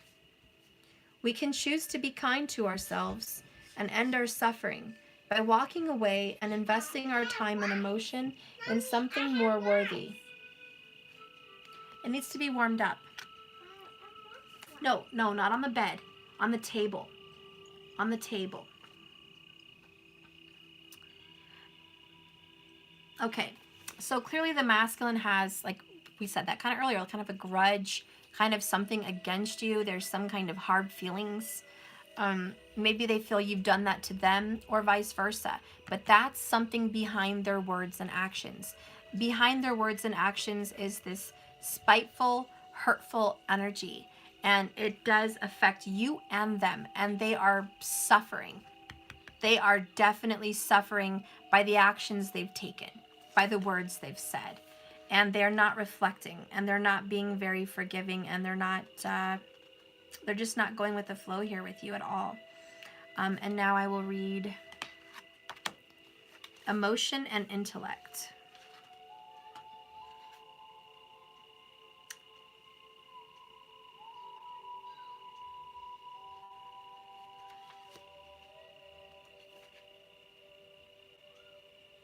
We can choose to be kind to ourselves and end our suffering by walking away and investing our time and emotion in something more worthy. It needs to be warmed up. No, not on the bed. On the table. On the table. Okay, so clearly the masculine has, like we said that kind of earlier, kind of a grudge, kind of something against you. There's some kind of hard feelings. Maybe they feel you've done that to them or vice versa. But that's something behind their words and actions. Behind their words and actions is this spiteful, hurtful energy. And it does affect you and them. And they are suffering. They are definitely suffering by the actions they've taken, by the words they've said. And they're not reflecting. And they're not being very forgiving. And they're just not going with the flow here with you at all. And now I will read emotion and intellect.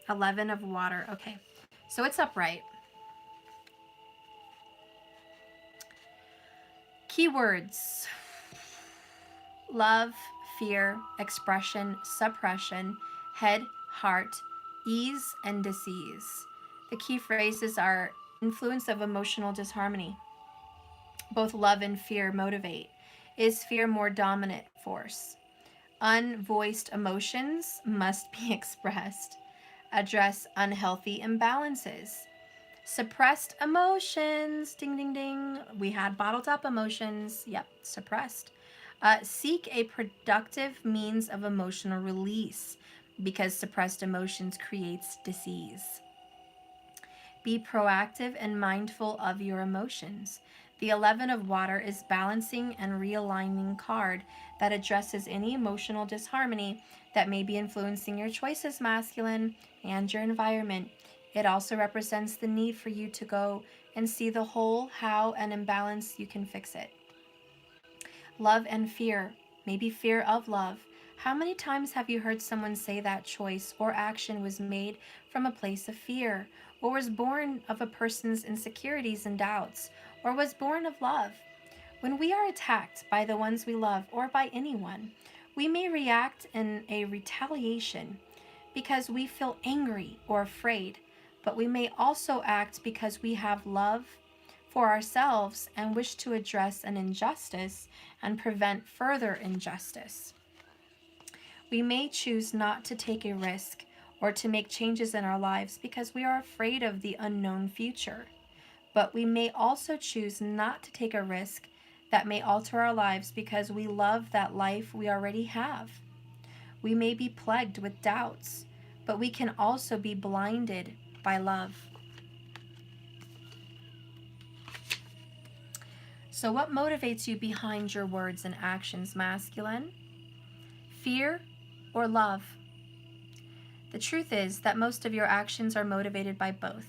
$11 of water. Okay, so it's upright. Keywords: love, fear, expression, suppression, head, heart, ease, and disease. The key phrases are influence of emotional disharmony. Both love and fear motivate. Is fear more dominant force? Unvoiced emotions must be expressed. Address unhealthy imbalances. Suppressed emotions. Ding, ding, ding. We had bottled up emotions. Yep, suppressed. Seek a productive means of emotional release because suppressed emotions creates disease. Be proactive and mindful of your emotions. The 11 of water is balancing and realigning card that addresses any emotional disharmony that may be influencing your choices, masculine, and your environment. It also represents the need for you to go and see the whole, how, and imbalance you can fix it. Love and fear, maybe fear of love, How many times have you heard someone say that choice or action was made from a place of fear, or was born of a person's insecurities and doubts, or was born of love? When we are attacked by the ones we love or by anyone, we may react in a retaliation because we feel angry or afraid, but we may also act because we have love for ourselves and wish to address an injustice and prevent further injustice. We may choose not to take a risk or to make changes in our lives because we are afraid of the unknown future. But we may also choose not to take a risk that may alter our lives because we love that life we already have. We may be plagued with doubts, but we can also be blinded by love. So, what motivates you behind your words and actions, masculine? Fear or love? The truth is that most of your actions are motivated by both,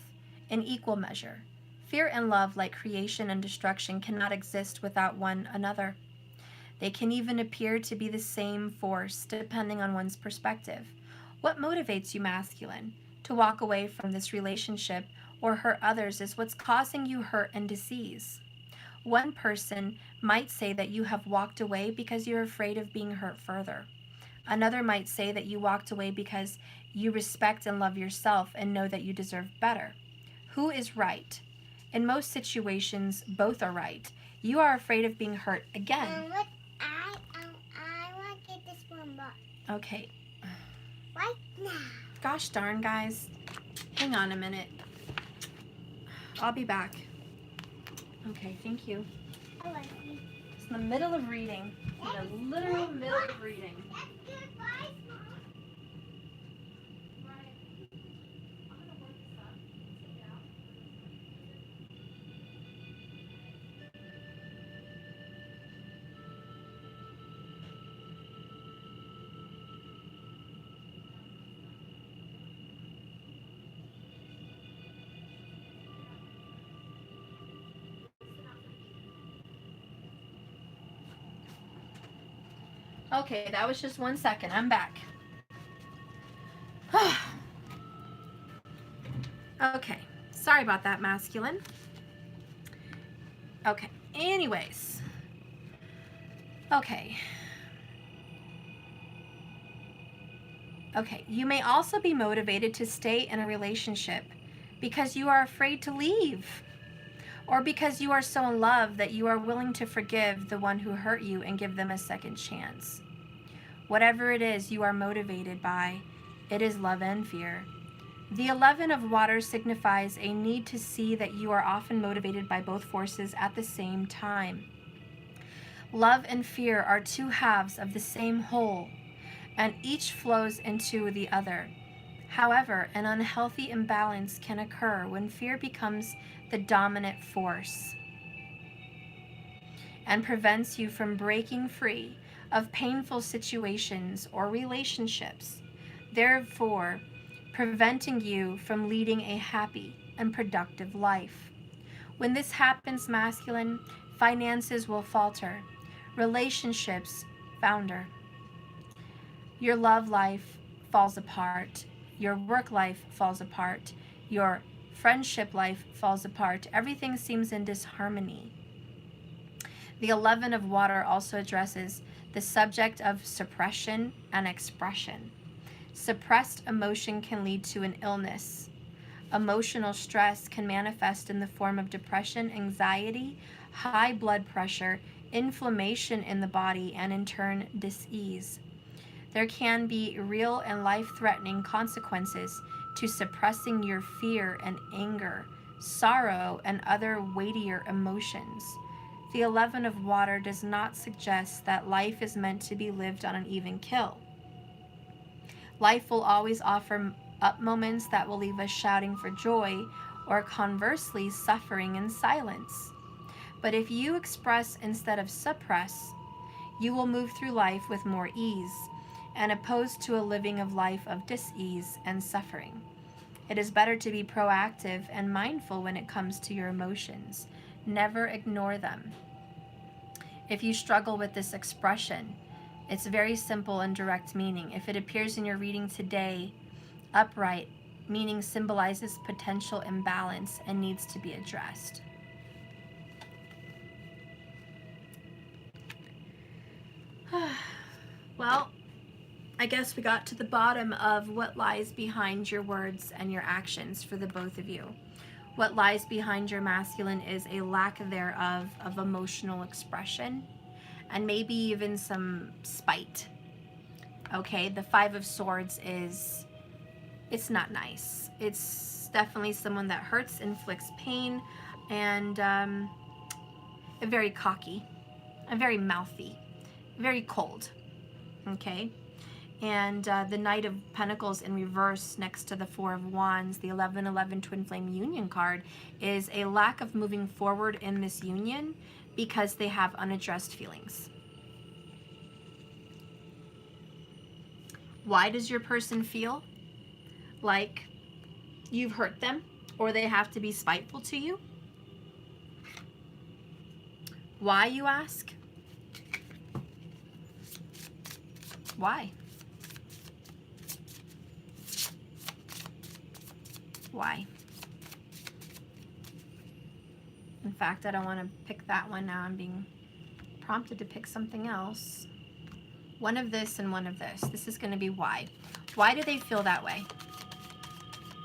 in equal measure. Fear and love, like creation and destruction, cannot exist without one another. They can even appear to be the same force, depending on one's perspective. What motivates you, masculine? To walk away from this relationship or hurt others is what's causing you hurt and disease. One person might say that you have walked away because you're afraid of being hurt further. Another might say that you walked away because you respect and love yourself and know that you deserve better. Who is right? In most situations, both are right. You are afraid of being hurt again. I want to get this one box. Okay. Right now. Gosh darn, guys. Hang on a minute. I'll be back. Okay, thank you. I like you. It's in the middle of reading. In the literal middle of reading. That's good, right, Mom? Okay, that was just 1 second. I'm back. Okay, sorry about that, masculine. Okay, anyways. Okay, you may also be motivated to stay in a relationship because you are afraid to leave, or because you are so in love that you are willing to forgive the one who hurt you and give them a second chance. Whatever it is you are motivated by, it is love and fear. The 11 of water signifies a need to see that you are often motivated by both forces at the same time. Love and fear are two halves of the same whole, and each flows into the other. However, an unhealthy imbalance can occur when fear becomes the dominant force and prevents you from breaking free of painful situations or relationships, therefore preventing you from leading a happy and productive life. When this happens, masculine, finances will falter, relationships founder, your love life falls apart, your work life falls apart, your friendship life falls apart. Everything seems in disharmony. The 11 of water also addresses the subject of suppression and expression. Suppressed emotion can lead to an illness. Emotional stress can manifest in the form of depression, anxiety, high blood pressure, inflammation in the body, and in turn, dis-ease. There can be real and life-threatening consequences to suppressing your fear and anger, sorrow, and other weightier emotions. The 11 of water does not suggest that life is meant to be lived on an even keel. Life will always offer up moments that will leave us shouting for joy, or conversely, suffering in silence. But if you express instead of suppress, you will move through life with more ease, and opposed to a living of life of dis-ease and suffering. It is better to be proactive and mindful when it comes to your emotions. Never ignore them. If you struggle with this expression, It's very simple and direct meaning. If it appears in your reading today, upright, meaning symbolizes potential imbalance and needs to be addressed. Well, I guess we got to the bottom of what lies behind your words and your actions for the both of you. What lies behind your masculine is a lack thereof of emotional expression and maybe even some spite. Okay, the Five of Swords is, it's not nice. It's definitely someone that hurts, inflicts pain, and very cocky, and very mouthy, very cold. Okay, and the Knight of Pentacles in reverse next to the Four of Wands, the 11-11 Twin Flame Union card, is a lack of moving forward in this union because they have unaddressed feelings. Why does your person feel like you've hurt them or they have to be spiteful to you? Why, you ask? Why? Why? In fact, I don't want to pick that one now. I'm being prompted to pick something else. One of this and one of this. This is going to be why. Why do they feel that way?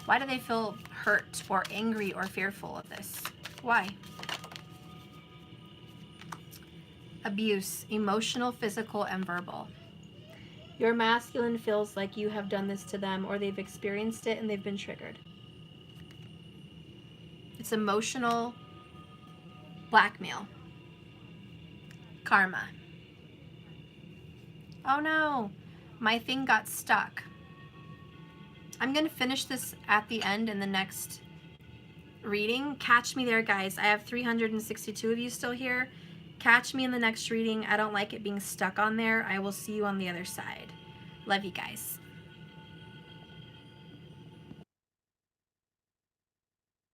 Why do they feel hurt or angry or fearful of this? Why? Abuse, emotional, physical, and verbal. Your masculine feels like you have done this to them or they've experienced it and they've been triggered. It's emotional blackmail. Karma. Oh no, my thing got stuck. I'm going to finish this at the end in the next reading. Catch me there, guys. I have 362 of you still here. Catch me in the next reading. I don't like it being stuck on there. I will see you on the other side. Love you guys.